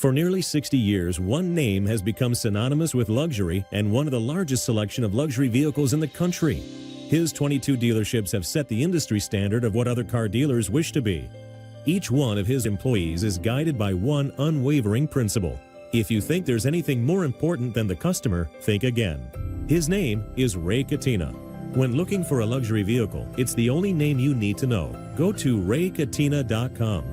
For nearly 60 years, one name has become synonymous with luxury and one of the largest selection of luxury vehicles in the country. His 22 dealerships have set the industry standard of what other car dealers wish to be. Each one of his employees is guided by one unwavering principle. If you think there's anything more important than the customer, think again. His name is Ray Catena. When looking for a luxury vehicle, it's the only name you need to know. Go to raycatena.com.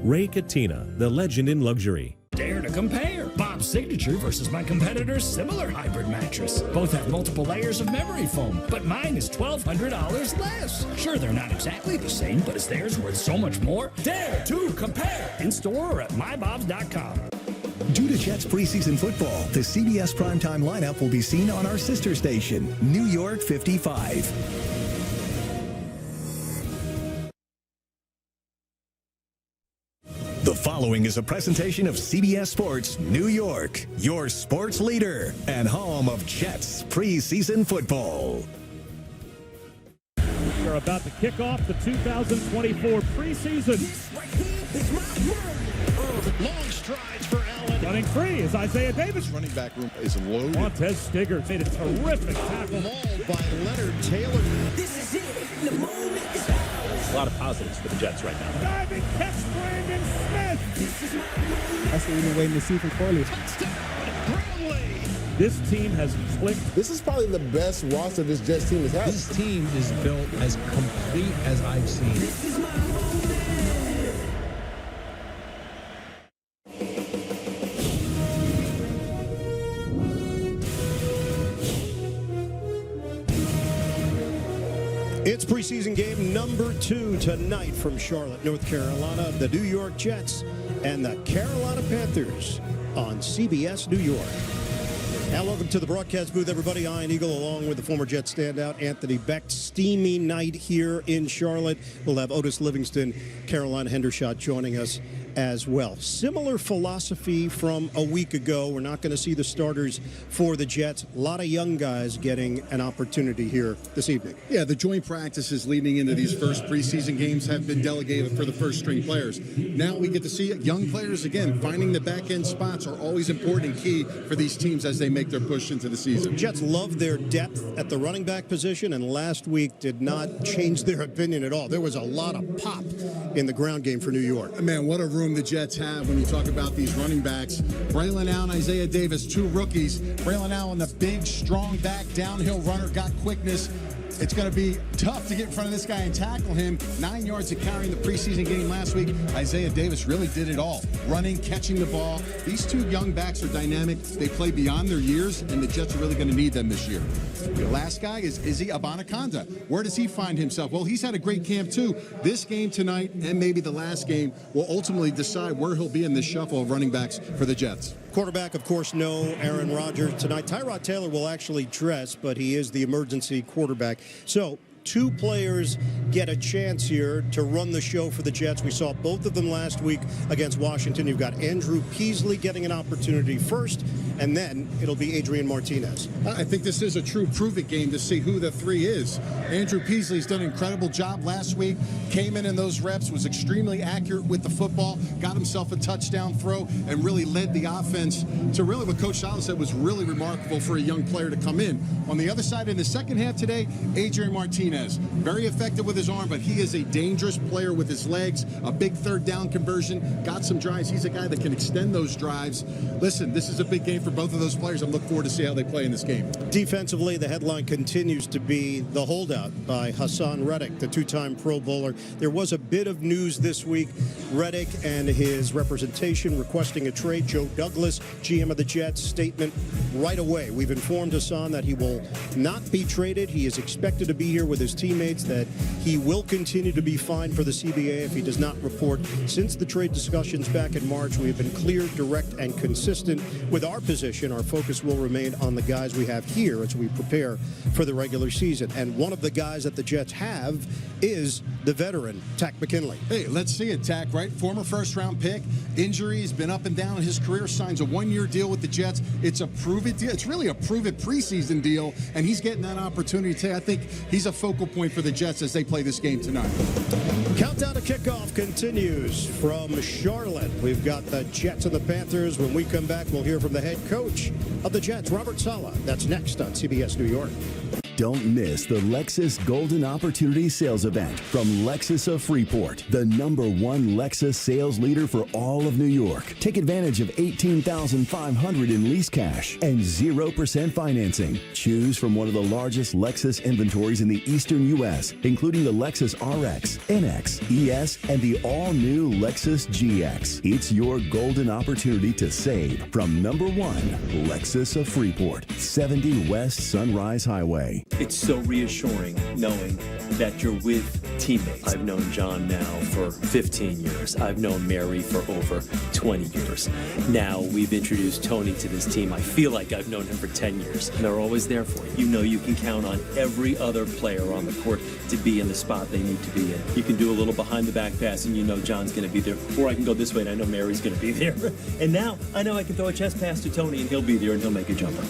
Ray Catena, the legend in luxury. Dare to compare Bob's Signature versus my competitor's similar hybrid mattress. Both have multiple layers of memory foam, but mine is $1,200 less. Sure, they're not exactly the same, but is theirs worth so much more? Dare to compare in store or at mybobs.com. Due to Jets preseason football, the CBS primetime lineup will be seen on our sister station, New York 55. The following is a presentation of CBS Sports New York, your sports leader and home of Jets preseason football. We are about to kick off the 2024 preseason. Long strides for Allen. Running free is Isaiah Davis. Running back room is loaded. Montez Stigers made a terrific tackle. Mauled by Leonard Taylor. This is it. The moment is ours. A lot of positives for the Jets right now. Diving catch, Brandon Smith. This is my moment. That's what we've been waiting to see from Corley. Touchdown, Bradley. This team has clicked. This is probably the best roster this Jets team has had. This team is built as complete as I've seen. This is my moment. It's preseason game number 2 tonight from Charlotte, North Carolina. The New York Jets and the Carolina Panthers on CBS New York. And welcome to the broadcast booth, everybody. Ian Eagle along with the former Jets standout, Anthony Beck. Steamy night here in Charlotte. We'll have Otis Livingston, Carolina Hendershot joining us as well. Similar philosophy from a week ago. We're not going to see the starters for the Jets. A lot of young guys getting an opportunity here this evening. Yeah, the joint practices leading into these first preseason games have been delegated for the first-string players. Now we get to see young players again. Finding the back-end spots are always important and key for these teams as they make their push into the season. Jets love their depth at the running back position, and last week did not change their opinion at all. There was a lot of pop in the ground game for New York. Man, what a room the Jets have when you talk about these running backs. Braylon Allen, Isaiah Davis, 2 rookies. Braylon Allen, the big, strong back, downhill runner, got quickness. It's going to be tough to get in front of this guy and tackle him. 9 yards of carrying the preseason game last week. Isaiah Davis really did it all. Running, catching the ball. These 2 young backs are dynamic. They play beyond their years, and the Jets are really going to need them this year. The last guy is Izzy Abanaconda. Where does he find himself? Well, he's had a great camp, too. This game tonight and maybe the last game will ultimately decide where he'll be in this shuffle of running backs for the Jets. Quarterback, of course, no Aaron Rodgers tonight. Tyrod Taylor will actually dress, but he is the emergency quarterback. So 2 players get a chance here to run the show for the Jets. We saw both of them last week against Washington. You've got Andrew Peasley getting an opportunity first, and then it'll be Adrian Martinez. I think this is a true prove-it game to see who the 3 is. Andrew Peasley's done an incredible job last week. Came in those reps, was extremely accurate with the football, got himself a touchdown throw, and really led the offense to really what Coach Salas said was really remarkable for a young player to come in. On the other side, in the second half today, Adrian Martinez. Very effective with his arm, but he is a dangerous player with his legs. A big third down conversion. Got some drives. He's a guy that can extend those drives. Listen, this is a big game for both of those players. I'm looking forward to see how they play in this game. Defensively, the headline continues to be the holdout by Hassan Reddick, the 2-time Pro Bowler. There was a bit of news this week. Reddick and his representation requesting a trade. Joe Douglas, GM of the Jets, statement right away. We've informed Hassan that he will not be traded. He is expected to be here with his teammates, that he will continue to be fined for the CBA if he does not report. Since the trade discussions back in March, we have been clear, direct, and consistent with our position. Our focus will remain on the guys we have here. here as we prepare for the regular season. And one of the guys that the Jets have is the veteran, Tack McKinley. Hey, let's see it, Tack, right? Former first-round pick, injuries, been up and down in his career, signs a one-year deal with the Jets. It's a prove-it deal. It's really a prove-it preseason deal, and he's getting that opportunity today. I think he's a focal point for the Jets as they play this game tonight. Countdown to kickoff continues from Charlotte. We've got the Jets and the Panthers. When we come back, we'll hear from the head coach of the Jets, Robert Saleh. That's next on CBS New York. Don't miss the Lexus Golden Opportunity Sales Event from Lexus of Freeport, the #1 Lexus sales leader for all of New York. Take advantage of $18,500 in lease cash and 0% financing. Choose from one of the largest Lexus inventories in the eastern U.S., including the Lexus RX, NX, ES, and the all-new Lexus GX. It's your golden opportunity to save from #1 Lexus of Freeport, 70 West Sunrise Highway. It's so reassuring knowing that you're with teammates. I've known John now for 15 years. I've known Mary for over 20 years. Now we've introduced Tony to this team. I feel like I've known him for 10 years. And they're always there for you. You know you can count on every other player on the court to be in the spot they need to be in. You can do a little behind the back pass and you know John's going to be there. Or I can go this way and I know Mary's going to be there. And now I know I can throw a chest pass to Tony and he'll be there and he'll make a jumper.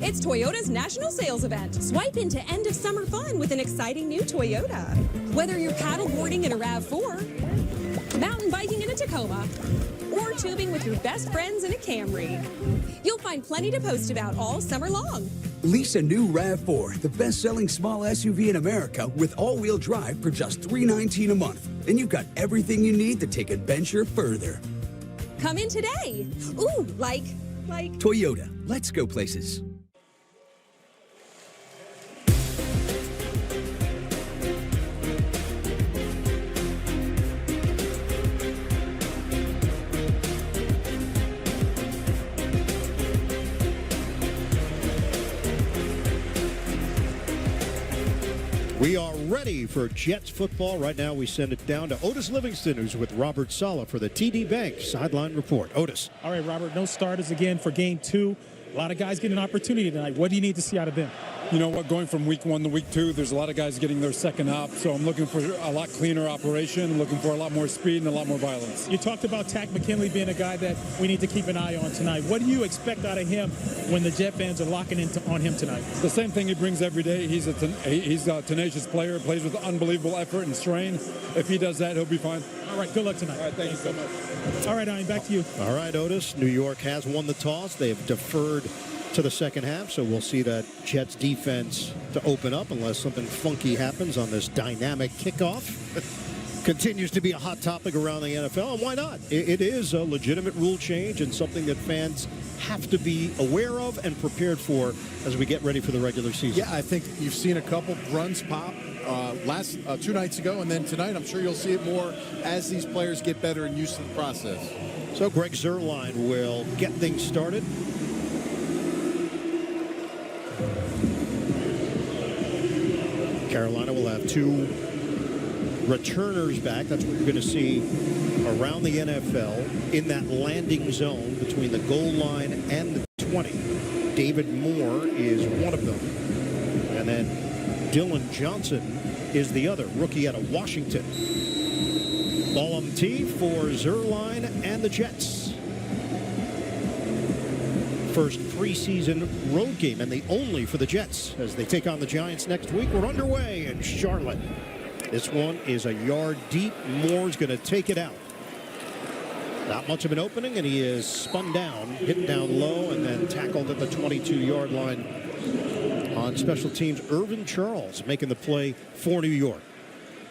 It's Toyota's National Sales Event. Swipe into end of summer fun with an exciting new Toyota. Whether you're paddleboarding in a RAV4, mountain biking in a Tacoma, or tubing with your best friends in a Camry, you'll find plenty to post about all summer long. Lease a new RAV4, the best-selling small SUV in America with all-wheel drive for just $319 a month. And you've got everything you need to take adventure further. Come in today. Ooh, like... Toyota. Let's go places. We are ready for Jets football. Right now, we send it down to Otis Livingston, who's with Robert Saleh for the TD Bank Sideline Report. Otis. All right, Robert, no starters again for Game 2. A lot of guys getting an opportunity tonight. What do you need to see out of them? You know what, going from week 1 to week 2, there's a lot of guys getting their second op, so I'm looking for a lot cleaner operation. I'm looking for a lot more speed and a lot more violence. You talked about Tack McKinley being a guy that we need to keep an eye on tonight. What do you expect out of him when the Jet fans are locking in on him tonight? The same thing he brings every day. He's a tenacious player, plays with unbelievable effort and strain. If he does that, he'll be fine. All right, good luck tonight. All right, thank you so much. All right, Ian, back to you. All right, Otis. New York has won the toss. They have deferred to the second half, so we'll see that Jets defense to open up unless something funky happens on this dynamic kickoff. Continues to be a hot topic around the NFL, and why not? It is a legitimate rule change and something that fans have to be aware of and prepared for as we get ready for the regular season. Yeah, I think you've seen a couple runs pop last 2 nights ago, and then tonight I'm sure you'll see it more as these players get better and used to the process. So Greg Zuerlein will get things started. Carolina will have 2 returners back. That's what we're going to see around the NFL in that landing zone between the goal line and the 20. David Moore is one of them. And then Dylan Johnson is the other, rookie out of Washington. Ball on the tee for Zuerlein and the Jets. First preseason road game, and the only for the Jets as they take on the Giants next week. We're underway in Charlotte. This one is a yard deep. Moore's going to take it out. Not much of an opening, and he is spun down, hit down low, and then tackled at the 22-yard line on special teams. Irvin Charles making the play for New York.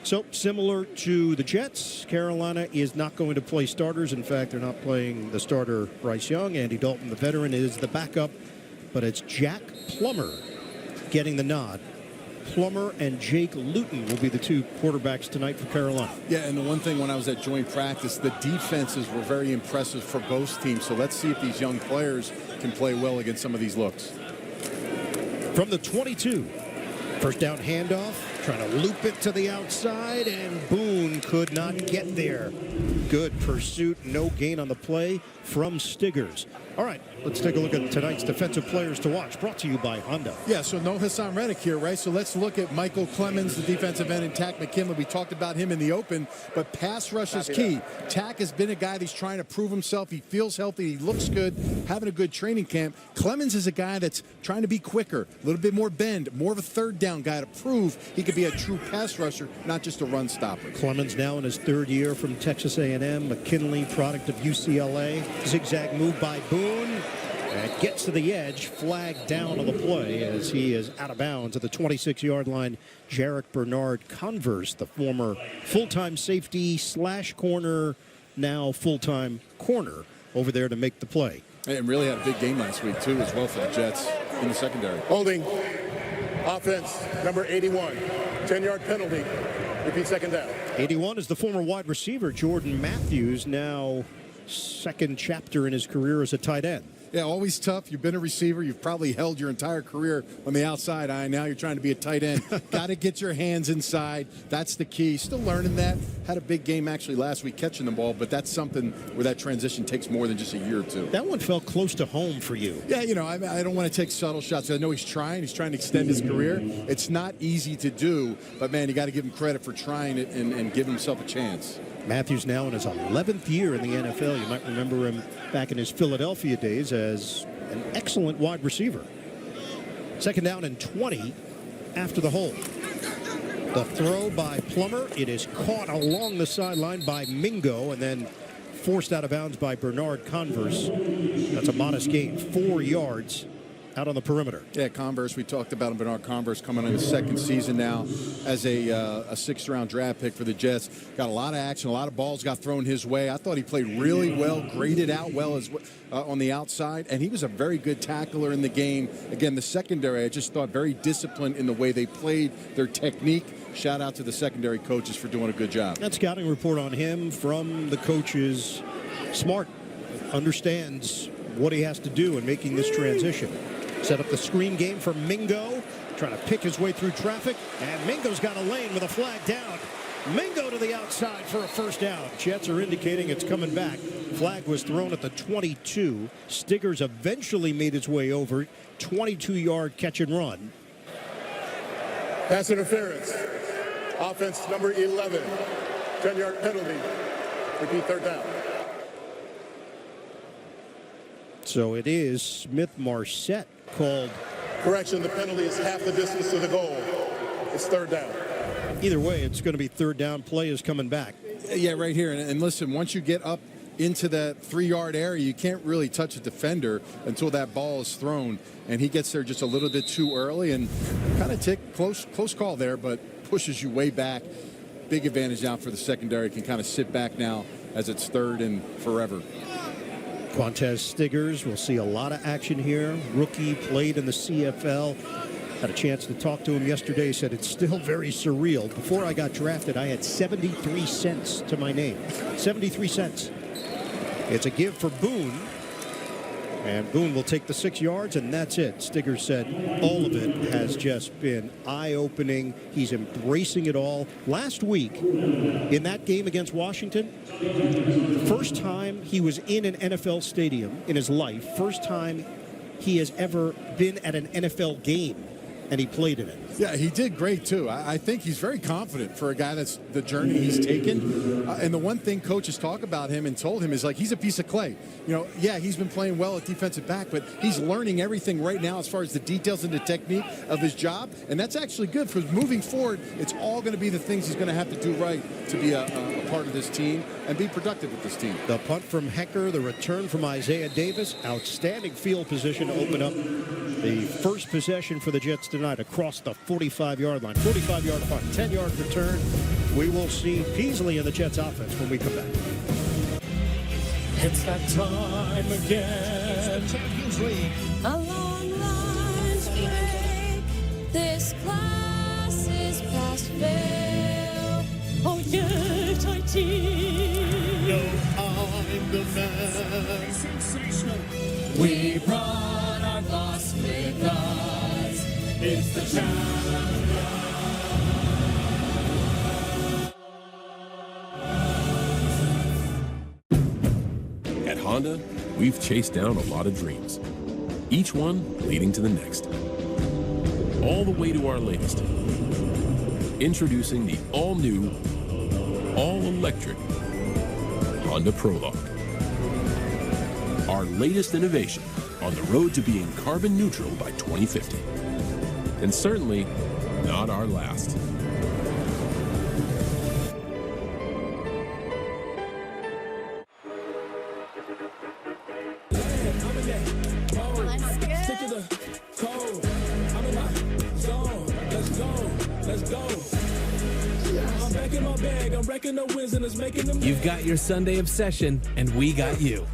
So, similar to the Jets, Carolina is not going to play starters. In fact, they're not playing the starter Bryce Young. Andy Dalton, the veteran, is the backup. But it's Jack Plummer getting the nod. Plummer and Jake Luton will be the 2 quarterbacks tonight for Carolina. Yeah, and the one thing when I was at joint practice, the defenses were very impressive for both teams. So let's see if these young players can play well against some of these looks. From the 22, first down handoff, trying to loop it to the outside, and Boone could not get there. Good pursuit, no gain on the play from Stiggers. All right, let's take a look at tonight's defensive players to watch, brought to you by Honda. Yeah, so no Hassan Reddick here, right? So let's look at Michael Clemens, the defensive end, and Tack McKinley. We talked about him in the open, but pass rush is key. Tack has been a guy that's trying to prove himself. He feels healthy. He looks good, having a good training camp. Clemens is a guy that's trying to be quicker, a little bit more bend, more of a third down guy to prove he could be a true pass rusher, not just a run stopper. Clemens now in his third year from Texas A&M. McKinley, product of UCLA. Zigzag move by Boone. And gets to the edge, flagged down on the play as he is out of bounds at the 26-yard line. Jarek Bernard Converse, the former full-time safety / corner, now full-time corner over there to make the play. And really had a big game last week, too, as well for the Jets in the secondary. Holding. Offense, number 81. 10-yard penalty. Repeat second down. 81 is the former wide receiver, Jordan Matthews, now second chapter in his career as a tight end. Yeah, always tough. You've been a receiver. You've probably held your entire career on the outside. Now you're trying to be a tight end. Got to get your hands inside. That's the key. Still learning that. Had a big game actually last week catching the ball, but that's something where that transition takes more than just a year or two. That one felt close to home for you. Yeah, I don't want to take subtle shots. I know he's trying. He's trying to extend his career. It's not easy to do, but, man, you got to give him credit for trying it and give himself a chance. Matthews now in his 11th year in the NFL. You might remember him back in his Philadelphia days as an excellent wide receiver. Second down and 20 after the hold. The throw by Plummer. It is caught along the sideline by Mingo and then forced out of bounds by Bernard Converse. That's a modest gain, 4 yards out on the perimeter. Yeah, Converse, we talked about him, Bernard Converse coming on his second season now as a sixth-round draft pick for the Jets. Got a lot of action, a lot of balls got thrown his way. I thought he played really well, graded out well as on the outside, and he was a very good tackler in the game. Again, the secondary, I just thought very disciplined in the way they played, their technique. Shout out to the secondary coaches for doing a good job. That scouting report on him from the coaches. Smart, understands what he has to do in making this transition. Set up the screen game for Mingo, trying to pick his way through traffic, and Mingo's got a lane with a flag down. Mingo to the outside for a first down. Jets are indicating it's coming back. Flag was thrown at the 22. Stiggers eventually made his way over. 22-yard catch and run. Pass interference. Offense number 11. 10-yard penalty. Repeat third down. So it is Smith-Marset called. Correction, the penalty is half the distance to the goal. It's third down. Either way, it's going to be third down. Play is coming back. Yeah, right here. And listen, once you get up into that 3-yard area, you can't really touch a defender until that ball is thrown. And he gets there just a little bit too early and kind of close call there, but pushes you way back. Big advantage now for the secondary. Can kind of sit back now as it's third and forever. Quantez Stiggers, we'll see a lot of action here. Rookie, played in the CFL. Had a chance to talk to him yesterday. He said it's still very surreal. Before I got drafted, I had 73 cents to my name. 73 cents. It's a give for Boone. And Boone will take the 6 yards, and that's it. Stiggers said all of it has just been eye-opening. He's embracing it all. Last week, in that game against Washington, first time he was in an NFL stadium in his life, first time he has ever been at an NFL game, and he played in it. Yeah, he did great, too. I think he's very confident for a guy that's the journey he's taken. And the one thing coaches talk about him and told him is, like, he's a piece of clay. Yeah, he's been playing well at defensive back, but he's learning everything right now as far as the details and the technique of his job. And that's actually good for moving forward. It's all going to be the things he's going to have to do right to be a part of this team and be productive with this team. The punt from Hecker, the return from Isaiah Davis. Outstanding field position to open up the first possession for the Jets tonight across the 45-yard line. 45-yard punt, 10-yard return. We will see Peasley in the Jets offense when we come back. It's that time again. Champions League. A long lunch break. This class is past fail. Oh, yet I teach. No, I'm the man. Sensational. We brought our boss with us. It's the champion. At Honda, we've chased down a lot of dreams, each one leading to the next. All the way to our latest. Introducing the all-new, all-electric Honda Prologue. Our latest innovation on the road to being carbon neutral by 2050. And certainly not our last. You've got your Sunday obsession, and we got you.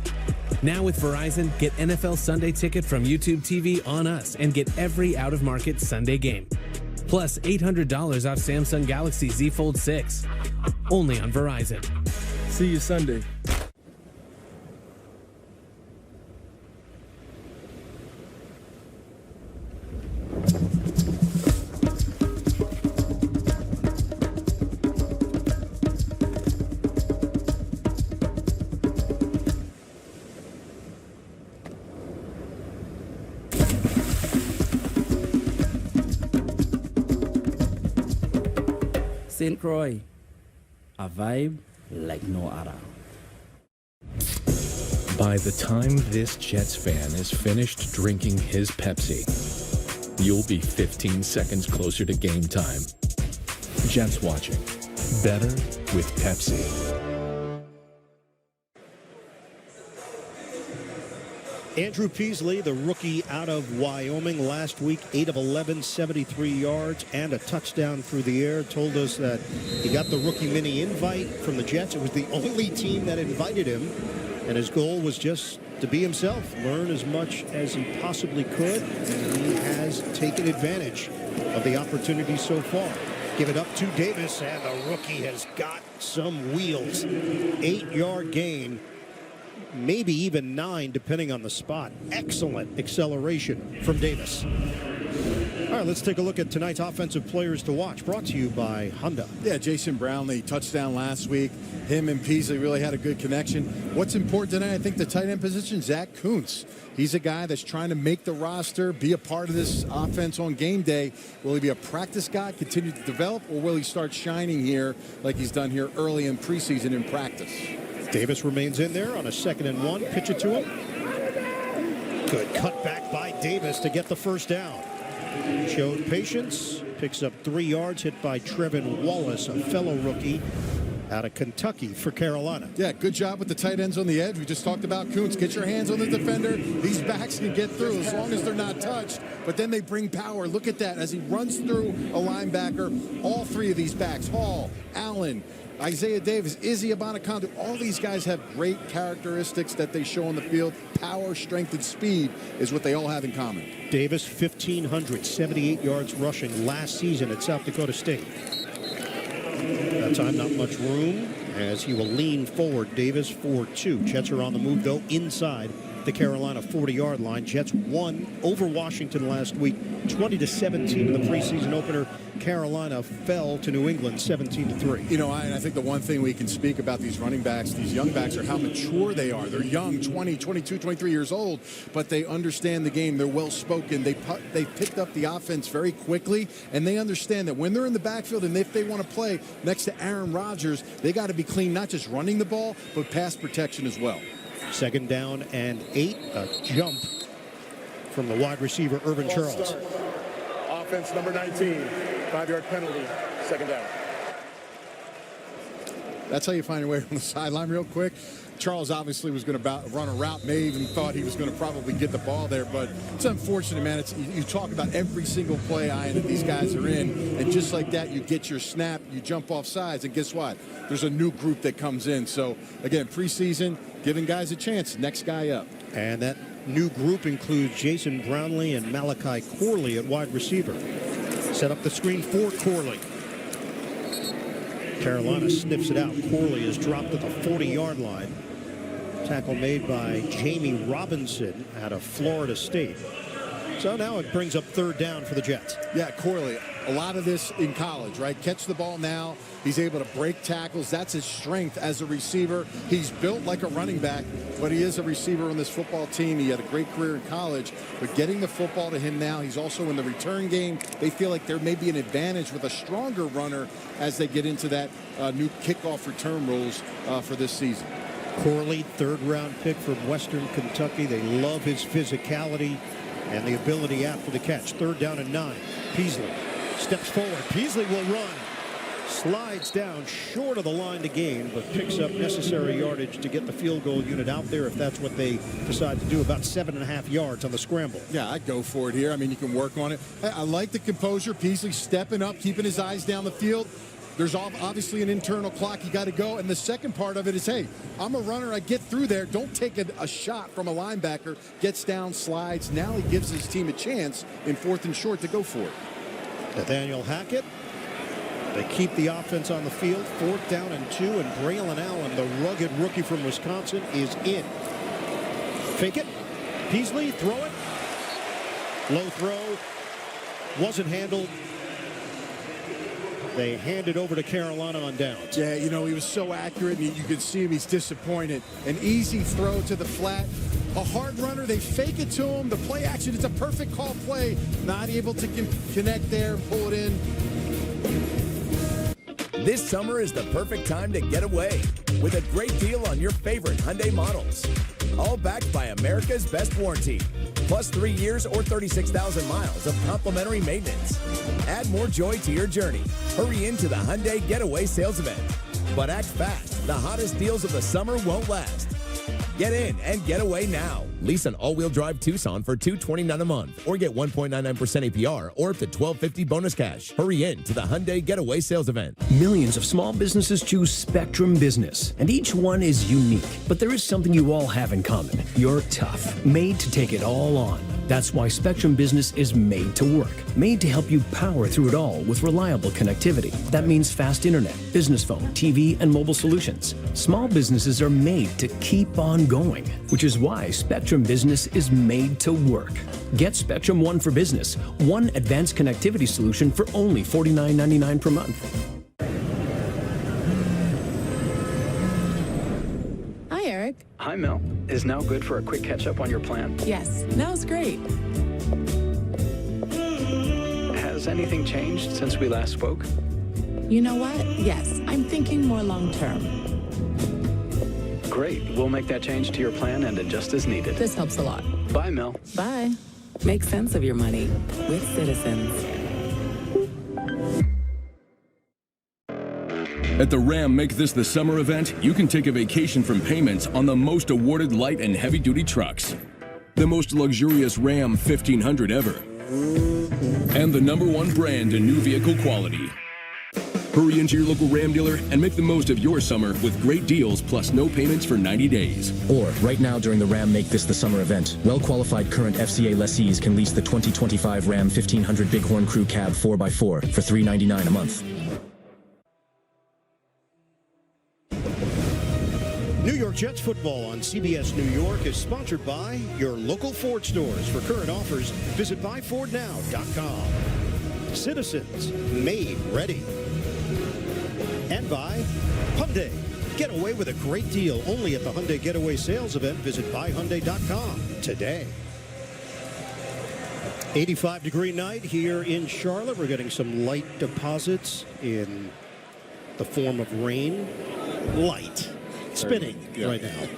Now with Verizon, get NFL Sunday Ticket from YouTube TV on us and get every out-of-market Sunday game. Plus $800 off Samsung Galaxy Z Fold 6. Only on Verizon. See you Sunday. St. Croix, a vibe like no other. By the time this Jets fan is finished drinking his Pepsi, you'll be 15 seconds closer to game time. Jets watching. Better with Pepsi. Andrew Peasley, the rookie out of Wyoming, last week, 8 of 11, 73 yards, and a touchdown through the air. Told us that he got the rookie mini invite from the Jets. It was the only team that invited him, and his goal was just to be himself, learn as much as he possibly could, and he has taken advantage of the opportunity so far. Give it up to Davis, and the rookie has got some wheels. 8-yard gain. Maybe even 9, depending on the spot. Excellent acceleration from Davis. All right, let's take a look at tonight's offensive players to watch. Brought to you by Honda. Yeah, Jason Brownlee, touchdown last week. Him and Peasley really had a good connection. What's important tonight, I think, the tight end position, Zach Kuntz. He's a guy that's trying to make the roster, be a part of this offense on game day. Will he be a practice guy, continue to develop, or will he start shining here like he's done here early in preseason in practice? Davis remains in there on a 2nd and 1. Pitch it to him. Good cut back by Davis to get the first down. Showed patience. Picks up 3 yards. Hit by Trevin Wallace, a fellow rookie out of Kentucky for Carolina. Yeah, good job with the tight ends on the edge. We just talked about Kuntz. Get your hands on the defender. These backs can get through as long as they're not touched. But then they bring power. Look at that as he runs through a linebacker. All 3 of these backs, Hall, Allen, Isaiah Davis, Izzy Abanikanda, all these guys have great characteristics that they show on the field. Power, strength, and speed is what they all have in common. Davis, 1,578 yards rushing last season at South Dakota State. That time, not much room as he will lean forward. Davis for 2. Jets are on the move, though, inside the Carolina 40-yard line. Jets won over Washington last week, 20-17 in the preseason opener. Carolina fell to New England 17-3. You know, I think the one thing we can speak about these running backs, these young backs, are how mature they are. They're young, 20, 22, 23 years old, but they understand the game. They're well-spoken. They picked up the offense very quickly, and they understand that when they're in the backfield and if they want to play next to Aaron Rodgers, they got to be clean, not just running the ball, but pass protection as well. 2nd down and 8. A jump from the wide receiver, Irvin Charles. Offense number 19. 5-yard penalty. 2nd down. That's how you find your way from the sideline real quick. Charles obviously was going to run a route. May even thought he was going to probably get the ball there, but it's unfortunate, man. You talk about every single play that these guys are in, and just like that, you get your snap, you jump off sides, and guess what? There's a new group that comes in. So, again, preseason, giving guys a chance. Next guy up. And that new group includes Jason Brownlee and Malachi Corley at wide receiver. Set up the screen for Corley. Carolina sniffs it out. Corley is dropped at the 40-yard line. Tackle made by Jamie Robinson out of Florida State. So now it brings up 3rd down for the Jets. Yeah, Corley, a lot of this in college, right? Catch the ball now. He's able to break tackles. That's his strength as a receiver. He's built like a running back, but he is a receiver on this football team. He had a great career in college, but getting the football to him now, he's also in the return game. They feel like there may be an advantage with a stronger runner as they get into that new kickoff return rules for this season. Corley, third-round pick from Western Kentucky. They love his physicality and the ability after the catch. 3rd down and 9. Peasley steps forward. Peasley will run. Slides down short of the line to gain, but picks up necessary yardage to get the field goal unit out there if that's what they decide to do. About 7.5 yards on the scramble. Yeah, I'd go for it here. I mean, you can work on it. I like the composure. Peasley stepping up, keeping his eyes down the field. There's obviously an internal clock. You got to go. And the second part of it is, hey, I'm a runner. I get through there. Don't take a shot from a linebacker. Gets down, slides. Now he gives his team a chance in 4th and short to go for it. Nathaniel Hackett. They keep the offense on the field. 4th down and 2. And Braylon Allen, the rugged rookie from Wisconsin, is in. Fake it. Peasley, throw it. Low throw. Wasn't handled. They hand it over to Carolina on downs. Yeah, you know, he was so accurate, and you can see him. He's disappointed. An easy throw to the flat. A hard runner, they fake it to him. The play action, it's a perfect call play. Not able to connect there, pull it in. This summer is the perfect time to get away with a great deal on your favorite Hyundai models. All backed by America's best warranty. Plus 3 years or 36,000 miles of complimentary maintenance. Add more joy to your journey. Hurry into the Hyundai Getaway Sales Event. But act fast. The hottest deals of the summer won't last. Get in and get away now. Lease an all-wheel drive Tucson for $229 a month or get 1.99% APR or up to $1,250 bonus cash. Hurry in to the Hyundai Getaway Sales Event. Millions of small businesses choose Spectrum Business, and each one is unique. But there is something you all have in common. You're tough, made to take it all on. That's why Spectrum Business is made to work, made to help you power through it all with reliable connectivity. That means fast internet, business phone, TV, and mobile solutions. Small businesses are made to keep on going, which is why Spectrum Business is made to work. Get Spectrum One for Business, one advanced connectivity solution for only $49.99 per month. Hi, Eric. Hi, Mel. Is now good for a quick catch-up on your plan? Yes, now's great. Has anything changed since we last spoke? You know what? Yes, I'm thinking more long-term. Great. We'll make that change to your plan and adjust as needed. This helps a lot. Bye, Mel. Bye. Make sense of your money with Citizens. At the Ram Make This the Summer event, you can take a vacation from payments on the most awarded light and heavy-duty trucks. The most luxurious Ram 1500 ever. And the #1 brand in new vehicle quality. Hurry into your local Ram dealer and make the most of your summer with great deals plus no payments for 90 days. Or, right now during the Ram Make This the Summer event, well-qualified current FCA lessees can lease the 2025 Ram 1500 Bighorn Crew Cab 4x4 for $399 a month. New York Jets football on CBS New York is sponsored by your local Ford stores. For current offers, visit buyfordnow.com. Citizens, made ready. And by Hyundai. Get away with a great deal only at the Hyundai Getaway Sales Event. Visit buyhyundai.com today. 85-degree night here in Charlotte. We're getting some light deposits in the form of rain. Light. Spinning right now.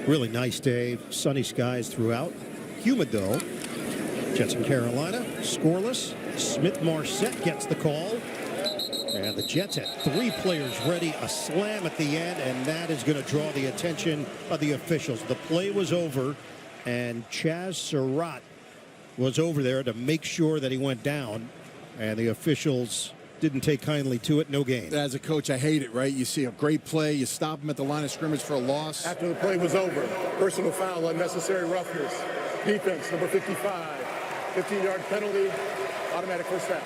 Really nice day. Sunny skies throughout. Humid though. Jets in Carolina. Scoreless. Smith-Marset gets the call. And the Jets had 3 players ready. A slam at the end, and that is going to draw the attention of the officials. The play was over, and Chaz Surratt was over there to make sure that he went down. And the officials didn't take kindly to it. No gain. As a coach, I hate it, right? You see a great play, you stop him at the line of scrimmage for a loss. After the play was over, personal foul, unnecessary roughness. Defense, number 55. 15-yard penalty, automatic first down.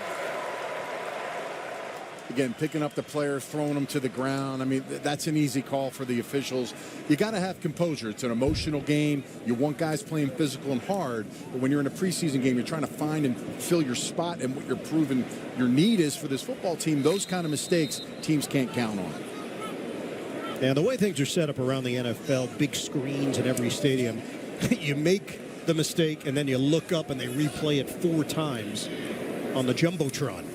Again, picking up the player, throwing him to the ground. I mean, that's an easy call for the officials. You got to have composure. It's an emotional game. You want guys playing physical and hard. But when you're in a preseason game, you're trying to find and fill your spot and what you're proving your need is for this football team. Those kind of mistakes, teams can't count on. Now, the way things are set up around the NFL, big screens in every stadium, you make the mistake and then you look up and they replay it 4 times on the Jumbotron.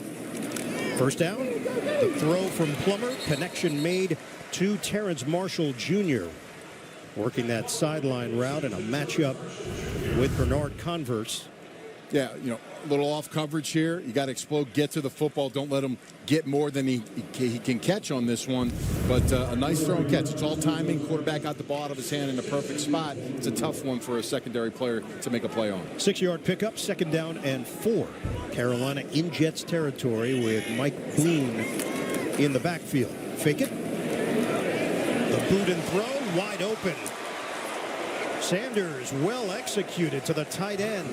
First down, the throw from Plummer, connection made to Terrence Marshall Jr. Working that sideline route in a matchup with Bernard Converse. Yeah, you know, a little off coverage here. You got to explode, get to the football. Don't let him get more than he can catch on this one. But a nice throw and catch. It's all timing. Quarterback got the ball out of his hand in the perfect spot. It's a tough one for a secondary player to make a play on. 6-yard pickup, 2nd down and 4. Carolina in Jets territory with Mike Boone in the backfield. Fake it. The boot and throw, wide open. Sanders, well executed to the tight end.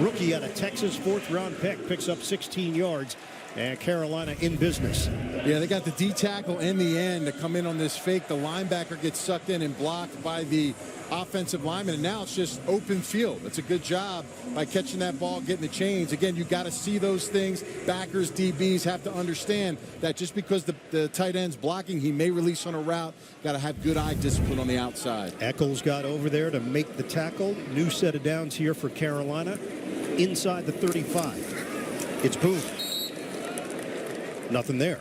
Rookie out of Texas, 4th-round pick, picks up 16 yards. And Carolina in business. Yeah, they got the D tackle and the end to come in on this fake. The linebacker gets sucked in and blocked by the offensive lineman, and now it's just open field. It's a good job by catching that ball, getting the chains. Again, you got to see those things. Backers, DBs have to understand that just because the tight end's blocking, he may release on a route. Got to have good eye discipline on the outside. Eccles got over there to make the tackle. New set of downs here for Carolina. Inside the 35. It's Boone. Nothing there.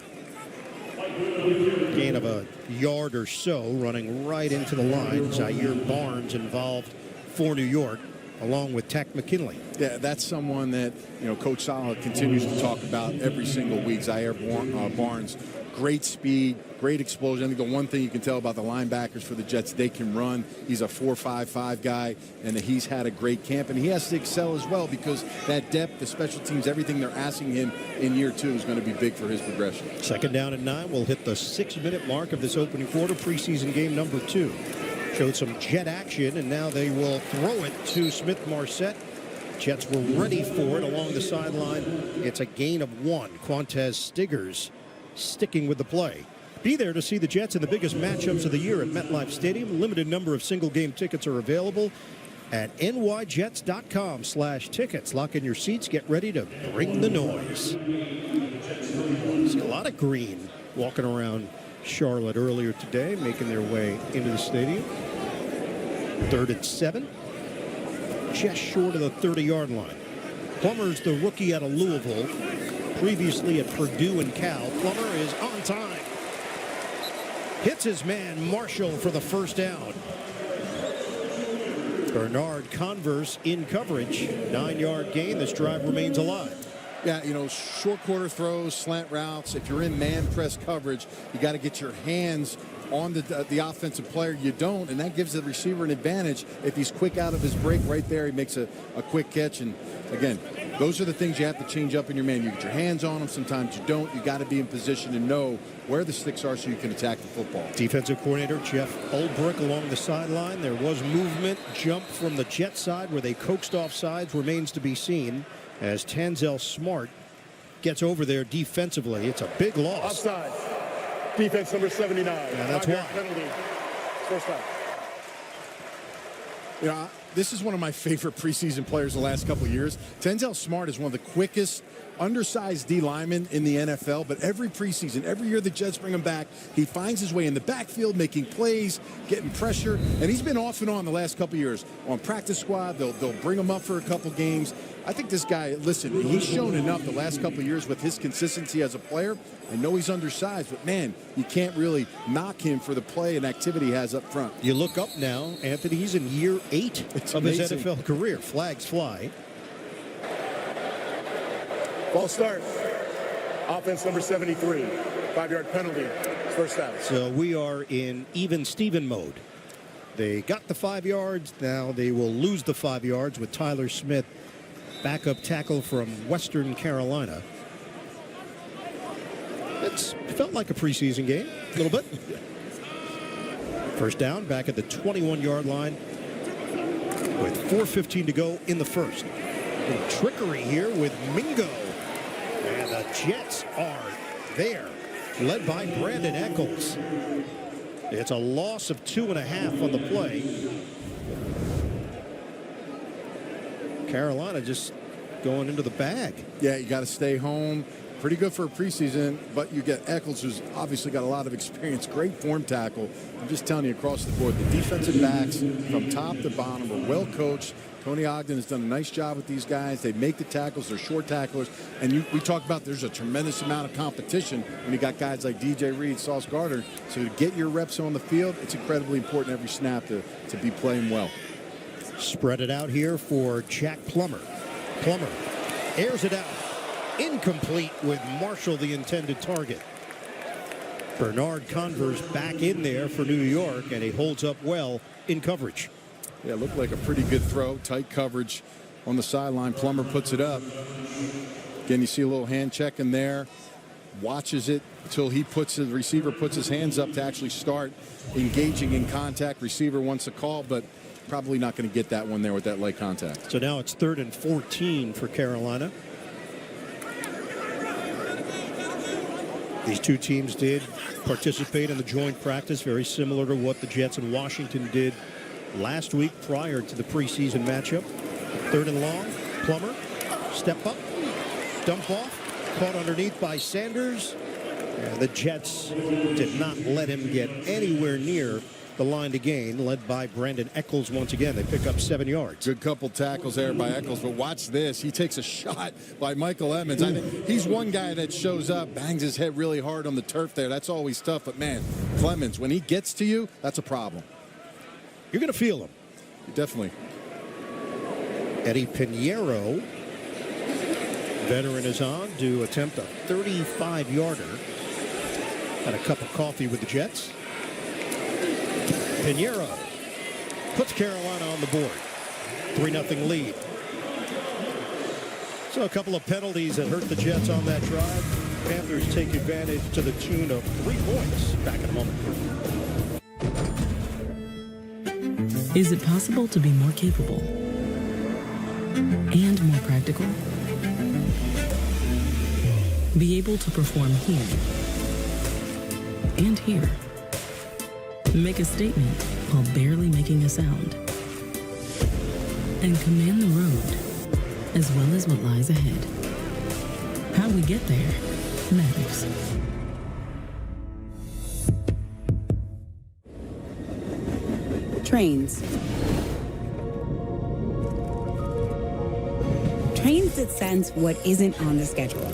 Gain of a yard or so, running right into the line. Zaire Barnes involved for New York, along with Tack McKinley. Yeah, that's someone that, you know, Coach Sala continues to talk about every single week. Zaire Barnes, great speed, great explosion. I think the one thing you can tell about the linebackers for the Jets, they can run. He's a 4.55 guy, and he's had a great camp. And he has to excel as well because that depth, the special teams, everything they're asking him in year 2 is going to be big for his progression. 2nd down and 9. We'll hit the 6-minute mark of this opening quarter, preseason game number 2. Showed some Jet action, and now they will throw it to Smith-Marset. Jets were ready for it along the sideline. It's a gain of 1. Quantez Stiggers sticking with the play. Be there to see the Jets in the biggest matchups of the year at MetLife Stadium. A limited number of single-game tickets are available at nyjets.com/tickets. Lock in your seats. Get ready to bring the noise. See a lot of green walking around Charlotte earlier today, making their way into the stadium. 3rd and 7. Just short of the 30-yard line. Plummer's the rookie out of Louisville. Previously at Purdue and Cal. Plummer is on time. Hits his man Marshall for the 1st down. Bernard Converse in coverage. 9-yard gain. This drive remains alive. Yeah, you know, short quarter throws, slant routes. If you're in man press coverage, you got to get your hands on the offensive player. You don't, and that gives the receiver an advantage. If he's quick out of his break right there, he makes a quick catch. And again, those are the things you have to change up in your man. You get your hands on them. Sometimes you don't. You got to be in position to know where the sticks are so you can attack the football. Defensive coordinator Jeff Ulbrich along the sideline. There was movement, jump from the Jet side where they coaxed off sides remains to be seen as Tanzel Smart gets over there defensively. It's a big loss. Offside. Defense number 79. Yeah, that's why. Penalty. First down. You know, this is one of my favorite preseason players the last couple of years. Tanzel Smart is one of the quickest, undersized D linemen in the NFL, but every preseason, every year the Jets bring him back, he finds his way in the backfield, making plays, getting pressure, and he's been off and on the last couple of years. On practice squad, they'll bring him up for a couple games. I think this guy, listen, he's shown enough the last couple of years with his consistency as a player. I know he's undersized, but man, you can't really knock him for the play and activity he has up front. You look up now, Anthony, he's in year 8 of his NFL career. Flags fly. False start. Offense number 73. 5-yard penalty. First down. So we are in even Steven mode. They got the 5 yards. Now they will lose the 5 yards with Tyler Smith, backup tackle from Western Carolina. It's felt like a preseason game, a little bit. First down, back at the 21-yard line with 4:15 to go in the first. A trickery here with Mingo. And the Jets are there. led by Brandon Eccles. It's a loss of 2.5 on the play. Carolina just going into the bag. Yeah, you got to stay home. Pretty good for a preseason, but you get Eccles, who's obviously got a lot of experience. Great form tackle. I'm just telling you across the board, the defensive backs from top to bottom are well coached. Tony Ogden has done a nice job with these guys. They make the tackles. They're short tacklers. And we talk about there's a tremendous amount of competition when you got guys like DJ Reed, Sauce Gardner. So to get your reps on the field, it's incredibly important every snap to be playing well. Spread it out here for Jack Plummer. Plummer airs it out. Incomplete with Marshall, the intended target. Bernard Converse back in there for New York, and he holds up well in coverage. Yeah, it looked like a pretty good throw. Tight coverage on the sideline. Plummer puts it up. Again, you see a little hand check in there. Watches it until the receiver puts his hands up to actually start engaging in contact. Receiver wants a call, but probably not going to get that one there with that light contact. So now it's 3rd and 14 for Carolina. These two teams did participate in the joint practice, very similar to what the Jets and Washington did last week prior to the preseason matchup. 3rd and long. Plummer, step up, dump off, caught underneath by Sanders. And the Jets did not let him get anywhere near the line to gain, led by Brandon Eccles once again. They pick up 7 yards. Good couple tackles there by Eccles, but watch this. He takes a shot by Michael Emmons. I think he's one guy that shows up, bangs his head really hard on the turf there. That's always tough, but man, Clemens, when he gets to you, that's a problem. You're going to feel him. Definitely. Eddie Pinheiro, veteran, is on to attempt a 35-yarder. Had a cup of coffee with the Jets. Pinheiro puts Carolina on the board. 3-0 lead. So a couple of penalties that hurt the Jets on that drive. Panthers take advantage to the tune of 3 points. Back in a moment. Is it possible to be more capable and more practical? Be able to perform here and here. Make a statement while barely making a sound. And command the road, as well as what lies ahead. How we get there matters. Trains. Trains that sense what isn't on the schedule.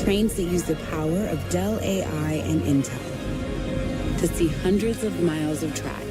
Trains that use the power of Dell AI and Intel to see hundreds of miles of track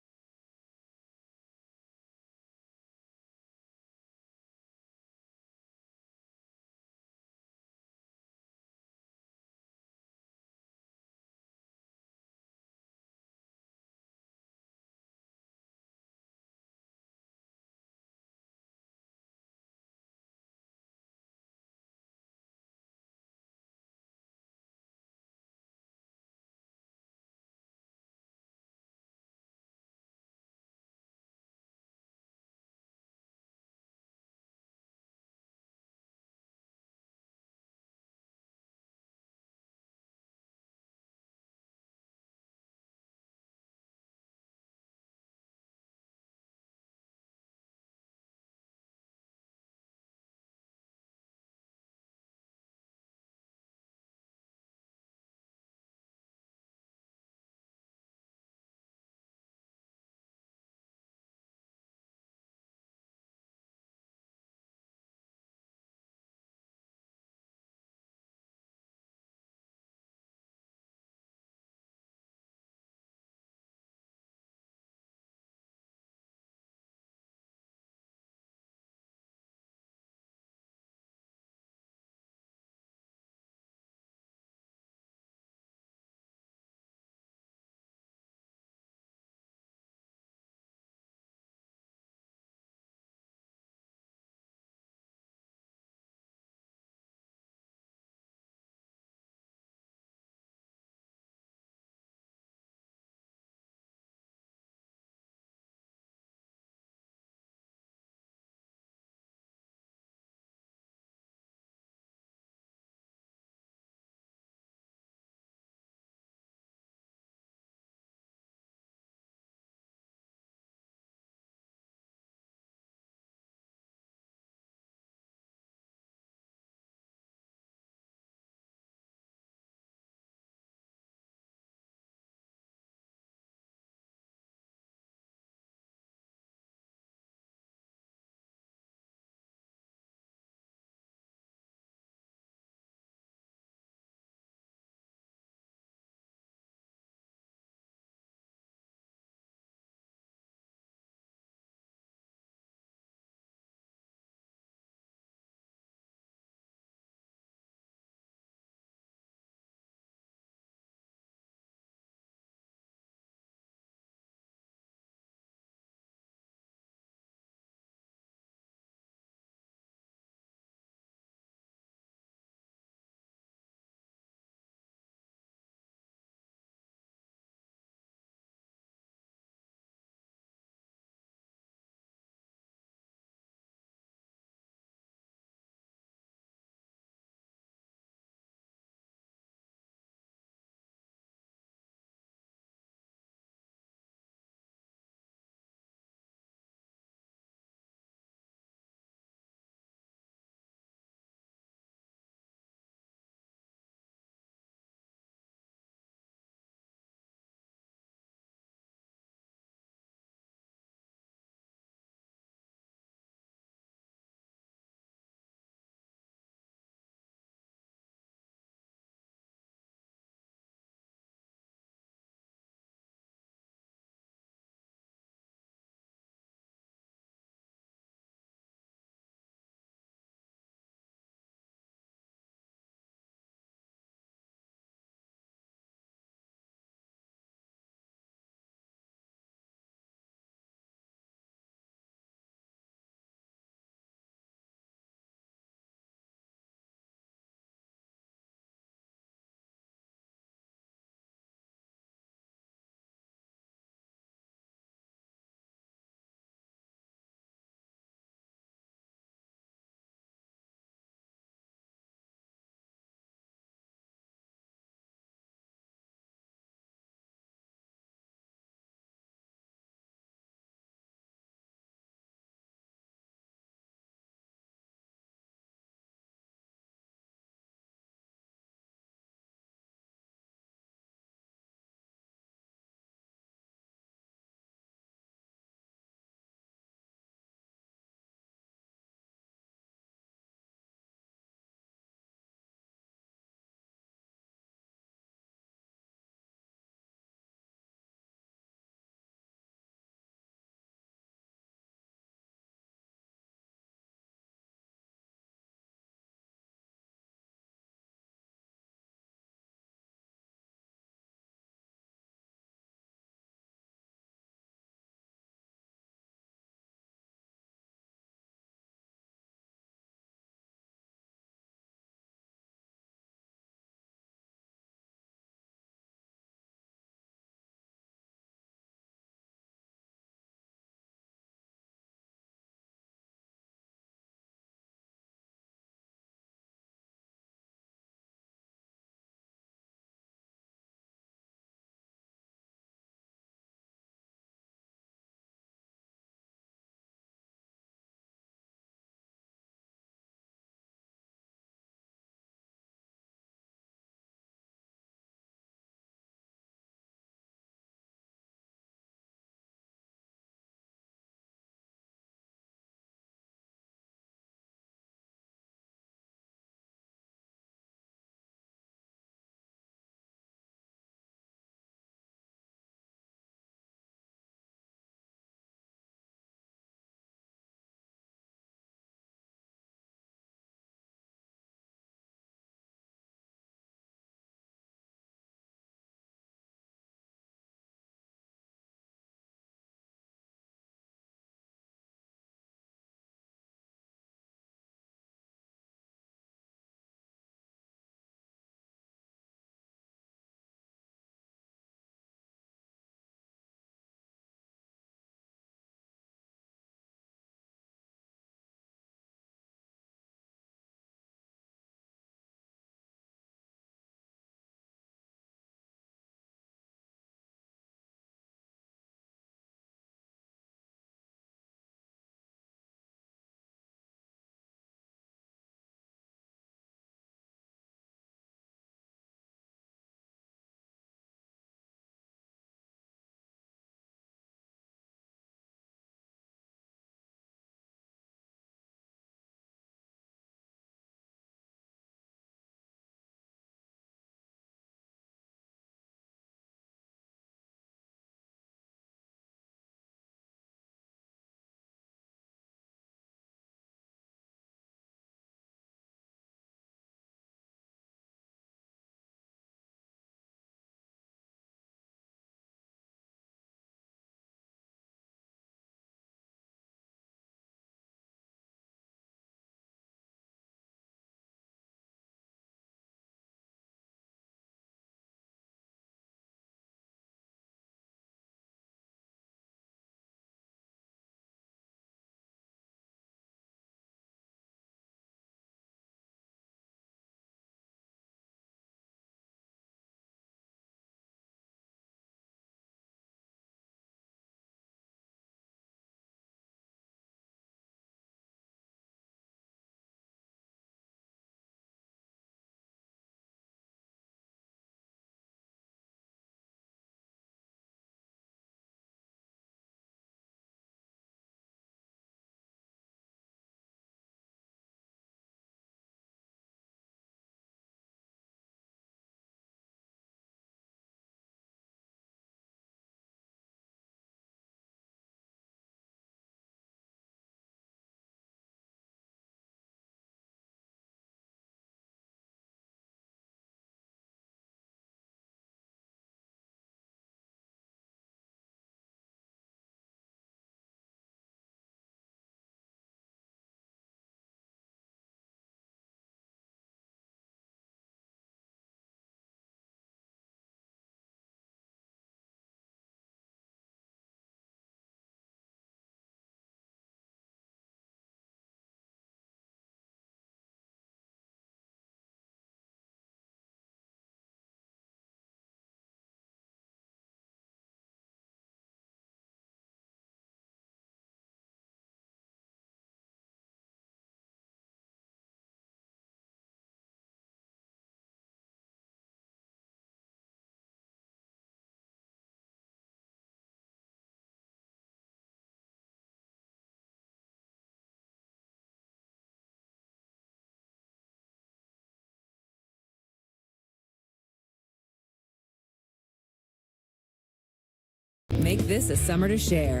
Make this a summer to share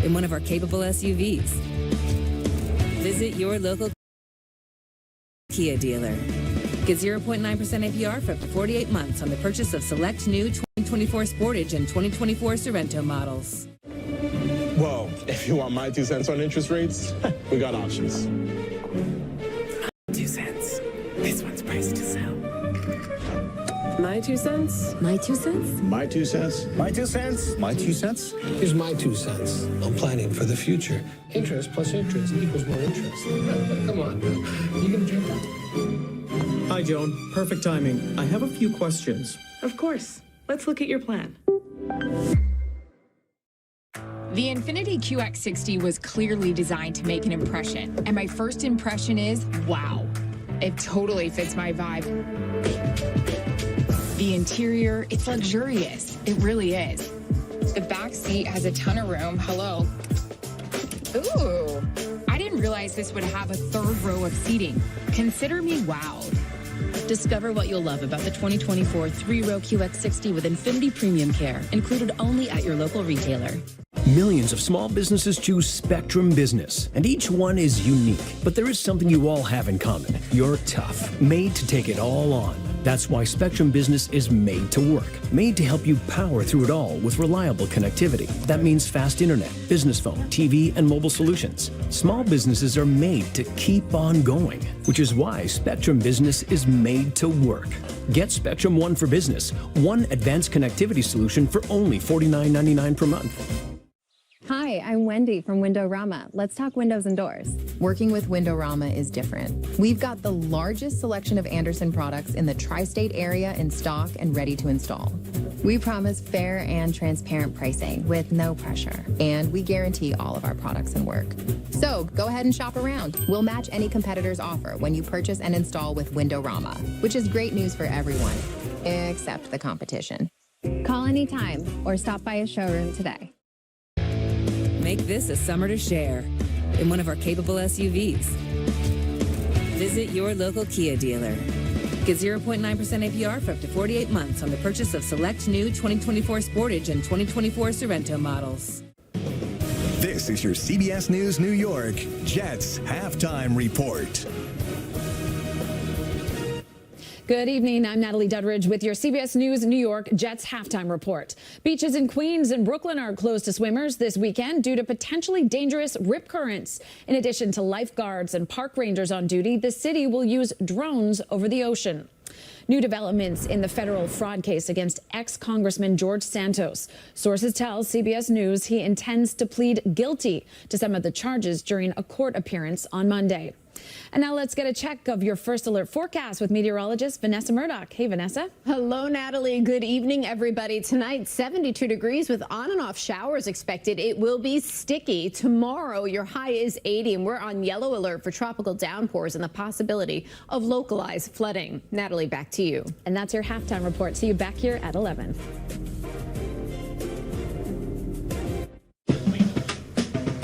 in one of our capable SUVs. Visit your local Kia dealer. Get 0.9% APR for up to 48 months on the purchase of select new 2024 Sportage and 2024 Sorrento models. Well, if you want my 2 cents on interest rates, we got options. 2 cents. This one's priced to sell. My 2 cents? My 2 cents? My 2 cents? My 2 cents? My 2 cents? Here's my 2 cents on planning for the future. Interest plus interest equals more interest. Come on, you gonna drink that? Hi, Joan. Perfect timing. I have a few questions. Of course. Let's look at your plan. The Infiniti QX60 was clearly designed to make an impression, and my first impression is, wow, it totally fits my vibe. The interior, it's luxurious. It really is. The back seat has a ton of room. Hello. Ooh, I didn't realize this would have a third row of seating. Consider me wowed. Discover what you'll love about the 2024 3-row QX60 with Infiniti Premium Care, included only at your local retailer. Millions of small businesses choose Spectrum Business, and each one is unique. But there is something you all have in common. You're tough, made to take it all on. That's why Spectrum Business is made to work, made to help you power through it all with reliable connectivity. That means fast internet, business phone, TV, and mobile solutions. Small businesses are made to keep on going, which is why Spectrum Business is made to work. Get Spectrum One for Business, one advanced connectivity solution for only $49.99 per month. Hi, I'm Wendy from Windorama. Let's talk windows and doors. Working with Windorama is different. We've got the largest selection of Andersen products in the tri-state area in stock and ready to install. We promise fair and transparent pricing with no pressure. And we guarantee all of our products and work. So go ahead and shop around. We'll match any competitor's offer when you purchase and install with Windorama, which is great news for everyone, except the competition. Call anytime or stop by a showroom today. Make this a summer to share in one of our capable SUVs. Visit your local Kia dealer. Get 0.9% APR for up to 48 months on the purchase of select new 2024 Sportage and 2024 Sorrento models. This is your CBS News New York Jets halftime report. Good evening. I'm Natalie Duddridge with your CBS News New York Jets halftime report. Beaches in Queens and Brooklyn are closed to swimmers this weekend due to potentially dangerous rip currents. In addition to lifeguards and park rangers on duty, the city will use drones over the ocean. New developments in the federal fraud case against ex-Congressman George Santos. Sources tell CBS News he intends to plead guilty to some of the charges during a court appearance on Monday. And now let's get a check of your first alert forecast with meteorologist Vanessa Murdoch. Hey, Vanessa. Hello, Natalie. Good evening, everybody. Tonight, 72 degrees with on and off showers expected. It will be sticky. Tomorrow, your high is 80, and we're on yellow alert for tropical downpours and the possibility of localized flooding. Natalie, back to you. And that's your halftime report. See you back here at 11.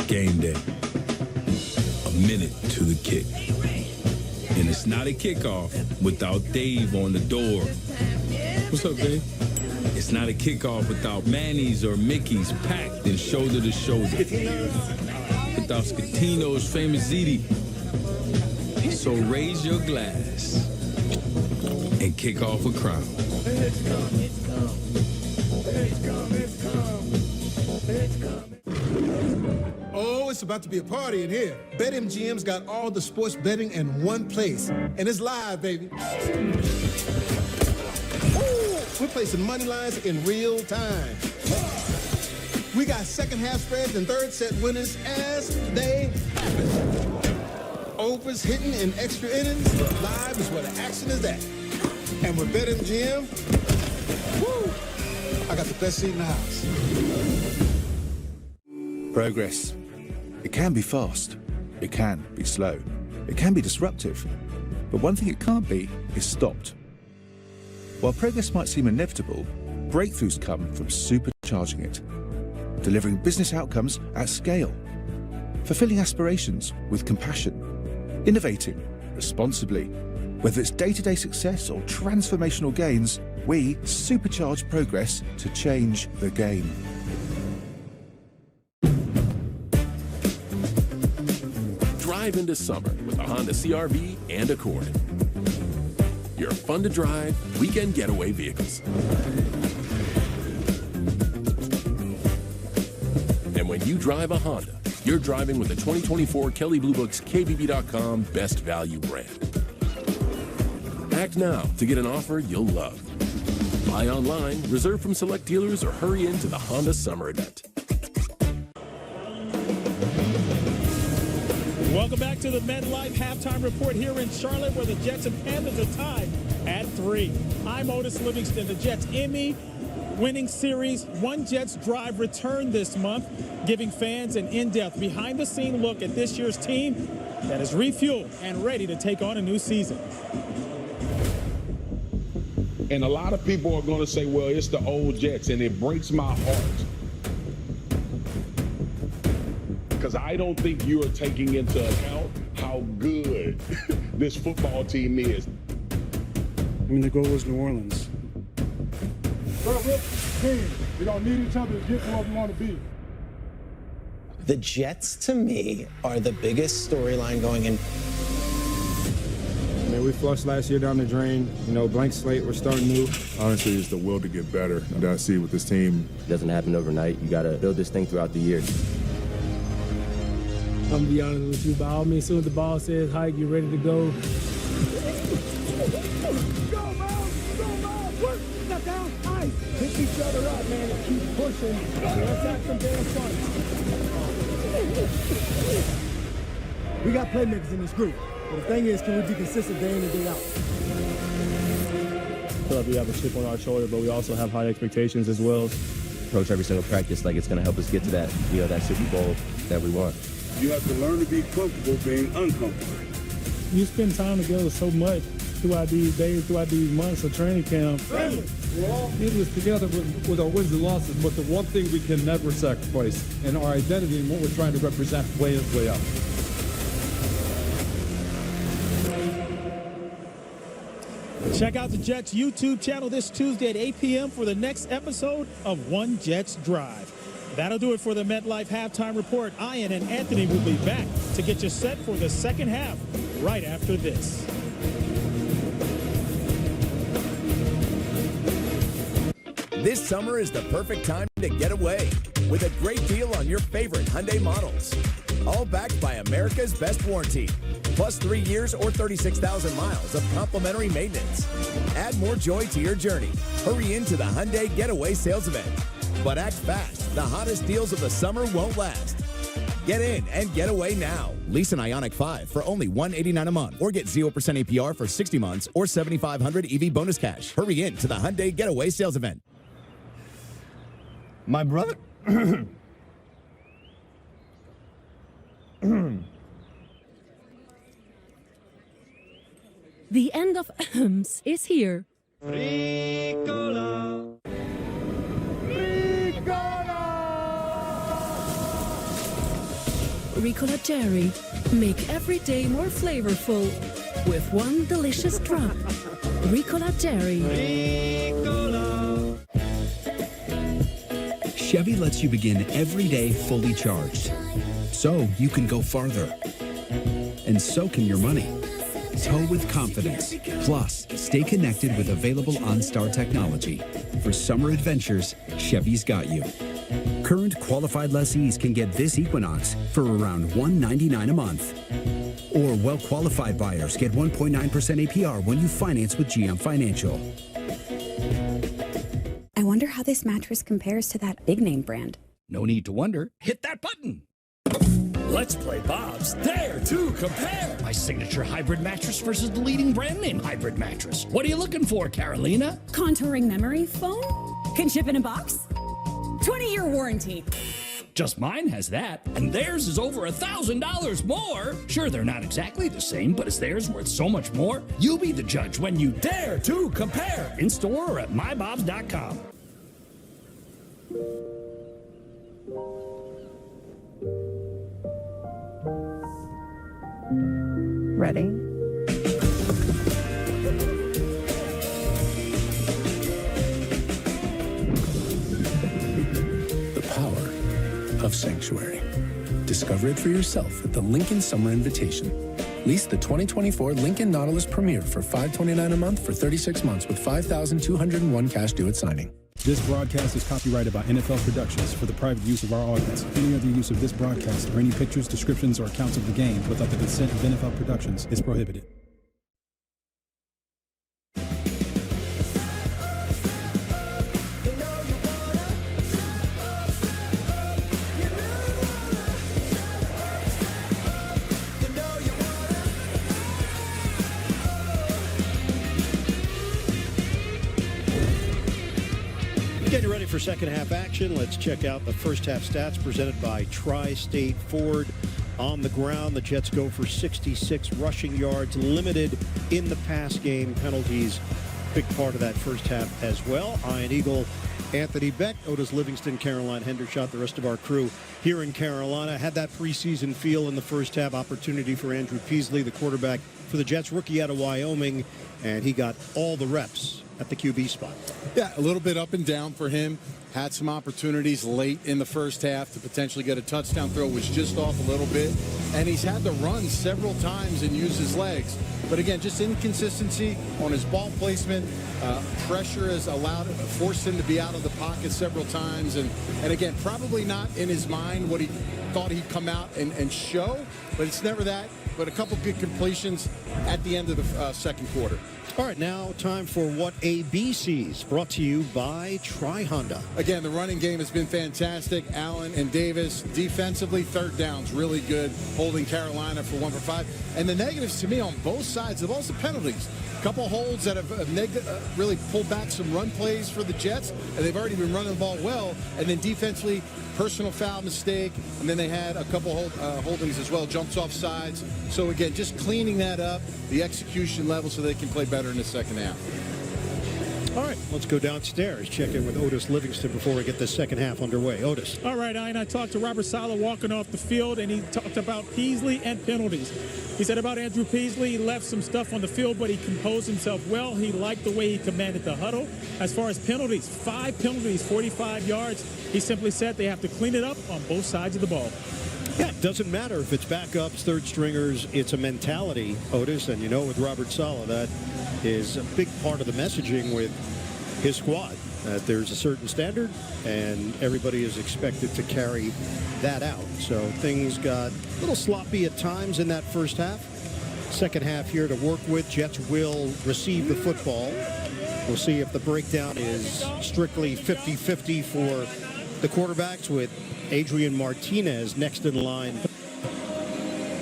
Game day. A minute to the kick. And it's not a kickoff without Dave on the door. What's up, Dave? It's not a kickoff without Manny's or Mickey's packed and shoulder to shoulder. Without Scatino's famous Ziti. So raise your glass and kick off a crown. Oh, it's about to be a party in here. BetMGM's got all the sports betting in one place. And it's live, baby. Ooh, we're placing money lines in real time. We got second half spreads and third set winners as they happen. Overs hitting in extra innings. Live is where the action is at. And with BetMGM, woo, I got the best seat in the house. Progress. It can be fast. It can be slow. It can be disruptive. But one thing it can't be is stopped. While progress might seem inevitable, breakthroughs come from supercharging it, delivering business outcomes at scale, fulfilling aspirations with compassion, innovating responsibly. Whether it's day-to-day success or transformational gains, we supercharge progress to change the game. Drive into summer with a Honda CR-V and Accord. Your fun-to-drive, weekend getaway vehicles. And when you drive a Honda, you're driving with the 2024 Kelley Blue Book's KBB.com Best Value brand. Act now to get an offer you'll love. Buy online, reserve from select dealers, or hurry into the Honda Summer Event. Welcome back to the MetLife Halftime Report here in Charlotte, where the Jets and Panthers are tied at 3. I'm Otis Livingston. The Jets Emmy-winning series One Jets Drive returned this month, giving fans an in-depth, behind-the-scene look at this year's team that is refueled and ready to take on a new season. And a lot of people are going to say, well, it's the old Jets, and it breaks my heart. Because I don't think you are taking into account how good this football team is. I mean, the goal was New Orleans. We're a team. We don't need each other to get to where we want to be. The Jets, to me, are the biggest storyline going in. Man, we flushed last year down the drain. You know, blank slate, we're starting new. Honestly, it's the will to get better that I see with this team. It doesn't happen overnight. You got to build this thing throughout the year. I'm going to be honest with you, by all means, as soon as the ball says hike, you're ready to go. Go, Miles! Go, Miles! Work! Step down! Ice! Pick each other up, man, and keep pushing. Let's have some damn fun. We got playmakers in this group. But the thing is, can we be consistent day in and day out? I feel like we have a chip on our shoulder, but we also have high expectations as well. Approach every single practice like it's going to help us get to that, that Super Bowl that we want. You have to learn to be comfortable being uncomfortable. You spend time together so much throughout these days, throughout these months of training camp. Family. We're all in this together with our wins and losses, but the one thing we can never sacrifice, and our identity and what we're trying to represent way in, way out. Check out the Jets YouTube channel this Tuesday at 8 p.m. for the next episode of One Jets Drive. That'll do it for the MetLife Halftime Report. Ian and Anthony will be back to get you set for the second half right after this. This summer is the perfect time to get away with a great deal on your favorite Hyundai models. All backed by America's best warranty. Plus 3 years or 36,000 miles of complimentary maintenance. Add more joy to your journey. Hurry into the Hyundai Getaway Sales Event. But act fast. The hottest deals of the summer won't last. Get in and get away now. Lease an Ioniq 5 for only $189 a month or get 0% APR for 60 months or $7,500 EV bonus cash. Hurry in to the Hyundai Getaway Sales Event. My brother... The end of Ahems is here. Ricola. Ricola Cherry. Make every day more flavorful with one delicious drop. Ricola Cherry. Ricola. Chevy lets you begin every day fully charged, so you can go farther. And so can your money. Tow with confidence. Plus, stay connected with available OnStar technology. For summer adventures, Chevy's got you. Current qualified lessees can get this Equinox for around $199 a month. Or well-qualified buyers get 1.9% APR when you finance with GM Financial. I wonder how this mattress compares to that big-name brand. No need to wonder. Hit that button. Let's play Bob's Dare to Compare. My signature hybrid mattress versus the leading brand name hybrid mattress. What are you looking for, Carolina? Contouring memory foam? Can ship in a box? 20-year warranty. Just mine has that, and theirs is over $1,000 more. Sure, they're not exactly the same, but is theirs worth so much more? You be the judge when you dare to compare. In store or at mybobs.com. Ready? The power of sanctuary. Discover it for yourself at the Lincoln Summer Invitation. Lease the 2024 Lincoln Nautilus Premier for $529 a month for 36 months with $5,201 cash due at signing. This broadcast is copyrighted by NFL Productions for the private use of our audience. Any other use of this broadcast or any pictures, descriptions, or accounts of the game without the consent of NFL Productions is prohibited. Getting ready for second half action. Let's check out the first half stats presented by Tri-State Ford. On the ground, the Jets go for 66 rushing yards, limited in the pass game. Penalties, big part of that first half as well. Iron Eagle, Anthony Beck, Otis Livingston, Caroline Hendershot, the rest of our crew here in Carolina. Had that preseason feel in the first half. Opportunity for Andrew Peasley, the quarterback for the Jets, rookie out of Wyoming, and he got all the reps at the QB spot. Yeah, a little bit up and down for him. Had some opportunities late in the first half to potentially get a touchdown throw, was just off a little bit. And he's had to run several times and use his legs. But again, just inconsistency on his ball placement. Pressure has forced him to be out of the pocket several times. And again, probably not in his mind what he thought he'd come out and show. But it's never that. But a couple good completions at the end of the second quarter. All right, now time for What AB Sees, brought to you by Tri-Honda. Again, the running game has been fantastic. Allen and Davis, defensively, third downs, really good, holding Carolina for 1 for 5. And the negatives to me on both sides of all the penalties. A couple holds that have really pulled back some run plays for the Jets, and they've already been running the ball well. And then defensively, personal foul mistake, and then they had a couple holdings as well, jumps off sides. So again, just cleaning that up, the execution level, so they can play better in the second half. All right, let's go downstairs, check in with Otis Livingston before we get the second half underway. Otis. All right, I talked to Robert Saleh walking off the field, and he talked about Peasley and penalties. He said about Andrew Peasley, he left some stuff on the field, but he composed himself well. He liked the way he commanded the huddle. As far as penalties, 5 penalties, 45 yards. He simply said they have to clean it up on both sides of the ball. Yeah, it doesn't matter if it's backups, third stringers. It's a mentality, Otis, and you know with Robert Saleh, that is a big part of the messaging with his squad. There's a certain standard, and everybody is expected to carry that out. So things got a little sloppy at times in that first half. Second half here to work with. Jets will receive the football. We'll see if the breakdown is strictly 50-50 for the quarterbacks, with Adrian Martinez next in line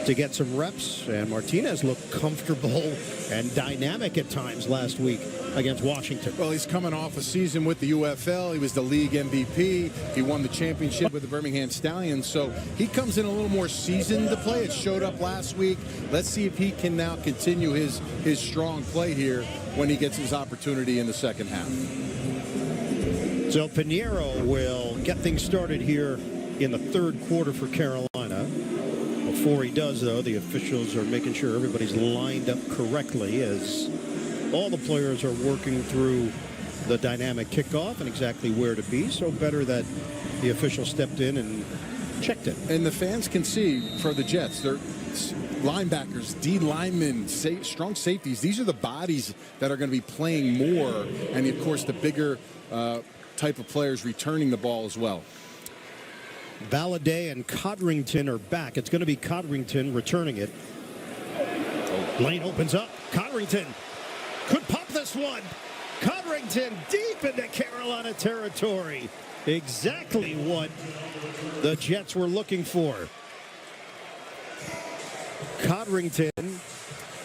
to get some reps. And Martinez looked comfortable and dynamic at times last week against Washington. Well, he's coming off a season with the UFL. He was the league MVP. He won the championship with the Birmingham Stallions. So he comes in a little more seasoned to play. It showed up last week. Let's see if he can now continue his strong play here when he gets his opportunity in the second half. So Pinheiro will get things started here in the third quarter for Carolina. Before he does, though, the officials are making sure everybody's lined up correctly as all the players are working through the dynamic kickoff and exactly where to be. So better that the official stepped in and checked it. And the fans can see for the Jets, they're linebackers, D linemen, strong safeties. These are the bodies that are going to be playing more. And, of course, the bigger type of players returning the ball as well. Balladay and Codrington are back. It's going to be Codrington returning it. Lane opens up. Codrington could pop this one. Codrington deep into Carolina territory. Exactly what the Jets were looking for. Codrington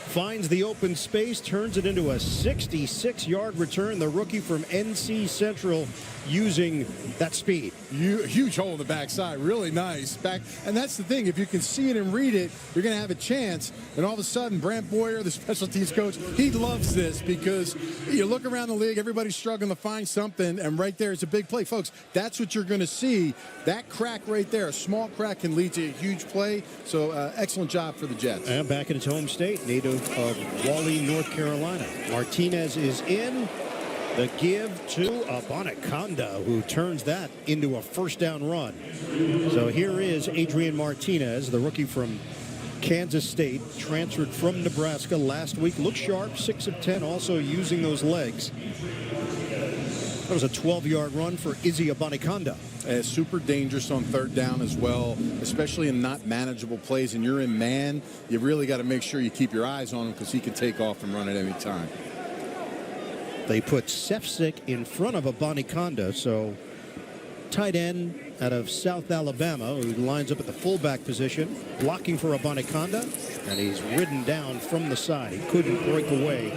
finds the open space, turns it into a 66-yard return. The rookie from NC Central using that speed. Huge hole in the backside. Really nice. And that's the thing. If you can see it and read it, you're going to have a chance. And all of a sudden, Brant Boyer, the special teams coach, he loves this because you look around the league, everybody's struggling to find something, and right there is a big play. Folks, that's what you're going to see. That crack right there, a small crack can lead to a huge play. So excellent job for the Jets. And back in his home state, native of Raleigh, North Carolina. Martinez is in. The give to Abaniconda, who turns that into a first down run. So here is Adrian Martinez, the rookie from Kansas State, transferred from Nebraska last week. Looks sharp, 6 of 10, also using those legs. That was a 12-yard run for Izzy Abaniconda. Super dangerous on third down as well, especially in not manageable plays. And you're in man, you really got to make sure you keep your eyes on him because he can take off and run at any time. They put Sefcik in front of Abaniconda, so tight end out of South Alabama who lines up at the fullback position, blocking for Abaniconda, and he's ridden down from the side. He couldn't break away.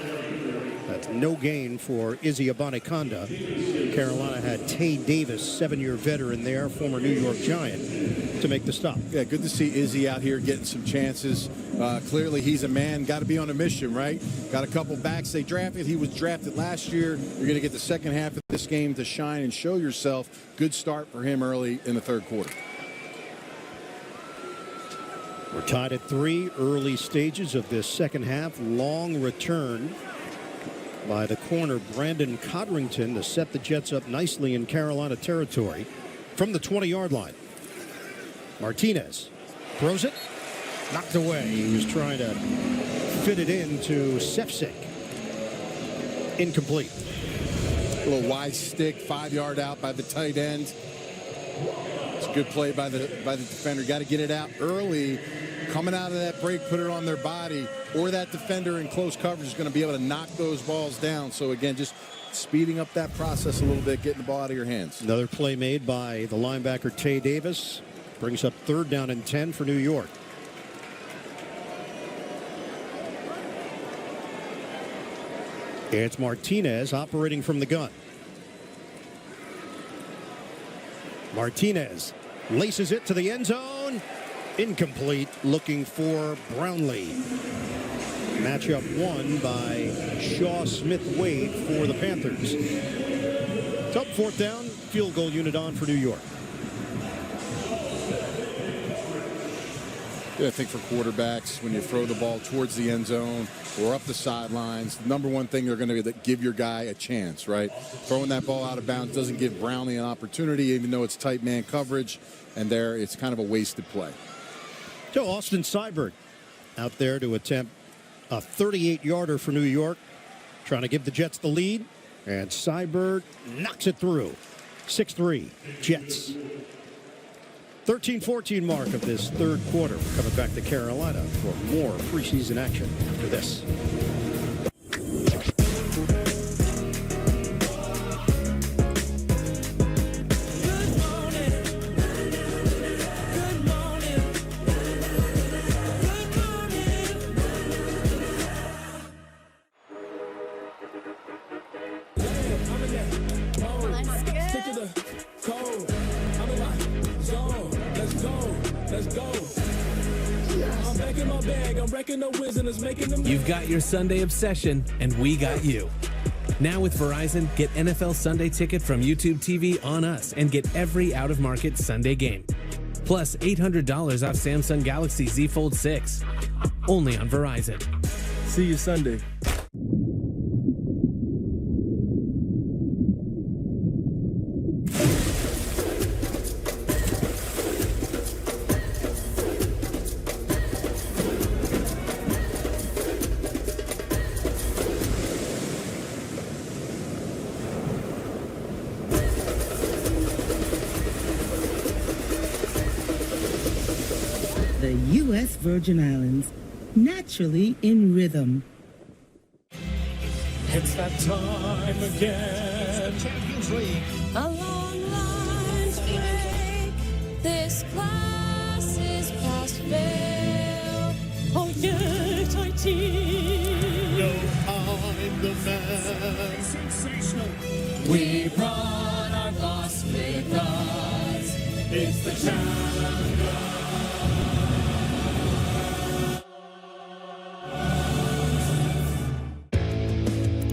That's no gain for Izzy Abaniconda. Carolina had Tay Davis, 7-year veteran there, former New York Giant, to make the stop. Yeah, good to see Izzy out here getting some chances. Clearly, he's a man. Got to be on a mission, right? Got a couple backs they drafted. He was drafted last year. You're going to get the second half of this game to shine and show yourself. Good start for him early in the third quarter. We're tied at 3, early stages of this second half. Long return by the corner Brandon Codrington to set the Jets up nicely in Carolina territory from the 20-yard line. Martinez throws it, knocked away. He was trying to fit it into Sefcik. Incomplete. A little wide stick, 5-yard out by the tight end. It's a good play by the defender. Got to get it out early. Coming out of that break, put it on their body, or that defender in close coverage is going to be able to knock those balls down. So again, just speeding up that process a little bit, getting the ball out of your hands. Another play made by the linebacker Tay Davis. Brings up 3rd down and 10 for New York. It's Martinez operating from the gun. Martinez laces it to the end zone. Incomplete, looking for Brownlee. Matchup won by Shaw Smith-Wade for the Panthers. Top 4th down, field goal unit on for New York. Yeah, I think for quarterbacks, when you throw the ball towards the end zone or up the sidelines, the number one thing they're going to be give your guy a chance, right? Throwing that ball out of bounds doesn't give Brownlee an opportunity, even though it's tight man coverage, and there it's kind of a wasted play. So Austin Seibert out there to attempt a 38-yarder for New York, trying to give the Jets the lead, and Seibert knocks it through. 6-3 Jets. 13-14 mark of this third quarter. We're coming back to Carolina for more preseason action after this. You've got your Sunday obsession, and we got you. Now with Verizon, get NFL Sunday Ticket from YouTube TV on us and get every out-of-market Sunday game. Plus $800 off Samsung Galaxy Z Fold 6. Only on Verizon. See you Sunday. The U.S. Virgin Islands, naturally in rhythm. It's that time again. Champions League. A long line's break. This class is past fail. Oh, yes, I team. No, I'm the man. Sensational. We brought our boss with us. It's the champion.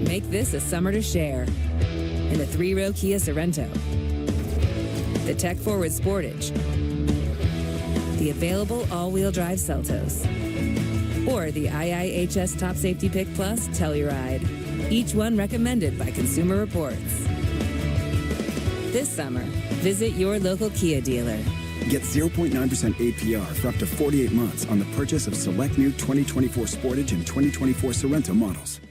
Make this a summer to share in the 3-row Kia Sorento, the tech-forward Sportage, the available all-wheel drive Seltos, or the IIHS Top Safety Pick Plus Telluride. each one recommended by Consumer Reports. This summer, visit your local Kia dealer. Get 0.9% APR for up to 48 months on the purchase of select new 2024 Sportage and 2024 Sorento models.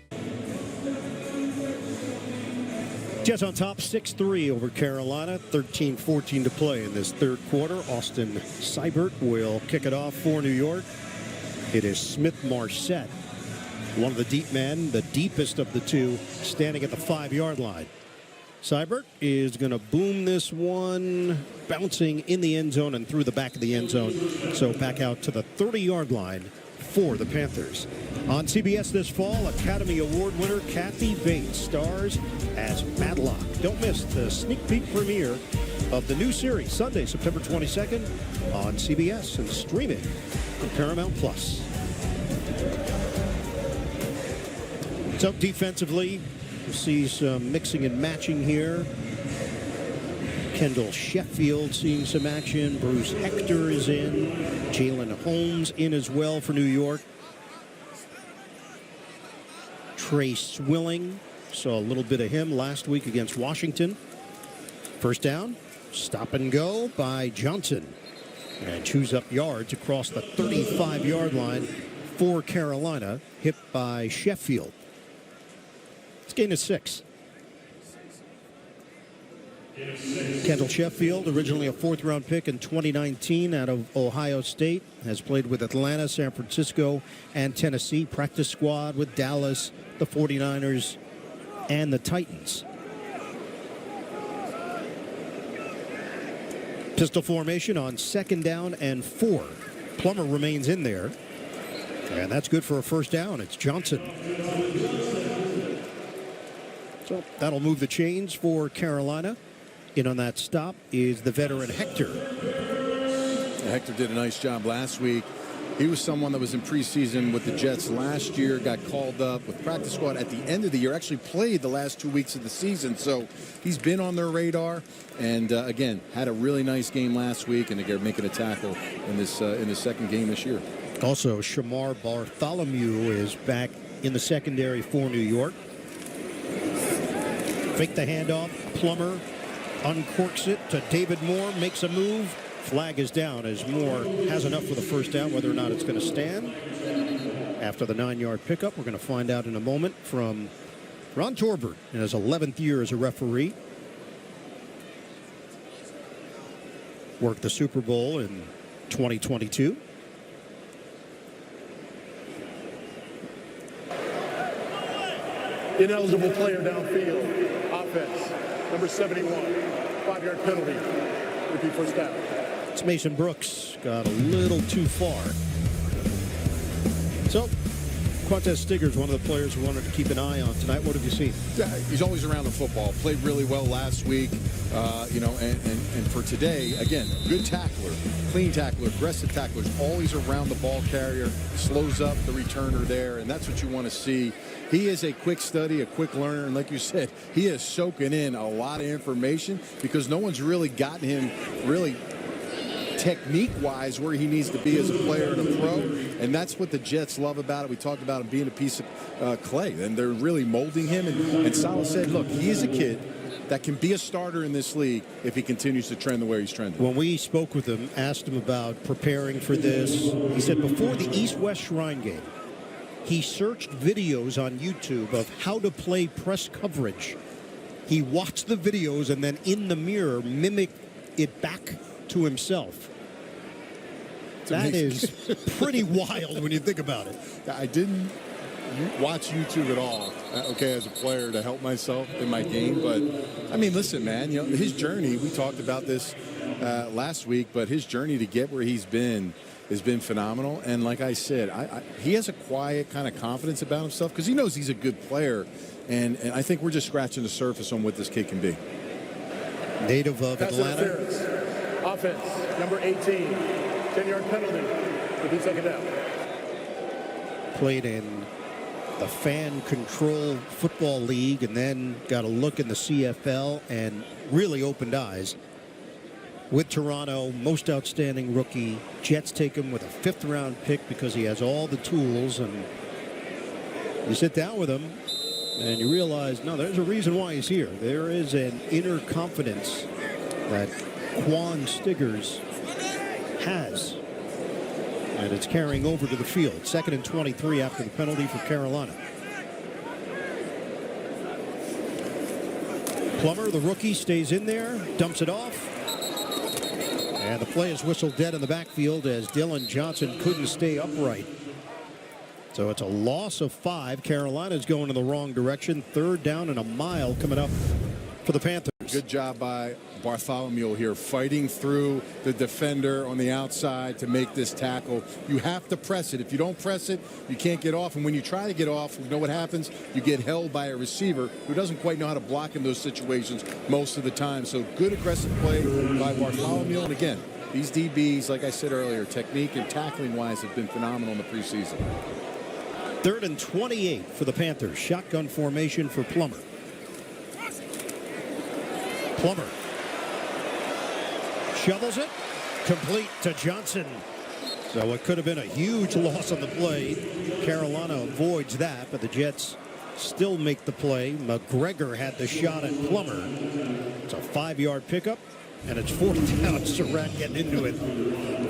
Jets on top 6-3 over Carolina. 13-14 to play in this third quarter. Austin Seibert will kick it off for New York. It is Smith-Marset, one of the deep men, the deepest of the two, standing at the 5-yard line. Seibert is going to boom this one, bouncing in the end zone and through the back of the end zone. So back out to the 30-yard line for the Panthers. On CBS this fall, Academy Award winner Kathy Bates stars as Matlock. Don't miss the sneak peek premiere of the new series Sunday, September 22nd on CBS and streaming on Paramount+. So defensively, we'll see some mixing and matching here. Kendall Sheffield seeing some action. Bruce Hector is in. Jalen Holmes in as well for New York. Trey Swilling, saw a little bit of him last week against Washington. First down, stop and go by Johnson. And chews up yards across the 35-yard line for Carolina, hit by Sheffield. It's gain of 6. Kendall Sheffield, originally a 4th-round pick in 2019 out of Ohio State, has played with Atlanta, San Francisco, and Tennessee. Practice squad with Dallas, the 49ers, and the Titans. Pistol formation on 2nd down and 4. Plummer remains in there, and that's good for a first down. It's Johnson. So that'll move the chains for Carolina. In on that stop is the veteran Hector. Hector did a nice job last week. He was someone that was in preseason with the Jets last year, got called up with practice squad at the end of the year, actually played the last 2 weeks of the season. So he's been on their radar, and again, had a really nice game last week, and they're making a tackle in this second game this year. Also, Shamar Bartholomew is back in the secondary for New York. Fake the handoff. Plummer uncorks it to David Moore, makes a move. Flag is down as Moore has enough for the first down. Whether or not it's going to stand after the 9-yard pickup, we're going to find out in a moment from Ron Torbert in his 11th year as a referee. Worked the Super Bowl in 2022. Ineligible player downfield. Offense, number 71. 5-yard penalty. Repeat first down. It's Mason Brooks. Got a little too far. So, Quantez Stigger's one of the players we wanted to keep an eye on tonight. What have you seen? He's always around the football. Played really well last week. And for today, again, good tackler, clean tackler, aggressive tackler. Always around the ball carrier. Slows up the returner there, and that's what you want to see. He is a quick study, a quick learner, and like you said, he is soaking in a lot of information because no one's really gotten him really technique-wise where he needs to be as a player and a pro, and that's what the Jets love about it. We talked about him being a piece of clay, and they're really molding him, and Saleh said, look, he is a kid that can be a starter in this league if he continues to trend the way he's trending. When we spoke with him, asked him about preparing for this, he said before the East-West Shrine game, he searched videos on YouTube of how to play press coverage. He watched the videos and then in the mirror mimicked it back to himself. That is pretty wild when you think about it. I didn't watch YouTube at all, as a player to help myself in my game. But, I mean, listen, man, his journey, we talked about this last week, but his journey to get where he's been has been phenomenal. And like I said, he has a quiet kind of confidence about himself because he knows he's a good player. And I think we're just scratching the surface on what this kid can be. Native of Atlanta. Offense, number 18. 10-yard penalty. Repeat second down. Played in the fan-controlled football league and then got a look in the CFL and really opened eyes. With Toronto, most outstanding rookie. Jets take him with a 5th-round pick because he has all the tools. And you sit down with him, and you realize, no, there's a reason why he's here. There is an inner confidence that Quan Stiggers has, and it's carrying over to the field. 2nd and 23 after the penalty for Carolina. Plummer, the rookie, stays in there, dumps it off. And the play is whistled dead in the backfield as Dylan Johnson couldn't stay upright. So it's a loss of 5. Carolina's going in the wrong direction. 3rd down and a mile coming up for the Panthers. Good job by Bartholomew here, fighting through the defender on the outside to make this tackle. You have to press it. If you don't press it, you can't get off. And when you try to get off, you know what happens? You get held by a receiver who doesn't quite know how to block in those situations most of the time. So good aggressive play by Bartholomew. And again, these DBs, like I said earlier, technique and tackling wise have been phenomenal in the preseason. 3rd and 28 for the Panthers. Shotgun formation for Plummer. Plummer shovels it, complete to Johnson. So it could have been a huge loss on the play. Carolina avoids that, but the Jets still make the play. McGregor had the shot at Plummer. It's a 5-yard pickup, and it's 4th down. Surratt getting into it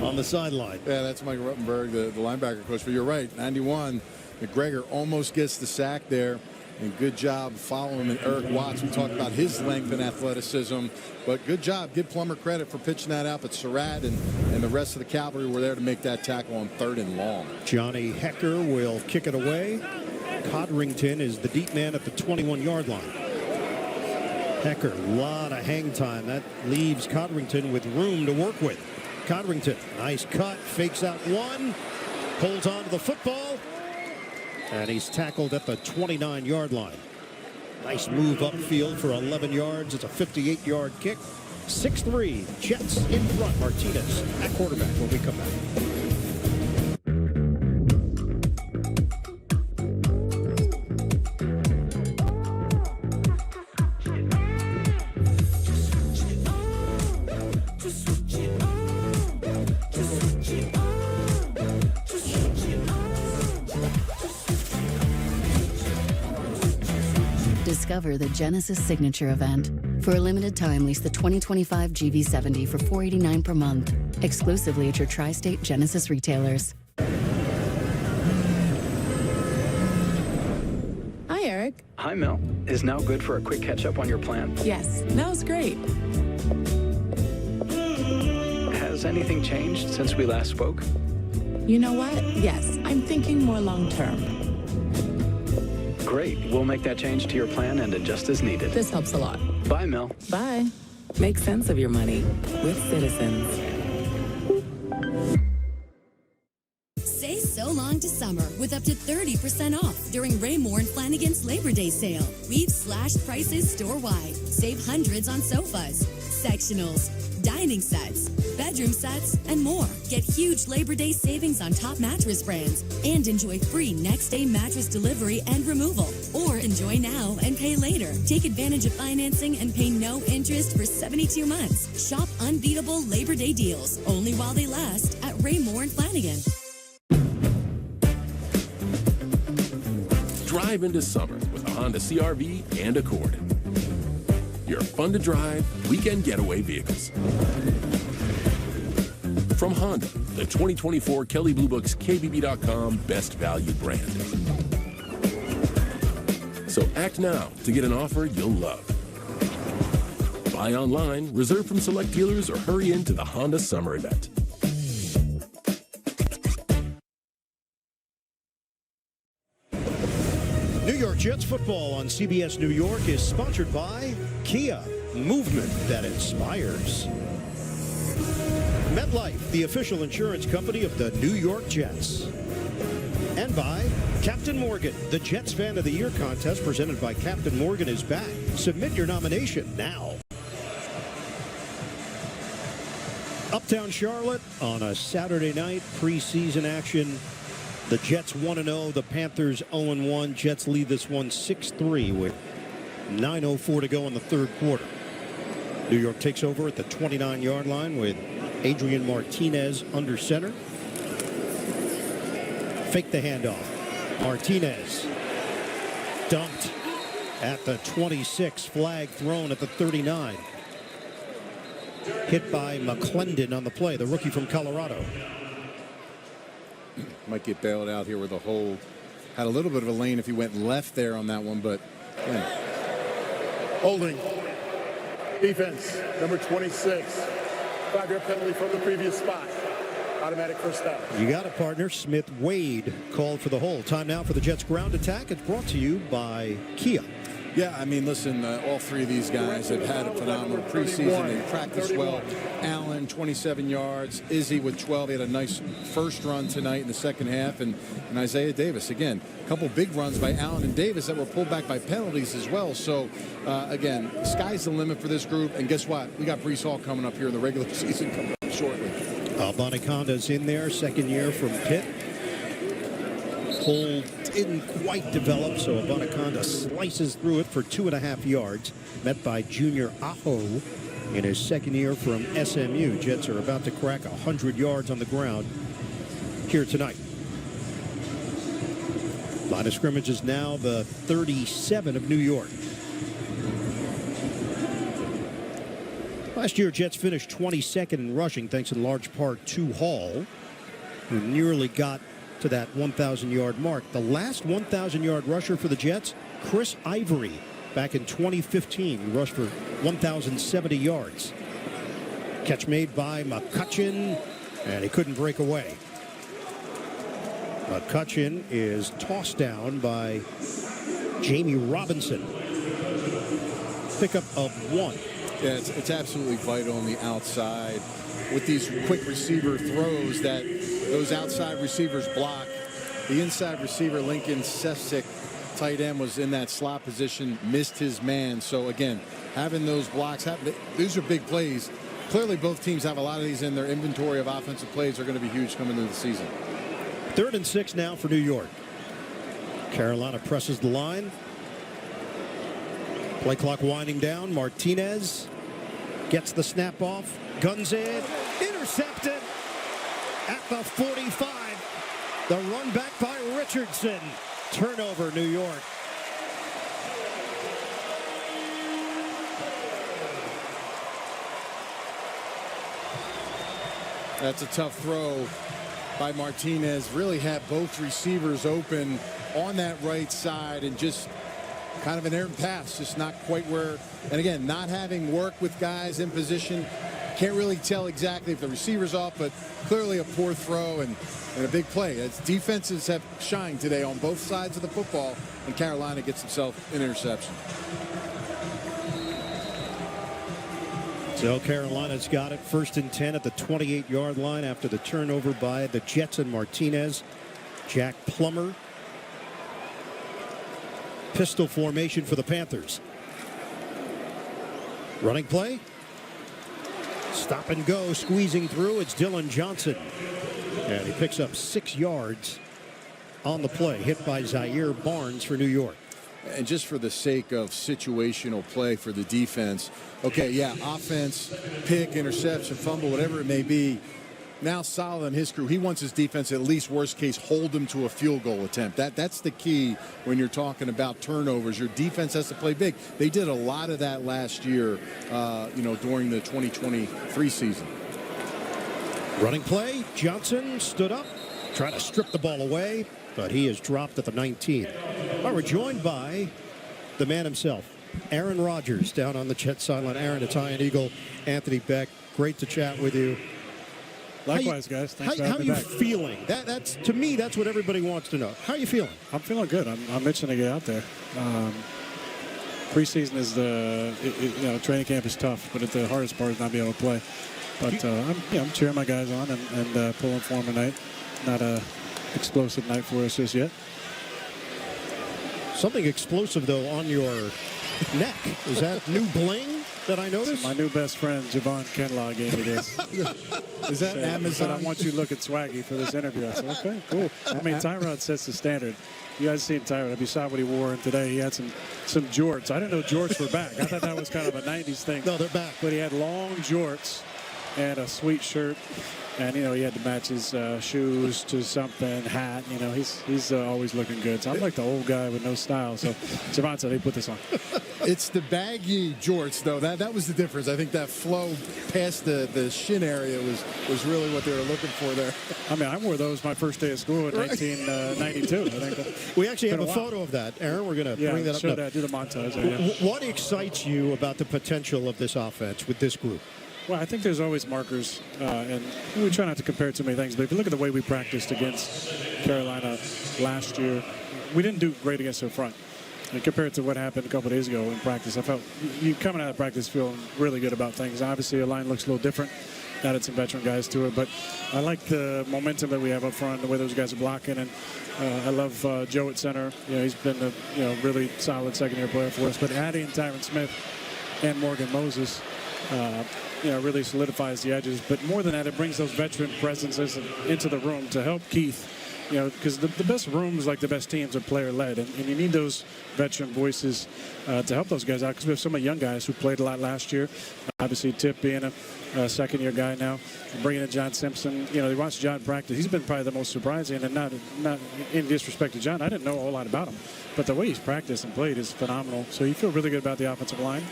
on the sideline. Yeah, that's Mike Ruttenberg, the linebacker coach. But you're right, 91. McGregor almost gets the sack there. And good job following him. And Eric Watts, we talked about his length and athleticism. But good job. Give Plummer credit for pitching that out. But Surratt and the rest of the cavalry were there to make that tackle on 3rd and long. Johnny Hecker will kick it away. Codrington is the deep man at the 21-yard line. Hecker, a lot of hang time. That leaves Codrington with room to work with. Codrington, nice cut, fakes out one, holds on to the football, and he's tackled at the 29-yard line. Nice move upfield for 11 yards. It's a 58-yard kick. 6-3, Jets in front. Martinez at quarterback when we come back. Discover the Genesis Signature event. For a limited time, lease the 2025 GV70 for $489 per month, exclusively at your tri-state Genesis retailers. Hi, Eric. Hi, Mel. Is now good for a quick catch-up on your plan? Yes, now's great. Has anything changed since we last spoke? You know what? Yes, I'm thinking more long-term. Great. We'll make that change to your plan and adjust as needed. This helps a lot. Bye, Mel. Bye. Make sense of your money with Citizens. Say so long to summer with up to 30% off during Raymore and Flanagan's Labor Day sale. We've slashed prices store-wide. Save hundreds on sofas, sectionals, dining sets, bedroom sets, and more. Get huge Labor Day savings on top mattress brands and enjoy free next-day mattress delivery and removal. Or enjoy now and pay later. Take advantage of financing and pay no interest for 72 months. Shop unbeatable Labor Day deals only while they last at Raymore and Flanagan. Drive into summer with a Honda CR-V and Accord. Your fun-to-drive weekend getaway vehicles. From Honda, the 2024 Kelley Blue Book's KBB.com Best Value brand. So act now to get an offer you'll love. Buy online, reserve from select dealers, or hurry into the Honda Summer Event. New York Jets football on CBS New York is sponsored by Kia, movement that inspires. MetLife, the official insurance company of the New York Jets. And by Captain Morgan, the Jets Fan of the Year contest presented by Captain Morgan is back. Submit your nomination now. Uptown Charlotte on a Saturday night, preseason action. The Jets 1-0, the Panthers 0-1. Jets lead this one 6-3 with 9:04 to go in the third quarter. New York takes over at the 29-yard line with Adrian Martinez under center. Fake the handoff. Martinez dumped at the 26, flag thrown at the 39. Hit by McClendon on the play, the rookie from Colorado. Might get bailed out here with a hold. Had a little bit of a lane if he went left there on that one, but holding. Defense, number 26. 5-yard penalty from the previous spot. Automatic first down. You got a partner. Smith Wade called for the hold. Time now for the Jets ground attack. It's brought to you by Kia. Yeah, I mean, listen, all three of these guys have had a phenomenal preseason. They practiced well. Allen, 27 yards. Izzy with 12. He had a nice first run tonight in the second half. And Isaiah Davis, again, a couple big runs by Allen and Davis that were pulled back by penalties as well. So, again, sky's the limit for this group. And guess what? We got Breece Hall coming up here in the regular season coming up shortly. Bonaconda's in there, second year from Pitt. Hold didn't quite develop, so Bonaconda slices through it for 2.5 yards. Met by Junior Aho in his second year from SMU. Jets are about to crack 100 yards on the ground here tonight. Line of scrimmage is now the 37 of New York. Last year, Jets finished 22nd in rushing, thanks in large part to Hall, who nearly got to that 1,000-yard mark. The last 1,000-yard rusher for the Jets, Chris Ivory, back in 2015. He rushed for 1,070 yards. Catch made by McCutcheon, and he couldn't break away. McCutcheon is tossed down by Jamie Robinson. Pickup of 1. Yeah, it's absolutely vital on the outside with these quick receiver throws that those outside receivers block. The inside receiver, Lincoln Sefcik, tight end, was in that slot position, missed his man. So, again, having those blocks, these are big plays. Clearly, both teams have a lot of these in their inventory of offensive plays. Are going to be huge coming into the season. 3rd and 6 now for New York. Carolina presses the line. Play clock winding down. Martinez gets the snap off. Guns in. Intercepted at the 45. The run back by Richardson. Turnover, New York. That's a tough throw by Martinez. Really had both receivers open on that right side and just kind of an errant pass, just not quite where. And again, not having worked with guys in position, can't really tell exactly if the receiver's off, but clearly a poor throw and a big play. As defenses have shined today on both sides of the football, and Carolina gets himself an interception. So Carolina's got it. 1st and 10 at the 28-yard line after the turnover by the Jets and Martinez. Jack Plummer. Pistol formation for the Panthers. Running play. Stop and go, squeezing through. It's Dylan Johnson. And he picks up 6 yards on the play. Hit by Zaire Barnes for New York. And just for the sake of situational play for the defense, okay, yeah, offense, pick, interception, fumble, whatever it may be. Now Saleh and his crew, he wants his defense at least worst case hold them to a field goal attempt. That's the key when you're talking about turnovers. Your defense has to play big. They did a lot of that last year, during the 2023 season. Running play, Johnson stood up, trying to strip the ball away, but he is dropped at the 19. Well, we're joined by the man himself, Aaron Rodgers, down on the Jets sideline. Aaron, it's Iron Eagle, Anthony Beck. Great to chat with you. Likewise, guys. Thanks for how having you me back. feeling? That's to me, that's what everybody wants to know. How are you feeling? I'm feeling good. I'm itching to get out there. Preseason is training camp is tough, but the hardest part is not being able to play. But I'm cheering my guys on and pulling for them tonight. Not a explosive night for us just yet. Something explosive though on your neck. Is that new bling that I noticed? My new best friend Javon Kinlaw gave me this. Is that Amazon? Said, I want you to look at swaggy for this interview. I said, okay, cool. I mean, Tyrod sets the standard. You guys seen Tyrod. If you saw what he wore today, he had some jorts. I didn't know jorts were back. I thought that was kind of a 90s thing. No, they're back. But he had long jorts. and a sweet shirt. And, you know, he had to match his shoes to something, hat. You know, he's always looking good. So I'm like the old guy with no style. So Javon said, hey, put this on. It's the baggy jorts, though. That was the difference. I think that flow past the shin area was really what they were looking for there. I mean, I wore those my first day of school in 1992. I think we actually have a photo of that, Aaron. We're going to bring that up. Show that, do the montage. Yeah. What excites you about the potential of this offense with this group? Well, I think there's always markers, and we try not to compare too many things, but if you look at the way we practiced against Carolina last year, we didn't do great against their front. And compared to what happened a couple of days ago in practice, I felt you coming out of practice feeling really good about things. Obviously, the line looks a little different. Added some veteran guys to it, but I like the momentum that we have up front, the way those guys are blocking, and I love Joe at center. You know, he's been a really solid second-year player for us. But adding Tyron Smith and Morgan Moses, really solidifies the edges. But more than that, it brings those veteran presences into the room to help Keith. You know, because the best rooms, like the best teams, are player-led, and you need those veteran voices to help those guys out. Because we have so many young guys who played a lot last year. Obviously, Tip being a second-year guy now, bringing in John Simpson. You know, they watched John practice. He's been probably the most surprising, and not in disrespect to John. I didn't know a whole lot about him, but the way he's practiced and played is phenomenal. So you feel really good about the offensive line,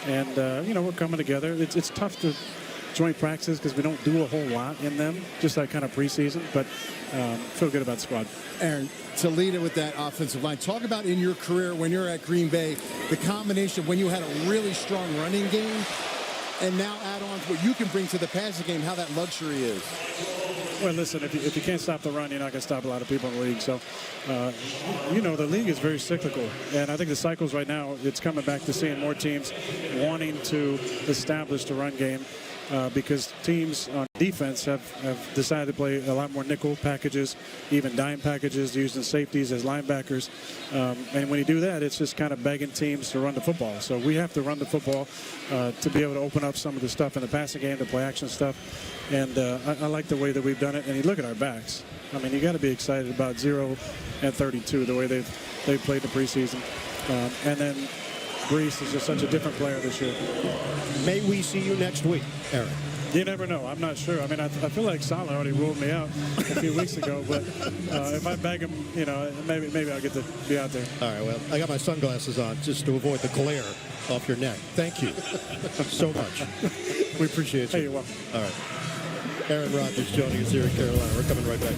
and we're coming together. It's tough to joint practices because we don't do a whole lot in them, just like kind of preseason, but feel good about the squad. Aaron, to lead it with that offensive line, talk about in your career when you're at Green Bay, the combination of when you had a really strong running game and now add on to what you can bring to the passing game, how that luxury is. Well, listen, if you can't stop the run, you're not going to stop a lot of people in the league. So, the league is very cyclical. And I think the cycles right now, it's coming back to seeing more teams wanting to establish the run game. Because teams on defense have decided to play a lot more nickel packages, even dime packages, using safeties as linebackers. And when you do that, it's just kind of begging teams to run the football. So we have to run the football to be able to open up some of the stuff in the passing game, the play action stuff. And I like the way that we've done it. And you look at our backs. I mean, you got to be excited about 0 and 32, the way they've played the preseason. And then Brees is just such a different player this year. May we see you next week, Aaron? You never know. I'm not sure. I mean, I feel like Salah already ruled me out a few weeks ago, but if I beg him, maybe I'll get to be out there. All right, well, I got my sunglasses on just to avoid the glare off your neck. Thank you so much. We appreciate you. Hey, you're welcome. All right. Aaron Rodgers joining us here in Carolina. We're coming right back.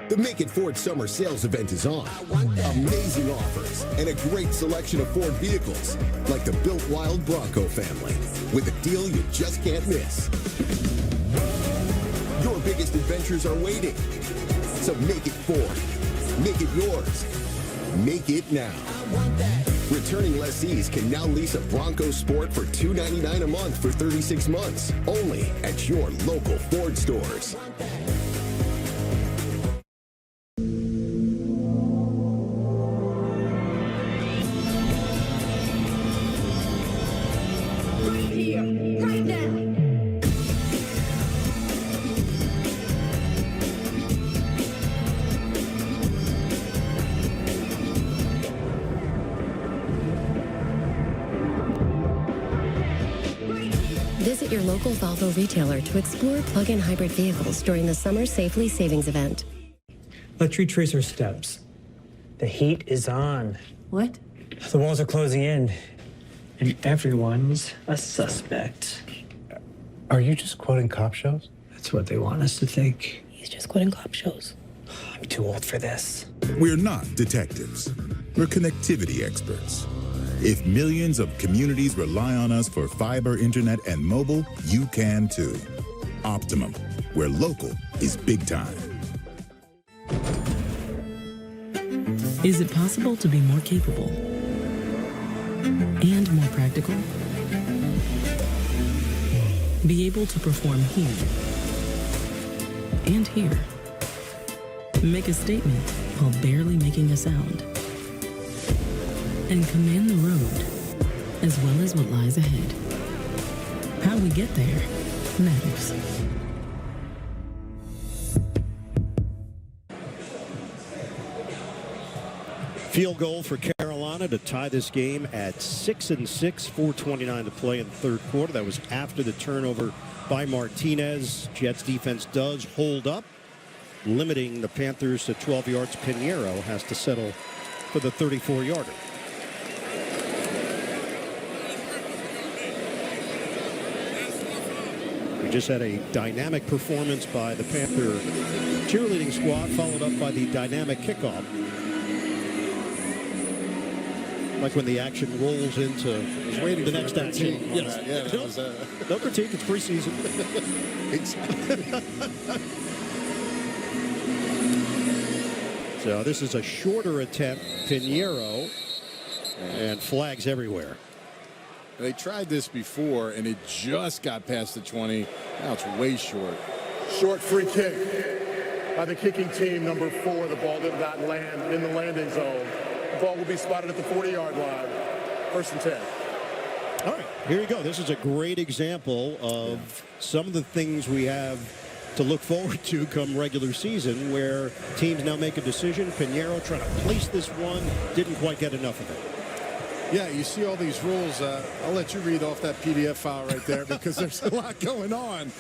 The Make It Ford Summer Sales Event is on. Amazing offers and a great selection of Ford vehicles, like the Built Wild Bronco family, with a deal you just can't miss. Your biggest adventures are waiting. So make it Ford. Make it yours. Make it now. Returning lessees can now lease a Bronco Sport for $299 a month for 36 months, only at your local Ford stores. Visit your local Volvo retailer to explore plug-in hybrid vehicles during the Summer Safely Savings Event. Let's retrace our steps. The heat is on. What? The walls are closing in, and everyone's a suspect. Are you just quoting cop shows? That's what they want us to think. He's just quoting cop shows. I'm too old for this. We're not detectives. We're connectivity experts. If millions of communities rely on us for fiber, internet, and mobile, you can too. Optimum, where local is big time. Is it possible to be more capable and more practical? Be able to perform here and here. Make a statement while barely making a sound. And command the road, as well as what lies ahead. How we get there matters. Field goal for Carolina Carolina to tie this game at 6-6, 4:29 to play in the third quarter. That was after the turnover by Martinez. Jets defense does hold up, limiting the Panthers to 12 yards. Pinheiro has to settle for the 34-yarder. We just had a dynamic performance by the Panther cheerleading squad, followed up by the dynamic kickoff. Like when the action rolls into the next action. Yes. No critique, it's preseason. So this is a shorter attempt. Pinheiro, and flags everywhere. They tried this before, and it just got past the 20. Now it's way short. Short free kick by the kicking team, number 4. The ball did not land in the landing zone. The ball will be spotted at the 40-yard line. 1st and 10. All right, here you go. This is a great example of some of the things we have to look forward to come regular season, where teams now make a decision. Pinheiro trying to place this one, didn't quite get enough of it. Yeah, you see all these rules. I'll let you read off that PDF file right there because there's a lot going on.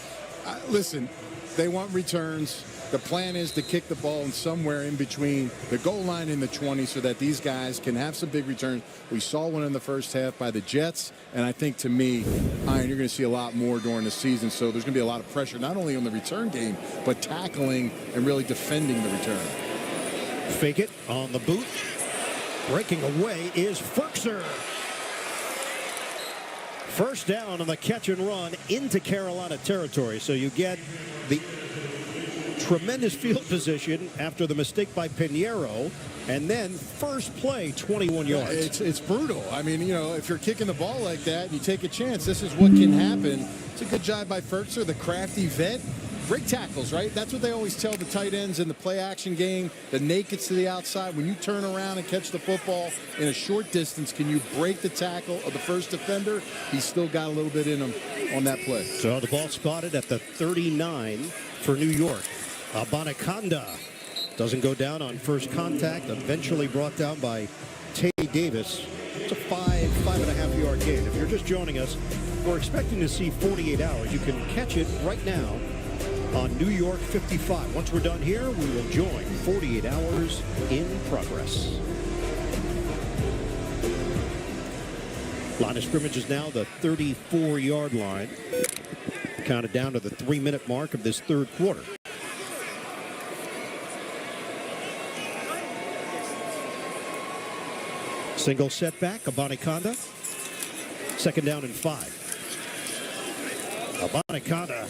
Listen, they want returns. The plan is to kick the ball in somewhere in between the goal line and the 20 so that these guys can have some big returns. We saw one in the first half by the Jets, and I think, to me, Iron, you're going to see a lot more during the season. So there's going to be a lot of pressure, not only on the return game, but tackling and really defending the return. Fake it on the boot. Breaking away is Ferkser. First down on the catch and run into Carolina territory. So you get the tremendous field position after the mistake by Pinheiro, and then first play, 21 yards. It's brutal. I mean, you know, if you're kicking the ball like that and you take a chance, this is what can happen. It's a good job by Ferkser, the crafty vet. Break tackles, right? That's what they always tell the tight ends in the play action game. The nakeds to the outside. When you turn around and catch the football in a short distance, can you break the tackle of the first defender? He's still got a little bit in him on that play. So the ball spotted at the 39 for New York. Abanikanda doesn't go down on first contact. Eventually brought down by Tay Davis. It's a 5.5 yard gain. If you're just joining us, we're expecting to see 48 hours. You can catch it right now on New York 55. Once we're done here, we will join 48 hours in progress. Line of scrimmage is now the 34-yard line. Counted down to the 3-minute mark of this third quarter. Single setback, Abanikanda. 2nd down and 5. Abanikanda,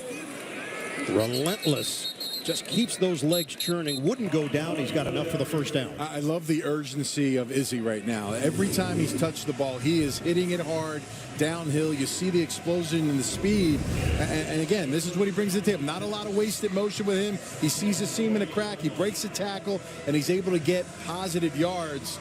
relentless, just keeps those legs churning. Wouldn't go down. He's got enough for the first down. I love the urgency of Izzy right now. Every time he's touched the ball, he is hitting it hard downhill. You see the explosion and the speed. And again, this is what he brings to the table. Not a lot of wasted motion with him. He sees a seam in a crack. He breaks the tackle, and he's able to get positive yards.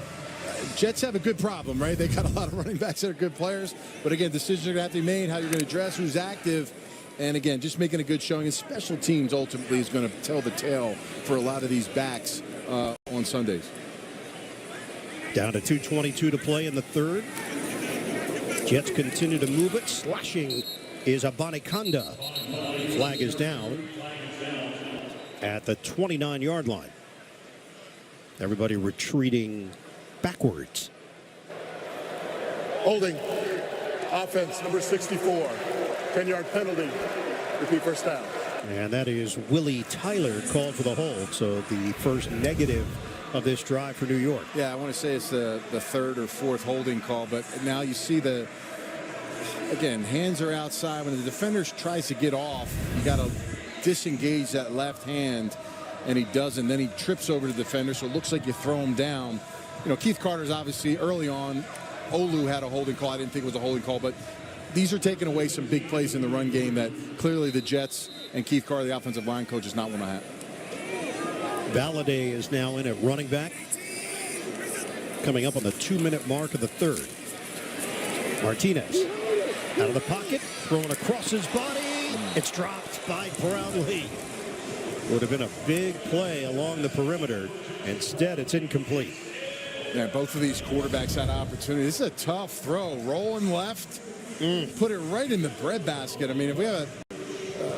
Jets have a good problem, right? They got a lot of running backs that are good players. But again, decisions are going to have to be made, how you're going to dress, who's active. And again, just making a good showing. And special teams ultimately is going to tell the tale for a lot of these backs on Sundays. Down to 2:22 to play in the third. Jets continue to move it. Slashing is Abanikanda. Flag is down at the 29-yard line. Everybody retreating backwards. Holding. Offense, number 64. 10-yard penalty. Repeat first down. And that is Willie Tyler called for the hold. So the first negative of this drive for New York. Yeah, I want to say it's the third or fourth holding call, but now you see again, hands are outside. When the defender tries to get off, you got to disengage that left hand, and he doesn't. Then he trips over the defender, so it looks like you throw him down. You know, Keith Carter's obviously early on. Olu had a holding call. I didn't think it was a holding call, but these are taking away some big plays in the run game that clearly the Jets and Keith Carter, the offensive line coach, does not want to have. Valladay is now in at running back. Coming up on the 2-minute mark of the third. Martinez out of the pocket, thrown across his body. It's dropped by Brownlee. Would have been a big play along the perimeter. Instead, it's incomplete. Yeah, both of these quarterbacks had opportunity. This is a tough throw. Rolling left, put it right in the breadbasket. I mean, if we have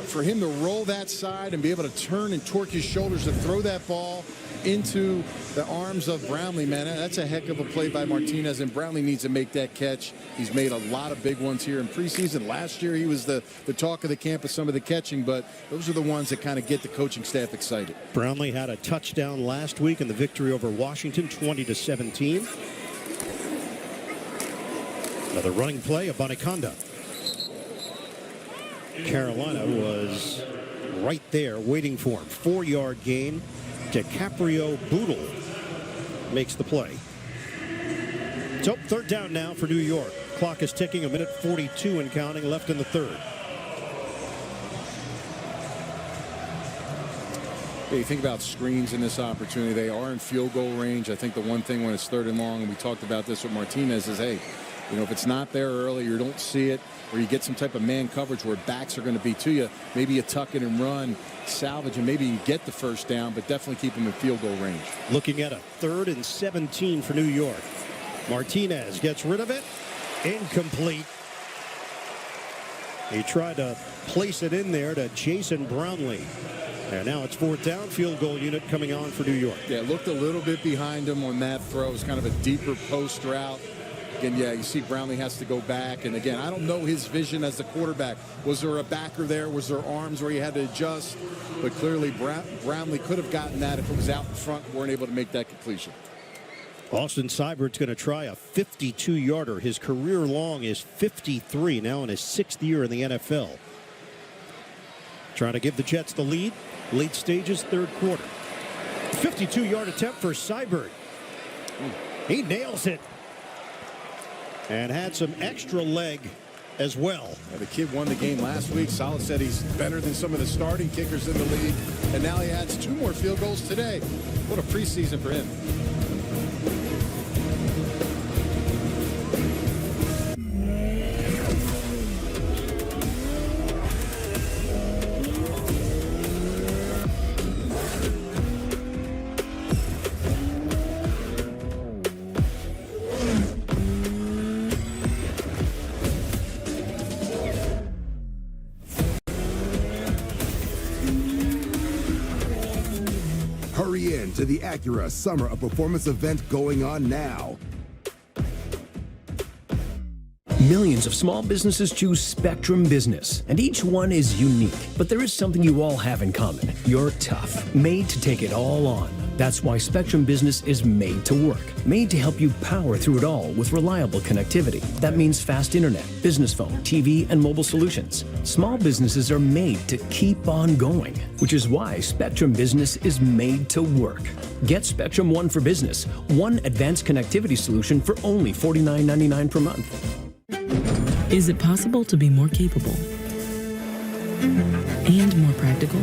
for him to roll that side and be able to turn and torque his shoulders and throw that ball into the arms of Brownlee, man, that's a heck of a play by Martinez, and Brownlee needs to make that catch. He's made a lot of big ones here in preseason. Last year, he was the talk of the camp with some of the catching, but those are the ones that kind of get the coaching staff excited. Brownlee had a touchdown last week in the victory over Washington, 20-17. Another running play of Boniconda. Carolina was right there waiting for him. 4-yard gain. DiCaprio Boodle makes the play. So third down now for New York. Clock is ticking, 1:42 and counting left in the third. Yeah, you think about screens in this opportunity. They are in field goal range. I think the one thing when it's third and long, and we talked about this with Martinez, is, hey, you know, if it's not there early, you don't see it, or you get some type of man coverage where backs are going to be to you, maybe you tuck it and run, salvage, and maybe you can get the first down, but definitely keep them in field goal range. Looking at a 3rd and 17 for New York. Martinez gets rid of it. Incomplete. He tried to place it in there to Jason Brownlee. And now it's 4th down. Field goal unit coming on for New York. Yeah, looked a little bit behind him on that throw. It was kind of a deeper post route. Again, yeah, you see Brownlee has to go back. And again, I don't know his vision as the quarterback. Was there a backer there? Was there arms where he had to adjust? But clearly Brownlee could have gotten that if it was out in front and weren't able to make that completion. Austin Seibert's going to try a 52-yarder. His career long is 53, now in his 6th year in the NFL. Trying to give the Jets the lead. Late stages, 3rd quarter. 52-yard attempt for Seibert. He nails it. And had some extra leg as well. Yeah, the kid won the game last week. Saleh said he's better than some of the starting kickers in the league. And now he adds 2 more field goals today. What a preseason for him. To the Acura Summer of Performance event going on now. Millions of small businesses choose Spectrum Business, and each one is unique. But there is something you all have in common. You're tough, made to take it all on. That's why Spectrum Business is made to work, made to help you power through it all with reliable connectivity. That means fast internet, business phone, TV, and mobile solutions. Small businesses are made to keep on going, which is why Spectrum Business is made to work. Get Spectrum One for Business, one advanced connectivity solution for only $49.99 per month. Is it possible to be more capable and more practical?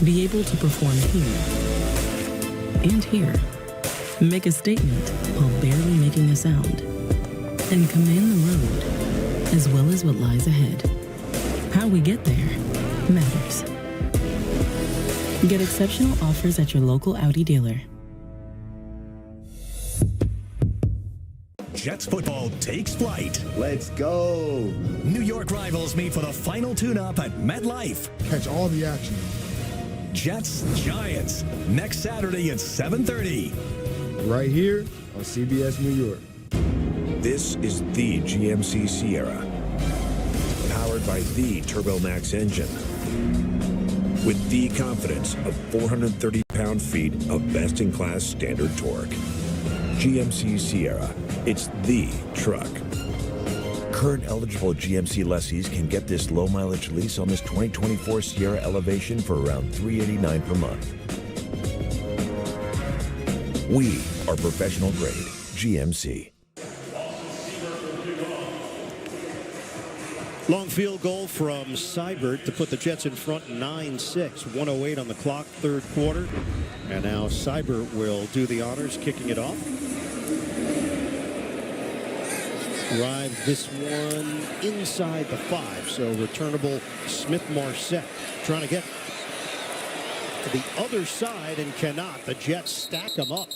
Be able to perform here and here. Make a statement while barely making a sound. And command the road, as well as what lies ahead. How we get there matters. Get exceptional offers at your local Audi dealer. Jets football takes flight. Let's go. New York rivals meet for the final tune-up at MetLife. Catch all the action. Jets Giants next Saturday at 7:30. Right here on CBS New York. This is the GMC Sierra, powered by the TurboMax engine, with the confidence of 430 pound-feet of best-in-class standard torque. GMC Sierra, it's the truck. Current eligible GMC lessees can get this low-mileage lease on this 2024 Sierra Elevation for around $389 per month. We are professional-grade GMC. Long field goal from Seibert to put the Jets in front 9-6. 1:08 on the clock, 3rd quarter. And now Seibert will do the honors, kicking it off. Drive this one inside the 5, so returnable Smith-Marset trying to get to the other side and cannot. The Jets stack him up.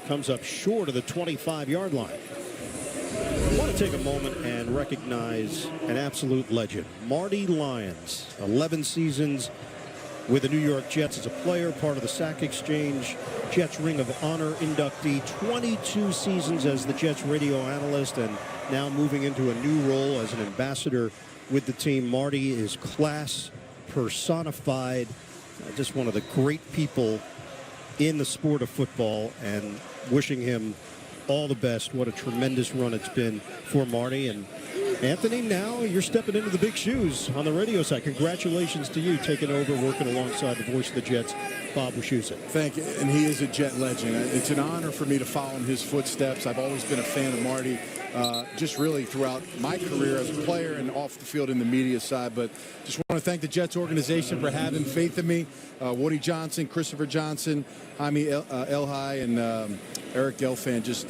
Comes up short of the 25-yard line. I want to take a moment and recognize an absolute legend. Marty Lyons, 11 seasons with the New York Jets as a player, part of the Sack Exchange, Jets Ring of Honor inductee, 22 seasons as the Jets radio analyst, and now moving into a new role as an ambassador with the team. Marty is class personified, just one of the great people in the sport of football, and wishing him all the best. What a tremendous run it's been for Marty. And Anthony, now you're stepping into the big shoes on the radio side. Congratulations to you taking over, working alongside the voice of the Jets, Bob Wischusen. Thank you. And he is a Jet legend. It's an honor for me to follow in his footsteps. I've always been a fan of Marty, just really throughout my career as a player and off the field in the media side. But just want to thank the Jets organization for having faith in me. Woody Johnson, Christopher Johnson, Jaime Elhai, and Eric Gelfand just,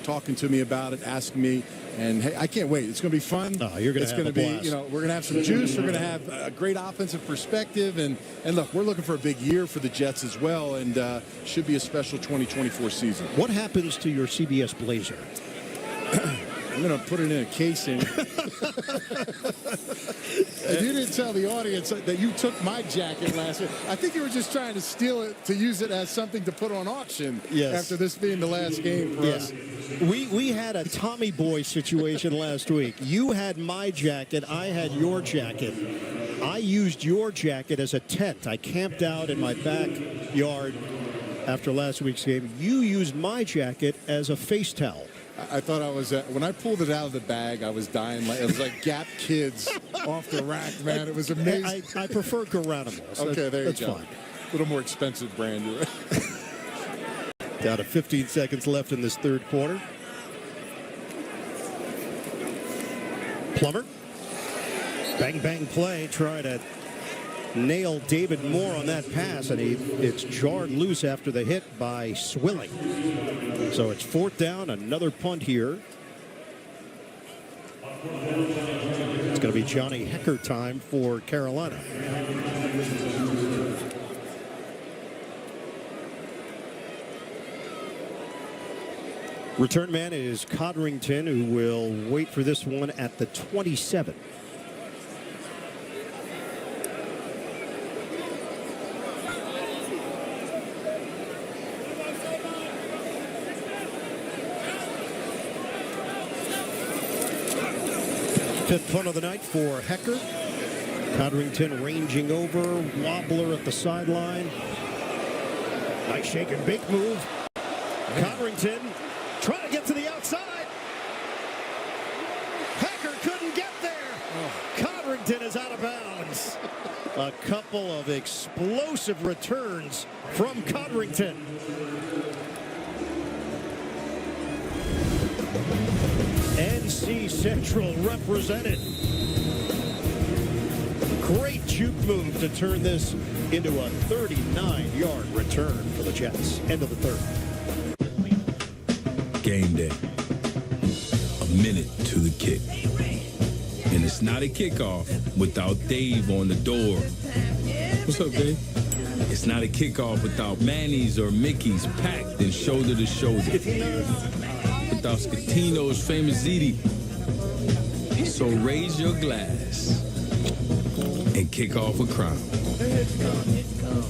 talking to me about it, asking me. And hey, I can't wait. It's going to be fun. You're going to have a blast. We're going to have some juice. We're going to have a great offensive perspective. And look, we're looking for a big year for the Jets as well, and should be a special 2024 season. What happens to your CBS blazer? I'm going to put it in a casing. And you didn't tell the audience that you took my jacket last year. I think you were just trying to steal it to use it as something to put on auction. Yes. After this being the last game for us. We had a Tommy Boy situation last week. You had my jacket. I had your jacket. I used your jacket as a tent. I camped out in my backyard after last week's game. You used my jacket as a face towel. I thought I was, when I pulled it out of the bag, I was dying. It was like Gap Kids off the rack, man. It was amazing. I prefer Garanimals. Okay, there you that's go. Fine. A little more expensive brand. Down to 15 seconds left in this third quarter. Plummer. Bang, bang play. Try to nail David Moore on that pass, and it's jarred loose after the hit by Swilling. So it's fourth down, another punt here. It's going to be Johnny Hecker time for Carolina. Return man is Codrington, who will wait for this one at the 27. Fifth punt of the night for Hecker. Codrington ranging over, wobbler at the sideline. Nice shake and bake move. Codrington trying to get to the outside. Hecker couldn't get there. Codrington is out of bounds. A couple of explosive returns from Codrington. NC Central represented. Great juke move to turn this into a 39-yard return for the Jets. End of the third. Game day. A minute to the kick. And it's not a kickoff without Dave on the door. What's up, Dave? It's not a kickoff without Manny's or Mickey's packed and shoulder to shoulder. Without Scatino's famous Ziti. So raise your glass and kick off a crown. It's come, it's come.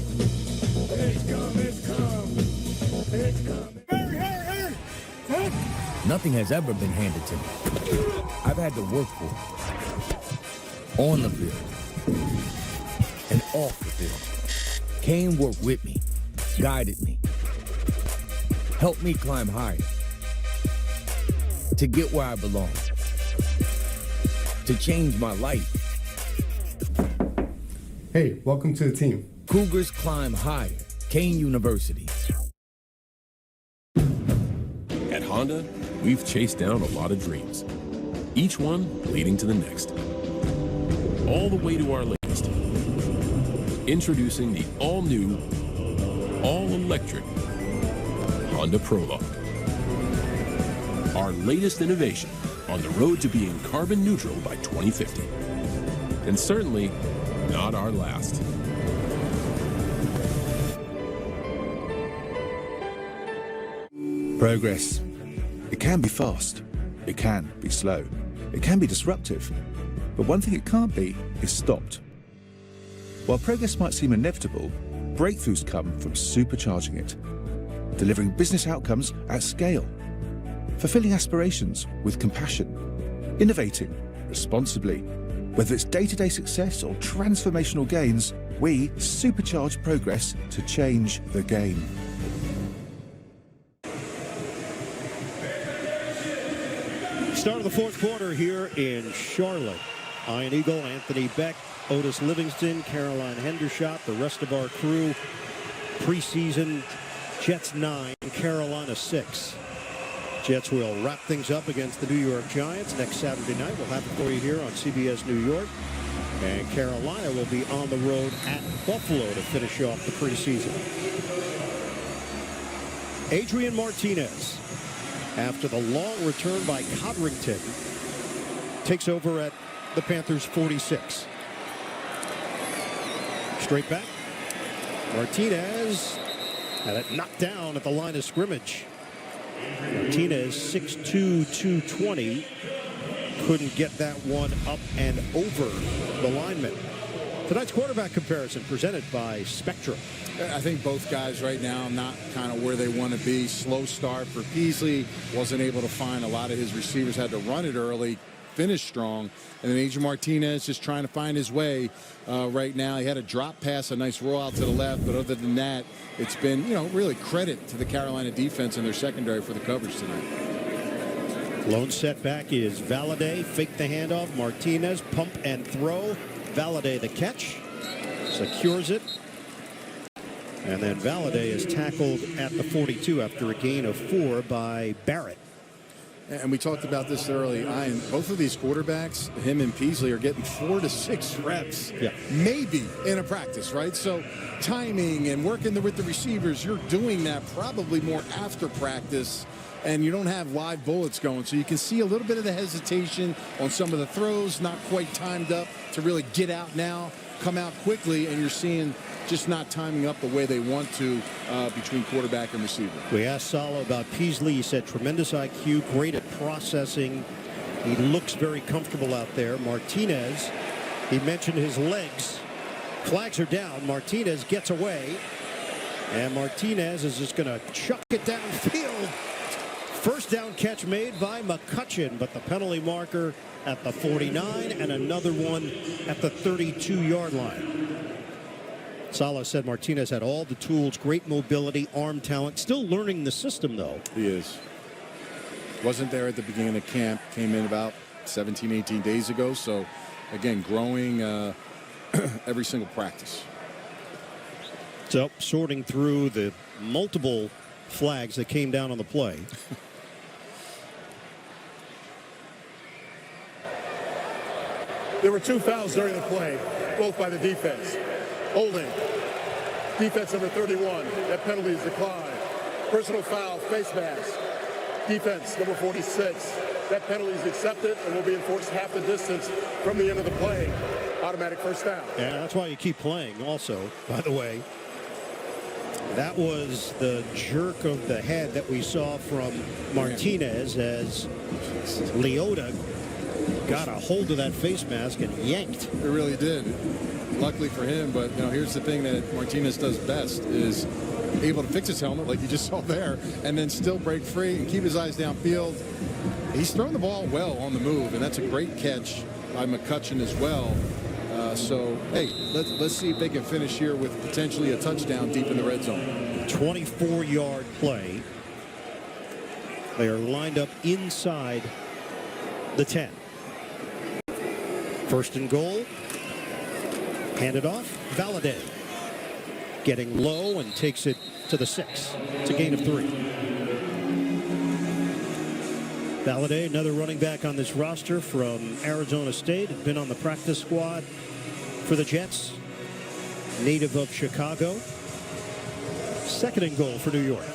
It's come, it's come. It's come. Nothing has ever been handed to me. I've had to work for it. On the field. And off the field. Kane worked with me. Guided me. Helped me climb higher. To get where I belong. To change my life. Hey, welcome to the team. Cougars climb higher. Kane University. At Honda, we've chased down a lot of dreams, each one leading to the next. All the way to our latest. Introducing the all-new, all-electric Honda Prologue. Our latest innovation on the road to being carbon neutral by 2050. And certainly not our last. Progress. It can be fast. It can be slow. It can be disruptive. But one thing it can't be is stopped. While progress might seem inevitable, breakthroughs come from supercharging it. Delivering business outcomes at scale. Fulfilling aspirations with compassion. Innovating responsibly. Whether it's day-to-day success or transformational gains, we supercharge progress to change the game. Start of the fourth quarter here in Charlotte. Ian Eagle, Anthony Beck, Otis Livingston, Caroline Hendershot, the rest of our crew. Preseason, Jets 9, Carolina 6. Jets will wrap things up against the New York Giants next Saturday night. We'll have it for you here on CBS New York. And Carolina will be on the road at Buffalo to finish off the preseason. Adrian Martinez, after the long return by Codrington, takes over at the Panthers 46. Straight back. Martinez had it knocked down at the line of scrimmage. Martinez, 6'2", 220. Couldn't get that one up and over the lineman. Tonight's quarterback comparison presented by Spectrum. I think both guys right now not kind of where they want to be. Slow start for Peasley. Wasn't able to find a lot of his receivers. Had to run it early. Finished strong. And then Adrian Martinez just trying to find his way right now. He had a drop pass, a nice rollout to the left. But other than that, it's been, really credit to the Carolina defense and their secondary for the coverage tonight. Lone setback is Valladay. Fake the handoff. Martinez, pump and throw. Valladay the catch. Secures it. And then Valladay is tackled at the 42 after a gain of 4 by Barrett. And we talked about this early. Both of these quarterbacks, him and Peasley, are getting 4 to 6 reps. Yeah. Maybe in a practice, right? So timing and working with the receivers, you're doing that probably more after practice. And you don't have live bullets going. So you can see a little bit of the hesitation on some of the throws, not quite timed up to really get out now, come out quickly, and you're seeing just not timing up the way they want to between quarterback and receiver. We asked Sala about Peasley. He said tremendous IQ, great at processing. He looks very comfortable out there. Martinez, he mentioned his legs. Flags are down. Martinez gets away. And Martinez is just going to chuck it downfield. First down catch made by McCutcheon, but the penalty marker at the 49 and another one at the 32-yard line. Sala said Martinez had all the tools, great mobility, arm talent. Still learning the system, though. He is. Wasn't there at the beginning of camp. Came in about 17, 18 days ago. So, again, growing every single practice. So, sorting through the multiple flags that came down on the play. There were 2 fouls during the play, both by the defense. Holding. Defense number 31. That penalty is declined. Personal foul, face mask. Defense number 46. That penalty is accepted and will be enforced half the distance from the end of the play. Automatic first down. Yeah, that's why you keep playing also, by the way. That was the jerk of the head that we saw from Martinez as Leota got a hold of that face mask and yanked. It really did. Luckily for him, but here's the thing that Martinez does best is able to fix his helmet like you just saw there and then still break free and keep his eyes downfield. He's thrown the ball well on the move, and that's a great catch by McCutcheon as well. So, hey, let's see if they can finish here with potentially a touchdown deep in the red zone. 24-yard play. They are lined up inside the 10. First and goal. Handed off. Valladay getting low and takes it to the 6. It's a gain of 3. Valladay, another running back on this roster from Arizona State, had been on the practice squad for the Jets. Native of Chicago. Second and goal for New York.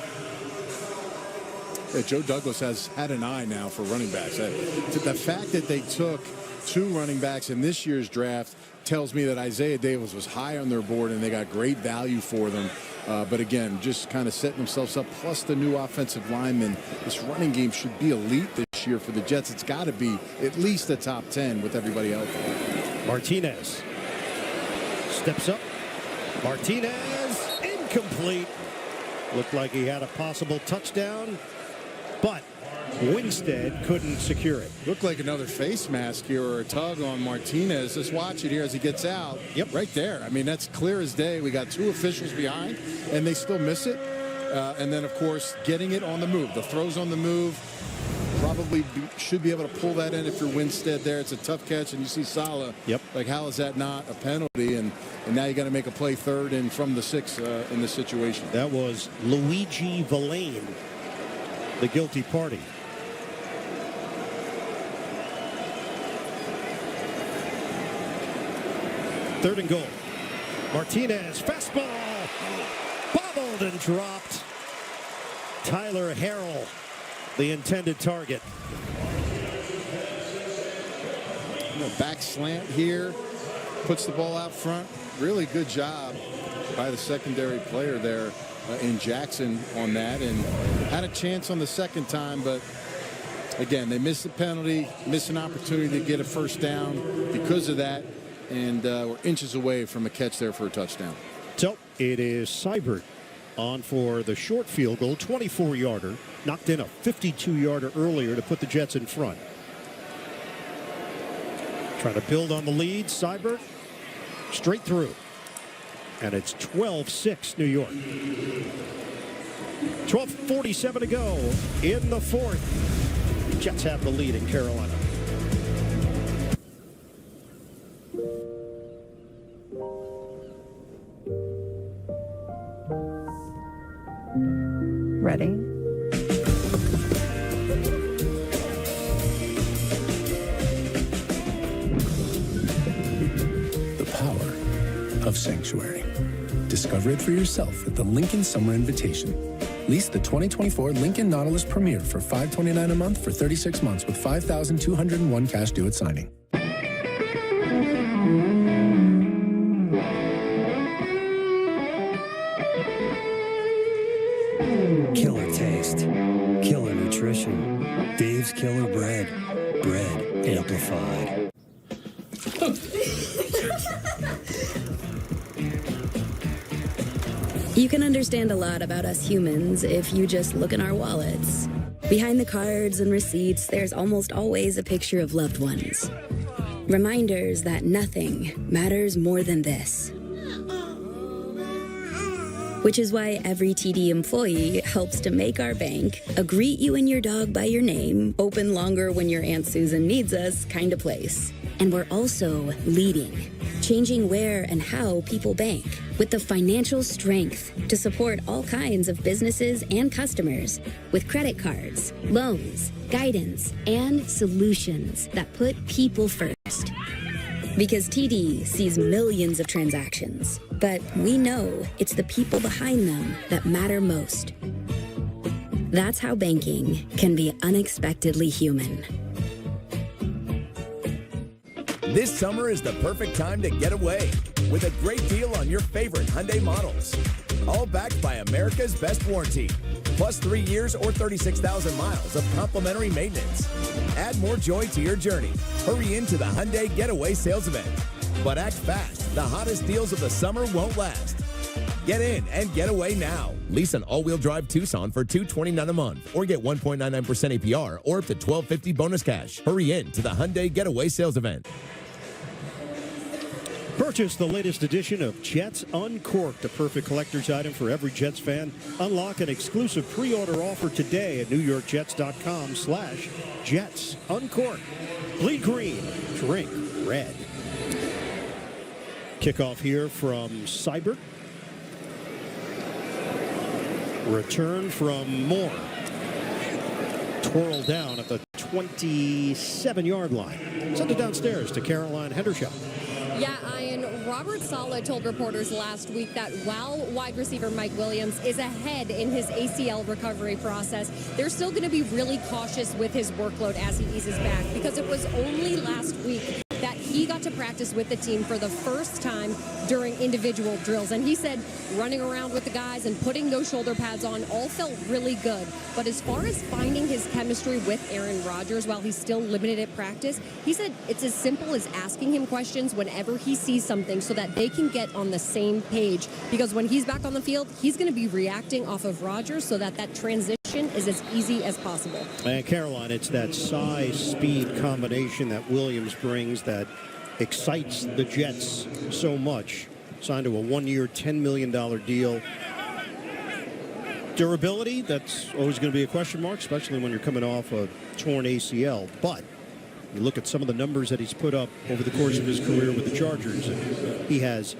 Yeah, Joe Douglas has had an eye now for running backs. The fact that they took 2 running backs in this year's draft tells me that Isaiah Davis was high on their board and they got great value for them. But again, just kind of setting themselves up, plus the new offensive linemen. This running game should be elite this year for the Jets. It's got to be at least a top 10 with everybody healthy. Martinez steps up. Martinez, incomplete. Looked like he had a possible touchdown, but Winstead couldn't secure it. Looked like another face mask here or a tug on Martinez. Let's watch it here as he gets out. Yep. Right there. I mean, that's clear as day. We got two officials behind, and they still miss it. And then, of course, getting it on the move. The throw's on the move. Probably should be able to pull that in if you're Winstead there. It's a tough catch, and you see Saleh. Yep. Like, how is that not a penalty? And now you got to make a play third and from the 6 in this situation. That was Luigi Villain, the guilty party. Third and goal. Martinez, fastball, bobbled and dropped. Tyler Harrell, the intended target. Back slant here, puts the ball out front. Really good job by the secondary player there in Jackson on that, and had a chance on the second time, but again, they missed the penalty, missed an opportunity to get a first down because of that. And we're inches away from a catch there for a touchdown. So it is Seibert on for the short field goal, 24-yarder. Knocked in a 52-yarder earlier to put the Jets in front. Trying to build on the lead. Seibert straight through. And it's 12-6 New York. 12:47 to go in the fourth. Jets have the lead in Carolina. Ready? The power of sanctuary. Discover it for yourself at the Lincoln Summer Invitation. Lease the 2024 Lincoln Nautilus Premier for $529 a month for 36 months with $5,201 cash due at signing. Killer taste, killer nutrition, Dave's Killer Bread, bread amplified. You can understand a lot about us humans if you just look in our wallets. Behind the cards and receipts, there's almost always a picture of loved ones. Reminders that nothing matters more than this. Which is why every TD employee helps to make our bank a greet you and your dog by your name, open longer when your Aunt Susan needs us kind of place. And we're also leading, changing where and how people bank with the financial strength to support all kinds of businesses and customers with credit cards, loans, guidance, and solutions that put people first. Because TD sees millions of transactions, but we know it's the people behind them that matter most. That's how banking can be unexpectedly human. This summer is the perfect time to get away with a great deal on your favorite Hyundai models. All backed by America's best warranty, plus 3 years or 36,000 miles of complimentary maintenance. Add more joy to your journey. Hurry into the Hyundai Getaway Sales Event. But act fast. The hottest deals of the summer won't last. Get in and get away now. Lease an all-wheel drive Tucson for $229 a month or get 1.99% APR or up to $1,250 bonus cash. Hurry in to the Hyundai Getaway Sales Event. Purchase the latest edition of Jets Uncorked, a perfect collector's item for every Jets fan. Unlock an exclusive pre-order offer today at NewYorkJets.com/Jets. Uncorked. Bleed green. Drink red. Kickoff here from Seibert. Return from Moore. Twirled down at the 27-yard line. Send it downstairs to Caroline Hendershot. Yeah, Ian, Robert Saleh told reporters last week that while wide receiver Mike Williams is ahead in his ACL recovery process, they're still going to be really cautious with his workload as he eases back, because it was only last week that he he got to practice with the team for the first time during individual drills. And he said running around with the guys and putting those shoulder pads on all felt really good. But as far as finding his chemistry with Aaron Rodgers while he's still limited at practice, he said it's as simple as asking him questions whenever he sees something so that they can get on the same page. Because when he's back on the field, he's going to be reacting off of Rodgers so that that transition is as easy as possible. And Caroline, it's that size-speed combination that Williams brings that excites the Jets so much. Signed to a one-year, $10 million deal. Durability, that's always going to be a question mark, especially when you're coming off a torn ACL. But you look at some of the numbers that he's put up over the course of his career with the Chargers, and he has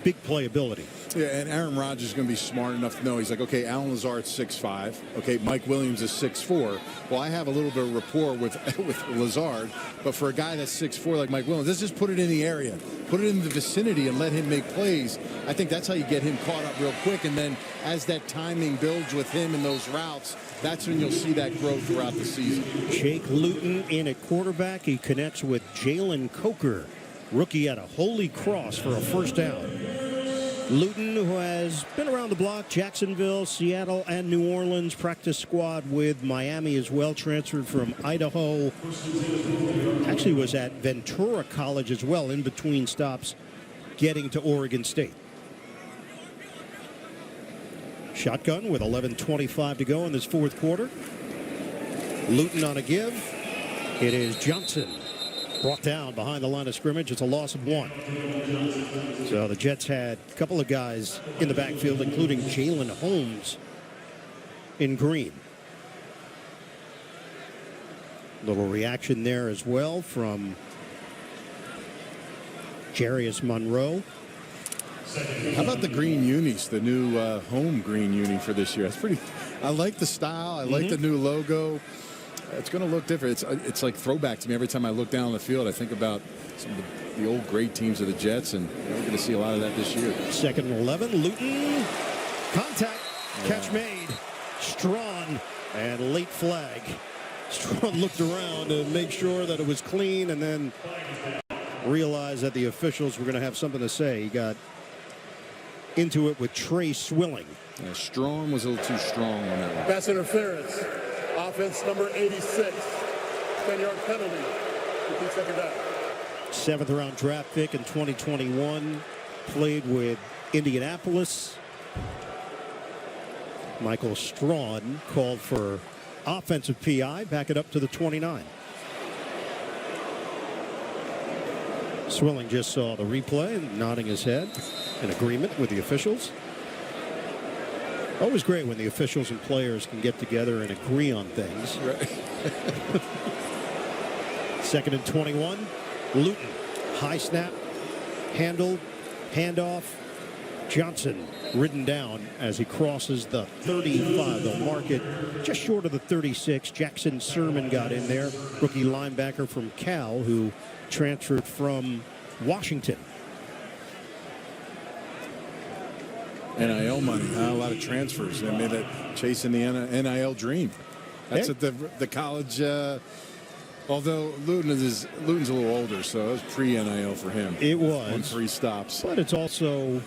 big playability. Yeah, and Aaron Rodgers is going to be smart enough to know. He's like, okay, Alan Lazard's 6'5". Okay, Mike Williams is 6'4". Well, I have a little bit of rapport with Lazard, but for a guy that's 6'4" like Mike Williams, let's just put it in the area. Put it in the vicinity and let him make plays. I think that's how you get him caught up real quick. And then as that timing builds with him in those routes, that's when you'll see that growth throughout the season. Jake Luton in at quarterback. He connects with Jalen Coker, rookie at a Holy Cross, for a first down. Luton, who has been around the block, Jacksonville, Seattle, and New Orleans, practice squad with Miami as well, transferred from Idaho. Actually was at Ventura College as well, in between stops getting to Oregon State. Shotgun with 11:25 to go in this fourth quarter. Luton on a give. It is Johnson. Brought down behind the line of scrimmage. It's a loss of 1. So the Jets had a couple of guys in the backfield, including Jalen Holmes in green. Little reaction there as well from Jarius Monroe. How about the green unis, the new home green uni for this year? That's pretty. I like the style. I like the new logo. It's going to look different. It's like throwback to me every time I look down on the field. I think about some of the old great teams of the Jets, and we're going to see a lot of that this year. 2nd and 11. Luton. Contact. Catch made. Strawn. And late flag. Strawn looked around to make sure that it was clean and then realized that the officials were going to have something to say. He got into it with Trey Swilling. Yeah, Strawn was a little too strong on that one. Pass interference. Offense number 86. 10-yard penalty. 15-second down. 7th round draft pick in 2021. Played with Indianapolis. Michael Strawn called for offensive PI. Back it up to the 29. Swilling just saw the replay and nodding his head in agreement with the officials. Always great when the officials and players can get together and agree on things. Right. 2nd and 21. Luton. High snap. Handled. Handoff. Johnson ridden down as he crosses the 35. They'll mark it just short of the 36. Jackson Sermon got in there. Rookie linebacker from Cal who transferred from Washington. NIL money, a lot of transfers. I mean, that chasing the NIL dream. That's at the college. Although Luton's a little older, so it was pre-NIL for him. It was on 3 stops, but it's also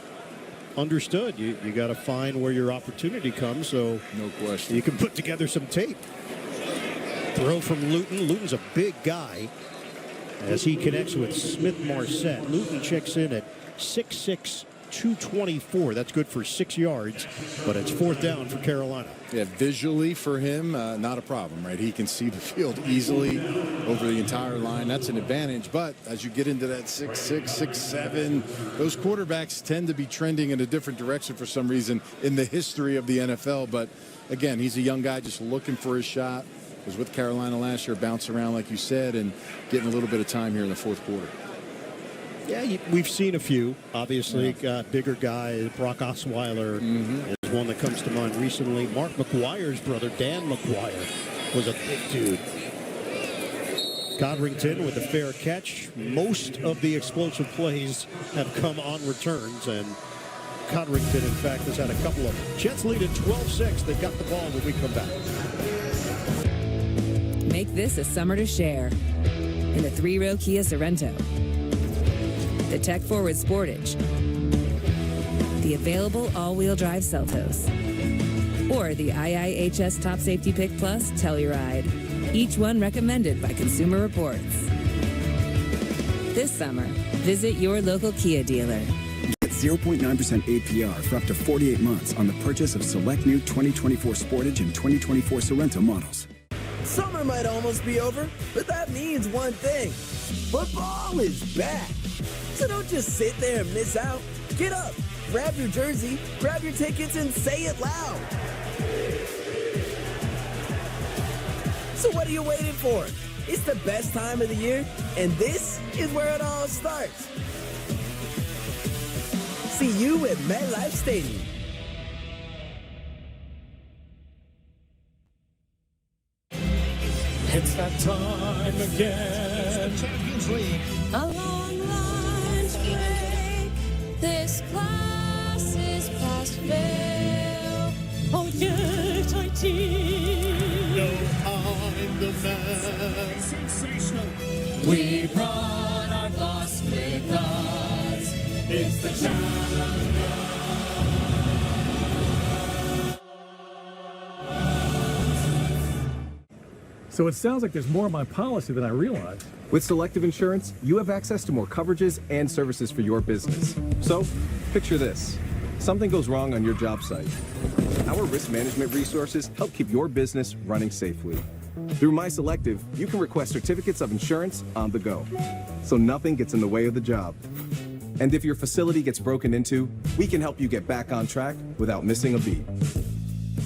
understood. You got to find where your opportunity comes. So no question, you can put together some tape. Throw from Luton. Luton's a big guy as he connects with Smith Marset. Luton checks in at 6'6". 224. That's good for 6 yards, but it's 4th down for Carolina. Yeah, visually for him, not a problem, right? He can see the field easily over the entire line. That's an advantage, but as you get into that 6'6", 6'7", those quarterbacks tend to be trending in a different direction for some reason in the history of the NFL. But again, he's a young guy just looking for his shot. Was with Carolina last year, bounce around like you said, and getting a little bit of time here in the 4th quarter. Yeah, we've seen a few. Obviously, bigger guy, Brock Osweiler is one that comes to mind recently. Mark McGuire's brother, Dan McGuire, was a big dude. Codrington with a fair catch. Most of the explosive plays have come on returns, and Codrington, in fact, has had a couple of them. Jets lead at 12-6. They've got the ball when we come back. Make this a summer to share in the 3-row Kia Sorrento. the tech-forward Sportage, the available all-wheel drive Seltos, or the IIHS Top Safety Pick Plus Telluride, each one recommended by Consumer Reports. This summer, visit your local Kia dealer. Get 0.9% APR for up to 48 months on the purchase of select new 2024 Sportage and 2024 Sorento models. Summer might almost be over, but that means one thing. Football is back. So don't just sit there and miss out. Get up, grab your jersey, grab your tickets, and say it loud. So what are you waiting for? It's the best time of the year, and this is where it all starts. See you at MetLife Stadium. It's that time again. Champions League. A long lunch break. This class is past fail. Oh, yet I team. No, I'm the man. Sensational. We brought our boss with us. It's the champion. So it sounds like there's more of my policy than I realized. With Selective Insurance, you have access to more coverages and services for your business. So, picture this. Something goes wrong on your job site. Our risk management resources help keep your business running safely. Through My Selective, you can request certificates of insurance on the go, so nothing gets in the way of the job. And if your facility gets broken into, we can help you get back on track without missing a beat.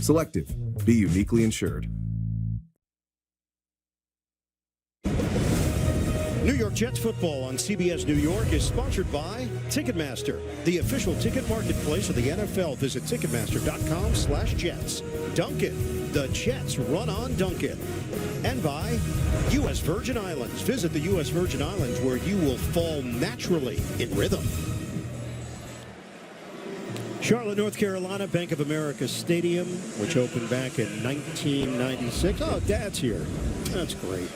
Selective. Be uniquely insured. New York Jets football on CBS New York is sponsored by Ticketmaster, the official ticket marketplace of the NFL. Visit Ticketmaster.com/Jets. Dunkin', the Jets run on Dunkin'. And by U.S. Virgin Islands. Visit the U.S. Virgin Islands where you will fall naturally in rhythm. Charlotte, North Carolina, Bank of America Stadium, which opened back in 1996. Oh, Dad's here. That's great.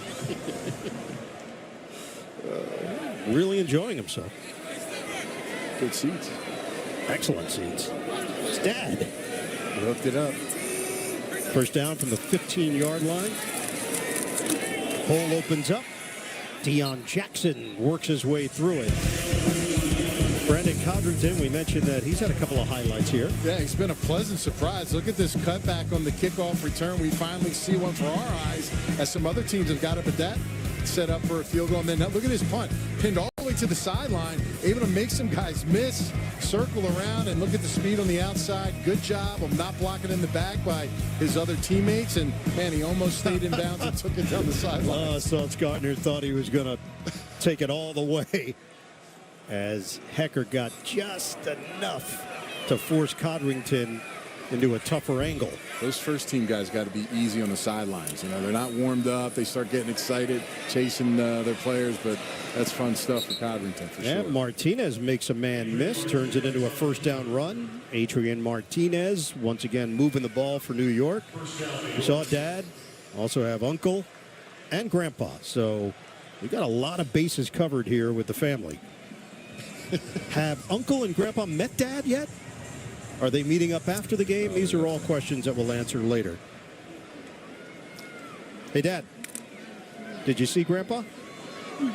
Really enjoying himself. Good seats. Excellent seats. It's Dad. He hooked it up. First down from the 15-yard line. Hole opens up. Deion Jackson works his way through it. Brandon Codrington, we mentioned that he's had a couple of highlights here. Yeah, he's been a pleasant surprise. Look at this cutback on the kickoff return. We finally see one for our eyes as some other teams have got up at that. Set up for a field goal. And then look at his punt. Pinned all the way to the sideline. Able to make some guys miss. Circle around and look at the speed on the outside. Good job of not blocking in the back by his other teammates. And, man, he almost stayed in bounds and took it down the sideline. Sauce Gardner thought he was going to take it all the way as Hecker got just enough to force Codrington into a tougher angle. Those first team guys got to be easy on the sidelines. You know, they're not warmed up. They start getting excited, chasing their players, but that's fun stuff for Codrington for sure. Martinez makes a man miss, turns it into a first down run. Adrian Martinez once again moving the ball for New York. We saw Dad, also have Uncle and Grandpa. So we got a lot of bases covered here with the family. Have Uncle and Grandpa met Dad yet? Are they meeting up after the game? These are all questions that we'll answer later. Hey, Dad. Did you see Grandpa?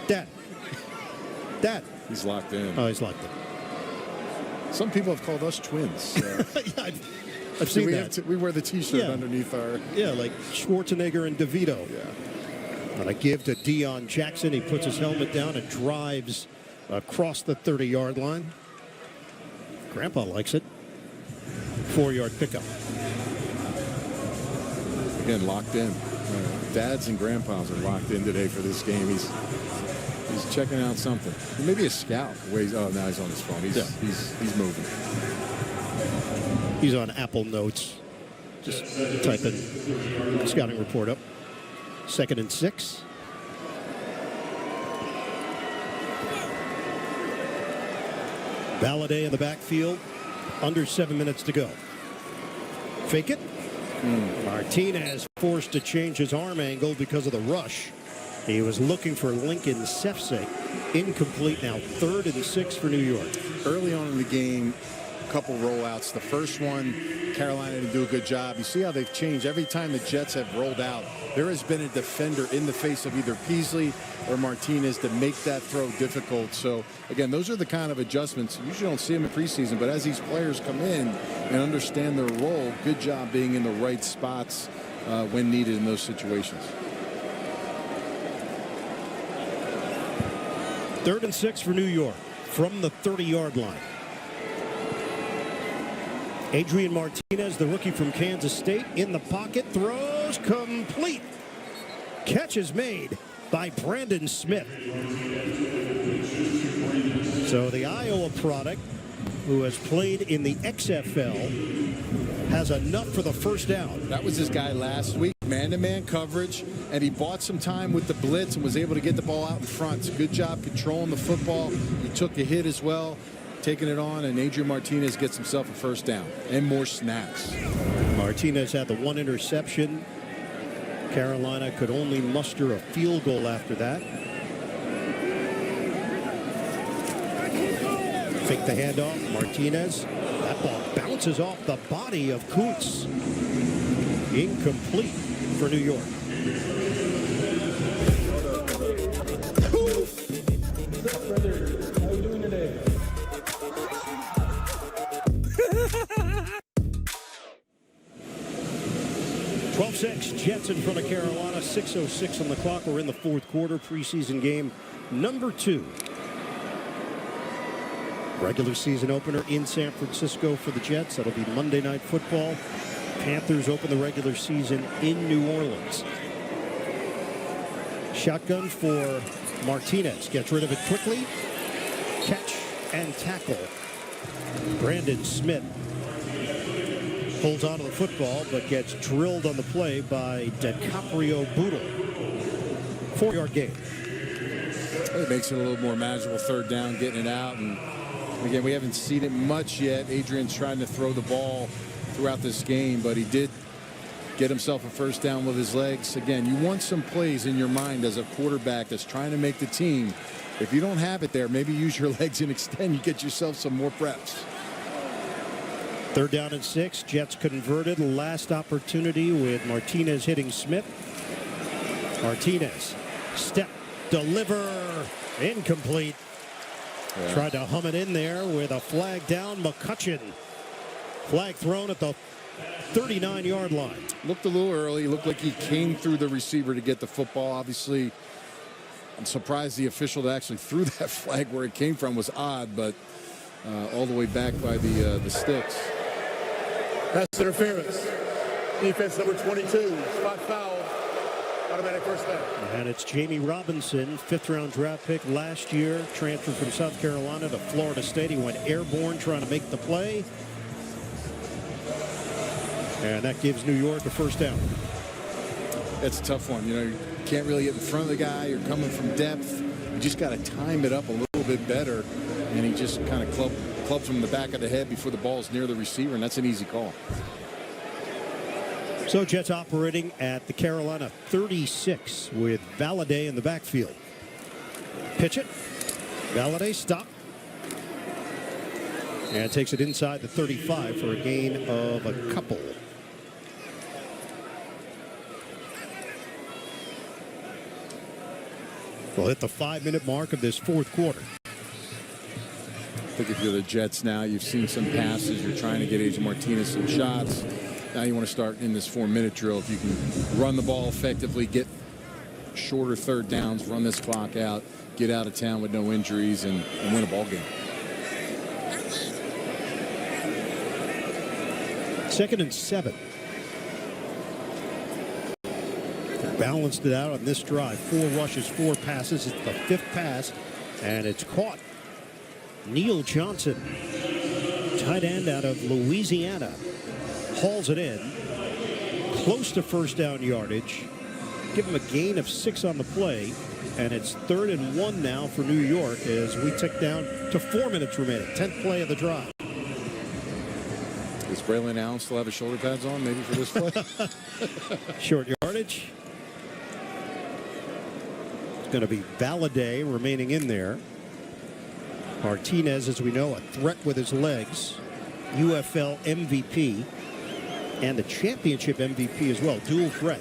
Dad. Dad. He's locked in. Oh, he's locked in. Some people have called us twins. Yeah, I've seen that. We wear the T-shirt underneath our... Yeah, like Schwarzenegger and DeVito. Yeah. And I give to Deion Jackson. He puts his helmet down and drives across the 30-yard line. Grandpa likes it. 4-yard pickup. Again, locked in. Dads and grandpas are locked in today for this game. He's checking out something. Maybe a scout. Oh, now he's on his phone. He's moving. He's on Apple Notes. Just typing scouting report up. 2nd and 6. Valladay in the backfield. Under 7 minutes to go. Fake it. Martinez forced to change his arm angle because of the rush. He was looking for Lincoln Sefcik. Incomplete now. 3rd and 6 for New York. Early on in the game, a couple rollouts. The first one, Carolina didn't do a good job. You see how they've changed. Every time the Jets have rolled out, there has been a defender in the face of either Peasley or Martinez to make that throw difficult. So, again, those are the kind of adjustments. You usually don't see them in preseason, but as these players come in and understand their role, good job being in the right spots when needed in those situations. 3rd and 6 for New York from the 30-yard line. Adrian Martinez, the rookie from Kansas State, in the pocket, throws complete. Catch is made by Brandon Smith. So the Iowa product, who has played in the XFL, has enough for the first down. That was his guy last week, man-to-man coverage, and he bought some time with the blitz and was able to get the ball out in front. So good job controlling the football. He took a hit as well, taking it on, and Adrian Martinez gets himself a first down and more snaps. Martinez had the 1 interception. Carolina could only muster a field goal after that. Fake the handoff. Martinez. That ball bounces off the body of Kuntz. Incomplete for New York. How are you doing today? Jets in front of Carolina. 6:06 on the clock. We're in the 4th quarter. Preseason game number 2. Regular season opener in San Francisco for the Jets. That'll be Monday Night Football. Panthers open the regular season in New Orleans. Shotgun for Martinez. Gets rid of it quickly. Catch and tackle. Brandon Smith holds on to the football, but gets drilled on the play by DiCaprio Boodle. 4-yard gain. It makes it a little more manageable 3rd down, getting it out. And again, we haven't seen it much yet. Adrian's trying to throw the ball throughout this game, but he did get himself a first down with his legs. Again, you want some plays in your mind as a quarterback that's trying to make the team. If you don't have it there, maybe use your legs and extend. You get yourself some more preps. 3rd down and 6. Jets converted. Last opportunity with Martinez hitting Smith. Martinez. Step. Deliver. Incomplete. Yeah. Tried to hum it in there with a flag down. McCutcheon. Flag thrown at the 39-yard line. Looked a little early. Looked like he came through the receiver to get the football. Obviously, I'm surprised the official that actually threw that flag where it came from was odd, but all the way back by the sticks. Pass interference. Defense number 22. Spot foul. Automatic first down. And it's Jamie Robinson, 5th-round draft pick last year. Transferred from South Carolina to Florida State. He went airborne trying to make the play. And that gives New York a first down. That's a tough one. You know, you can't really get in front of the guy. You're coming from depth. You just got to time it up a little bit better. And he just kind of clubs him in the back of the head before the ball's near the receiver, and that's an easy call. So Jets operating at the Carolina 36 with Valladay in the backfield. Pitch it. Valladay stop. And takes it inside the 35 for a gain of a couple. We'll hit the 5-minute mark of this 4th quarter. I think if you're the Jets now, you've seen some passes. You're trying to get Adrian Martinez some shots. Now you want to start in this 4-minute drill. If you can run the ball effectively, get shorter 3rd downs, run this clock out, get out of town with no injuries, and win a ball game. 2nd and 7. Balanced it out on this drive. 4 rushes, 4 passes. It's the 5th pass, and it's caught. Neil Johnson, tight end out of Louisiana, hauls it in. Close to first down yardage. Give him a gain of 6 on the play. And it's 3rd and 1 now for New York as we tick down to 4 minutes remaining. 10th play of the drive. Does Braylon Allen still have his shoulder pads on maybe for this play? Short yardage. It's going to be Valladay remaining in there. Martinez, as we know, a threat with his legs. UFL MVP and the championship MVP as well. Dual threat.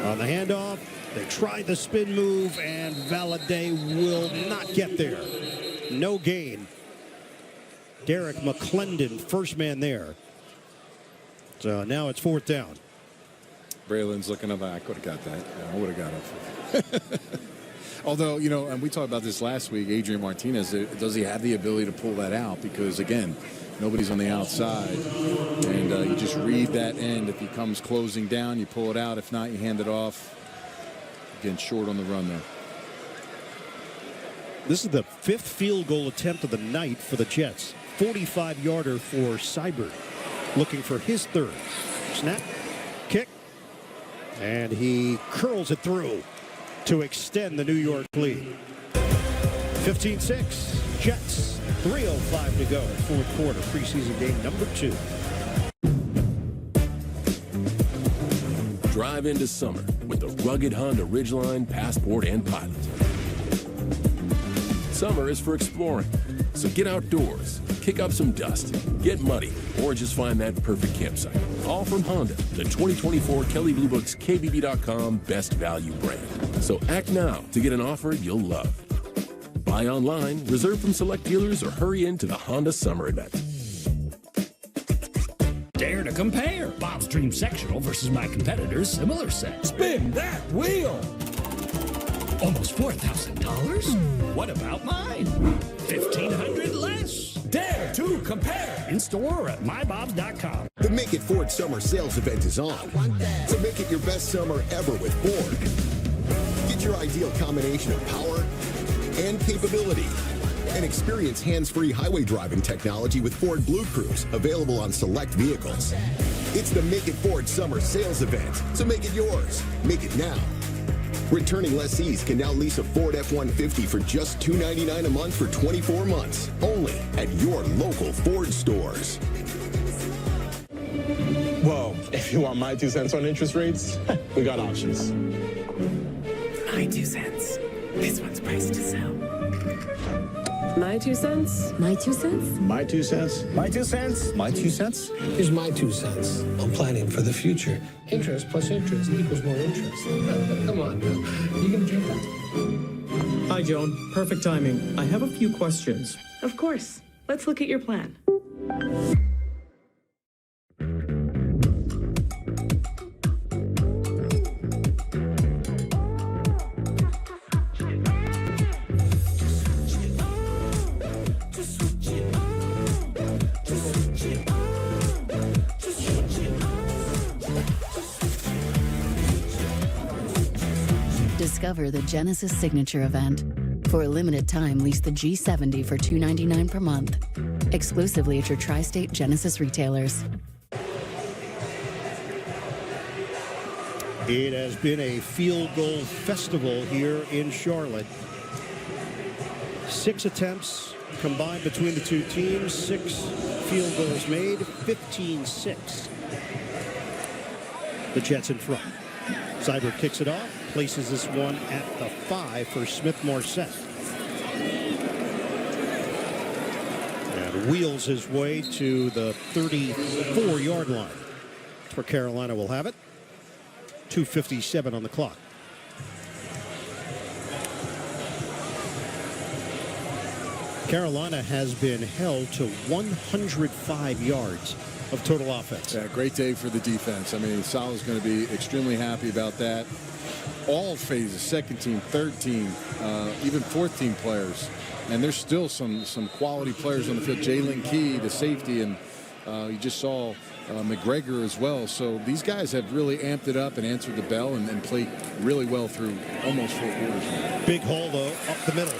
On the handoff, they tried the spin move, and Valladay will not get there. No gain. Derek McClendon, first man there. So now it's 4th down. Braylon's looking up. I could have got that. Yeah, I would have got it. Although, you know, and we talked about this last week, Adrian Martinez, does he have the ability to pull that out? Because, again, nobody's on the outside. And you just read that end. If he comes closing down, you pull it out. If not, you hand it off. Again, short on the run there. This is the 5th field goal attempt of the night for the Jets. 45-yarder for Seibert, looking for his 3rd. Snap, kick, and he curls it through to extend the New York lead. 15-6, Jets, 3:05 to go, 4th quarter, preseason game number 2. Drive into summer with the rugged Honda Ridgeline, Passport, and Pilot. Summer is for exploring, so get outdoors, kick up some dust, get muddy, or just find that perfect campsite. All from Honda, the 2024 Kelley Blue Book's KBB.com Best Value brand. So act now to get an offer you'll love. Buy online, reserve from select dealers, or hurry into the Honda Summer Event. Dare to compare Bob's Dream Sectional versus my competitor's similar set. Spin that wheel! Almost $4,000? What about mine? $1,500 less. Dare to compare. In store or at mybobs.com. The Make It Ford Summer Sales Event is on. So make it your best summer ever with Ford. Get your ideal combination of power and capability. And experience hands-free highway driving technology with Ford Blue Cruise, available on select vehicles. It's the Make It Ford Summer Sales Event. So make it yours. Make it now. Returning lessees can now lease a Ford F-150 for just $299 a month for 24 months, only at your local Ford stores. Well, if you want my 2 cents on interest rates, we got options. My 2 cents. This one's priced to sell. My 2 cents? My 2 cents? My 2 cents? My 2 cents? My 2 cents? Here's my 2 cents on planning for the future. Interest plus interest equals more interest. Come on, now. You can get that. Hi, Joan. Perfect timing. I have a few questions. Of course. Let's look at your plan. Discover the Genesis Signature Event. For a limited time, lease the G70 for $299 per month. Exclusively at your tri-state Genesis retailers. It has been a field goal festival here in Charlotte. 6 attempts combined between the two teams. 6 field goals made. 15-6. The Jets in front. Seibert kicks it off. Places this one at the 5 for Smith-Marset. And wheels his way to the 34-yard line. That's where Carolina will have it. 2:57 on the clock. Carolina has been held to 105 yards of total offense. Yeah, great day for the defense. I mean, Salah's going to be extremely happy about that. All phases, second team, third team, even fourth team players. And there's still some quality players on the field. Jalen Key, the safety, and you just saw McGregor as well. So these guys have really amped it up and answered the bell and played really well through almost 4 quarters. Big hole, though, up the middle.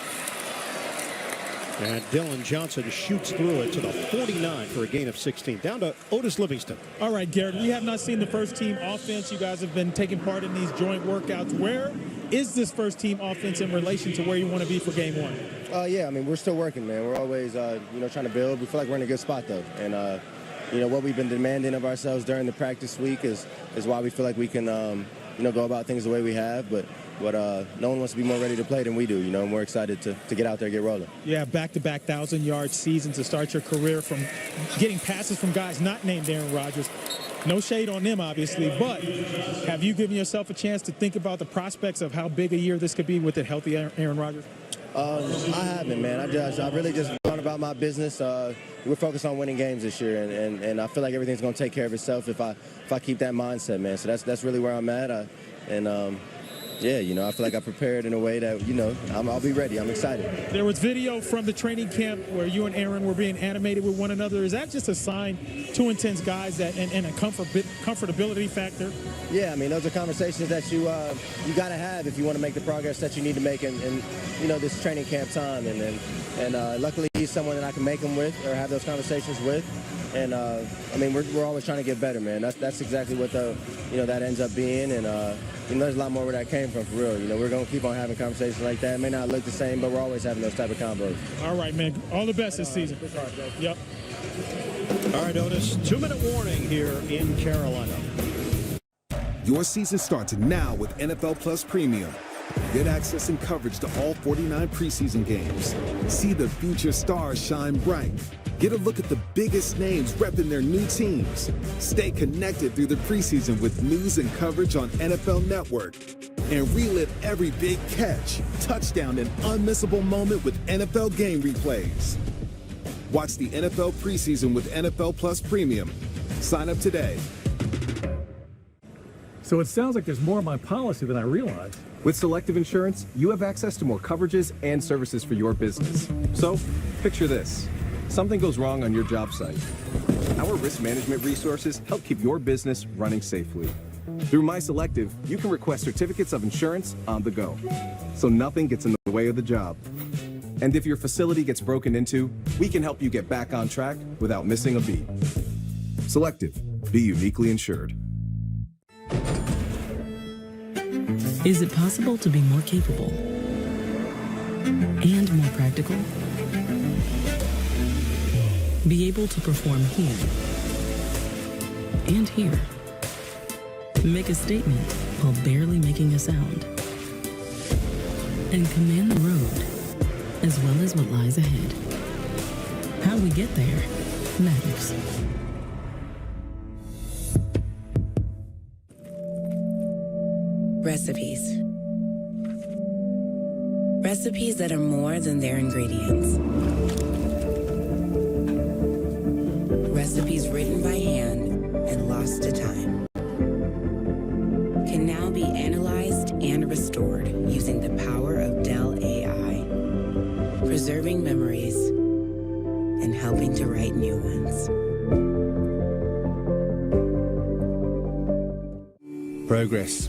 And Dylan Johnson shoots through it to the 49 for a gain of 16. Down to Otis Livingston. All right, Garrett, we have not seen the first team offense. You guys have been taking part in these joint workouts. Where is this first team offense in relation to where you want to be for game 1? Yeah, I mean, we're still working, man. We're always, trying to build. We feel like we're in a good spot, though. And, what we've been demanding of ourselves during the practice week is why we feel like we can, go about things the way we have. But no one wants to be more ready to play than we do, and we're excited to get out there and get rolling. Yeah, back-to-back 1,000-yard season to start your career from getting passes from guys not named Aaron Rodgers. No shade on them, obviously, but have you given yourself a chance to think about the prospects of how big a year this could be with a healthy Aaron Rodgers? I haven't, man. I really just thought about my business. We're focused on winning games this year, and I feel like everything's going to take care of itself if I keep that mindset, man. So that's really where I'm at. I feel like I prepared in a way that, I'll be ready. I'm excited. There was video from the training camp where you and Aaron were being animated with one another. Is that just a sign, two intense guys, that and a comfortability factor? Yeah, I mean, those are conversations that you got to have if you want to make the progress that you need to make in this training camp time. And luckily, he's someone that I can make them with or have those conversations with. And we're always trying to get better, man. That's exactly what that ends up being. And there's a lot more where that came from, for real. We're going to keep on having conversations like that. It may not look the same, but we're always having those type of combos. All right, man. All the best this season. Yep. All right, Otis, 2-minute warning here in Carolina. Your season starts now with NFL Plus Premium. Get access and coverage to all 49 preseason games. See the future stars shine bright. Get a look at the biggest names repping their new teams. Stay connected through the preseason with news and coverage on NFL Network. And relive every big catch, touchdown, and unmissable moment with NFL game replays. Watch the NFL preseason with NFL Plus Premium. Sign up today. So it sounds like there's more of my policy than I realized. With Selective Insurance, you have access to more coverages and services for your business. So, picture this. Something goes wrong on your job site. Our risk management resources help keep your business running safely. Through My Selective, you can request certificates of insurance on the go, so nothing gets in the way of the job. And if your facility gets broken into, we can help you get back on track without missing a beat. Selective. Be uniquely insured. Is it possible to be more capable and more practical? Be able to perform here and here. Make a statement while barely making a sound. And command the road, as well as what lies ahead. How we get there matters. Recipes. Recipes that are more than their ingredients. Recipes written by hand and lost to time can now be analyzed and restored using the power of Dell AI, preserving memories and helping to write new ones. Progress.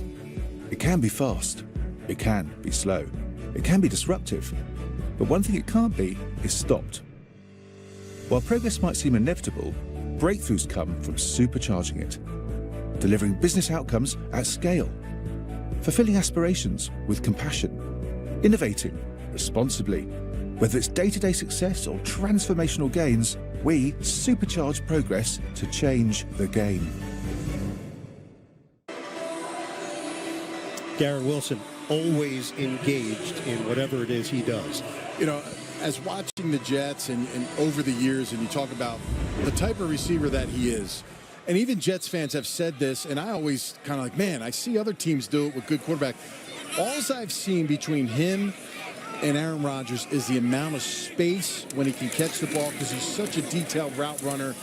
It can be fast, it can be slow, it can be disruptive, but one thing it can't be is stopped. While progress might seem inevitable, breakthroughs come from supercharging it, delivering business outcomes at scale, fulfilling aspirations with compassion, innovating responsibly. Whether it's day-to-day success or transformational gains, we supercharge progress to change the game. Garrett Wilson, always engaged in whatever it is he does. As watching the Jets and over the years, and you talk about the type of receiver that he is, and even Jets fans have said this, and I always kind of like, man, I see other teams do it with good quarterback. All I've seen between him and Aaron Rodgers is the amount of space when he can catch the ball, because he's such a detailed route runner.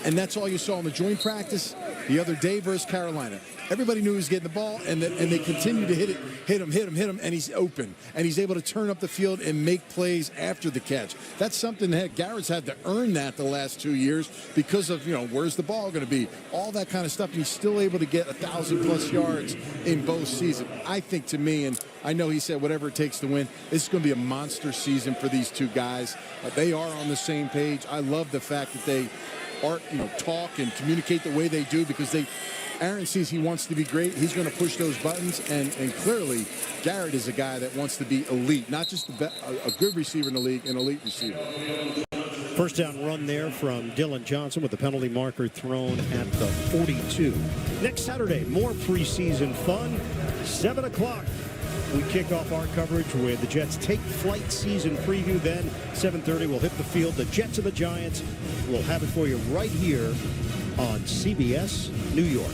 And that's all you saw in the joint practice the other day versus Carolina. Everybody knew he was getting the ball, and they continue to hit him, and he's open. And he's able to turn up the field and make plays after the catch. That's something that Garrett's had to earn that the last 2 years because of, where's the ball going to be? All that kind of stuff, and he's still able to get 1,000-plus yards in both seasons. I think, to me, and I know he said whatever it takes to win, this is going to be a monster season for these two guys. They are on the same page. I love the fact that they talk and communicate the way they do, because Aaron sees he wants to be great. He's going to push those buttons, and clearly Garrett is a guy that wants to be elite, not just a good receiver in the league, an elite receiver. First down run there from Dylan Johnson with the penalty marker thrown at the 42. Next Saturday, more preseason fun 7 o'clock. We kick off our coverage with the Jets Take Flight season preview. Then 7:30 we'll hit the field. The Jets and the Giants. We'll have it for you right here on CBS New York.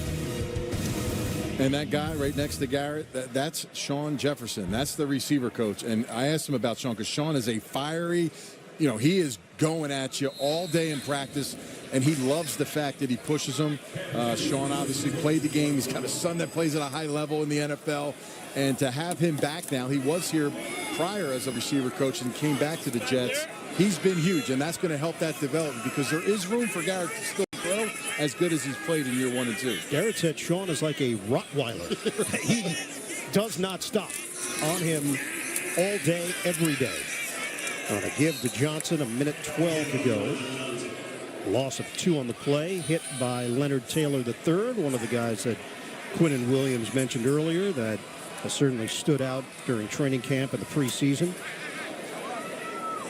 And that guy right next to Garrett, that's Sean Jefferson. That's the receiver coach. And I asked him about Sean because Sean is a fiery, he is going at you all day in practice. And he loves the fact that he pushes them. Sean obviously played the game. He's got a son that plays at a high level in the NFL. And to have him back now, he was here prior as a receiver coach and came back to the Jets. He's been huge, and that's going to help that development because there is room for Garrett to still throw as good as he's played in year 1 and 2. Garrett said Sean is like a Rottweiler. He does not stop on him all day, every day. On a give to Johnson, 1:12 to go. Loss of 2 on the play, hit by Leonard Taylor III, one of the guys that Quinnen Williams mentioned earlier that has certainly stood out during training camp and the preseason.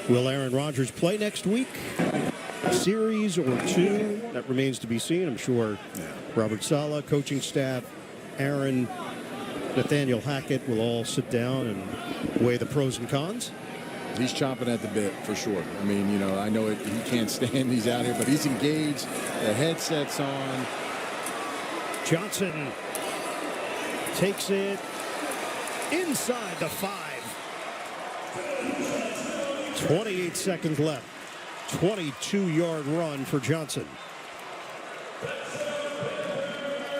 Will Aaron Rodgers play next week? A series or 2? That remains to be seen. I'm sure Robert Saleh, coaching staff, Aaron, Nathaniel Hackett will all sit down and weigh the pros and cons. He's chomping at the bit for sure. I mean, I know he can't stand these out here, but he's engaged. The headset's on. Johnson takes it inside the 5. 28 seconds left. 22-yard run for Johnson.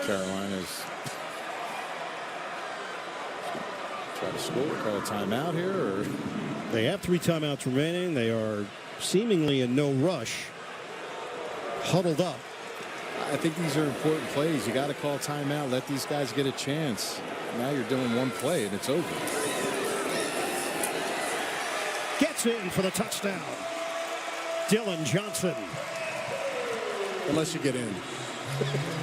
Carolina's try to score, call a timeout here, or they have 3 timeouts remaining. They are seemingly in no rush. Huddled up. I think these are important plays. You got to call timeout. Let these guys get a chance. Now you're doing one play and it's over. Gets in for the touchdown. Dylan Johnson. Unless you get in.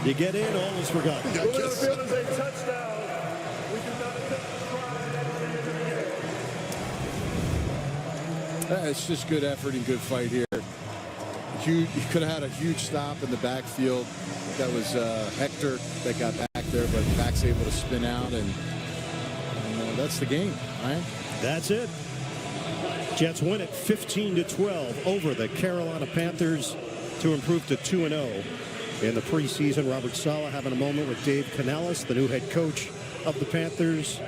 You get in, all is forgotten. The field is a touchdown. We do not It's just good effort and good fight here. You could have had a huge stop in the backfield. That was Hector that got back there, but back's able to spin out, and that's the game, right? That's it. Jets win it 15-12 over the Carolina Panthers to improve to 2-0 in the preseason. Robert Saleh having a moment with Dave Canales, the new head coach of the Panthers.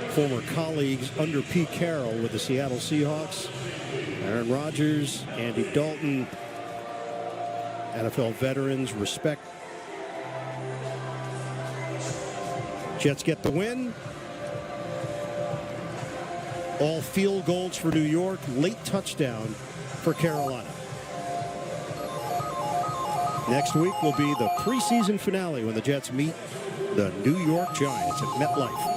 Former colleagues under Pete Carroll with the Seattle Seahawks. Aaron Rodgers, Andy Dalton, NFL veterans, respect. Jets get the win. All field goals for New York. Late touchdown for Carolina. Next week will be the preseason finale when the Jets meet the New York Giants at MetLife.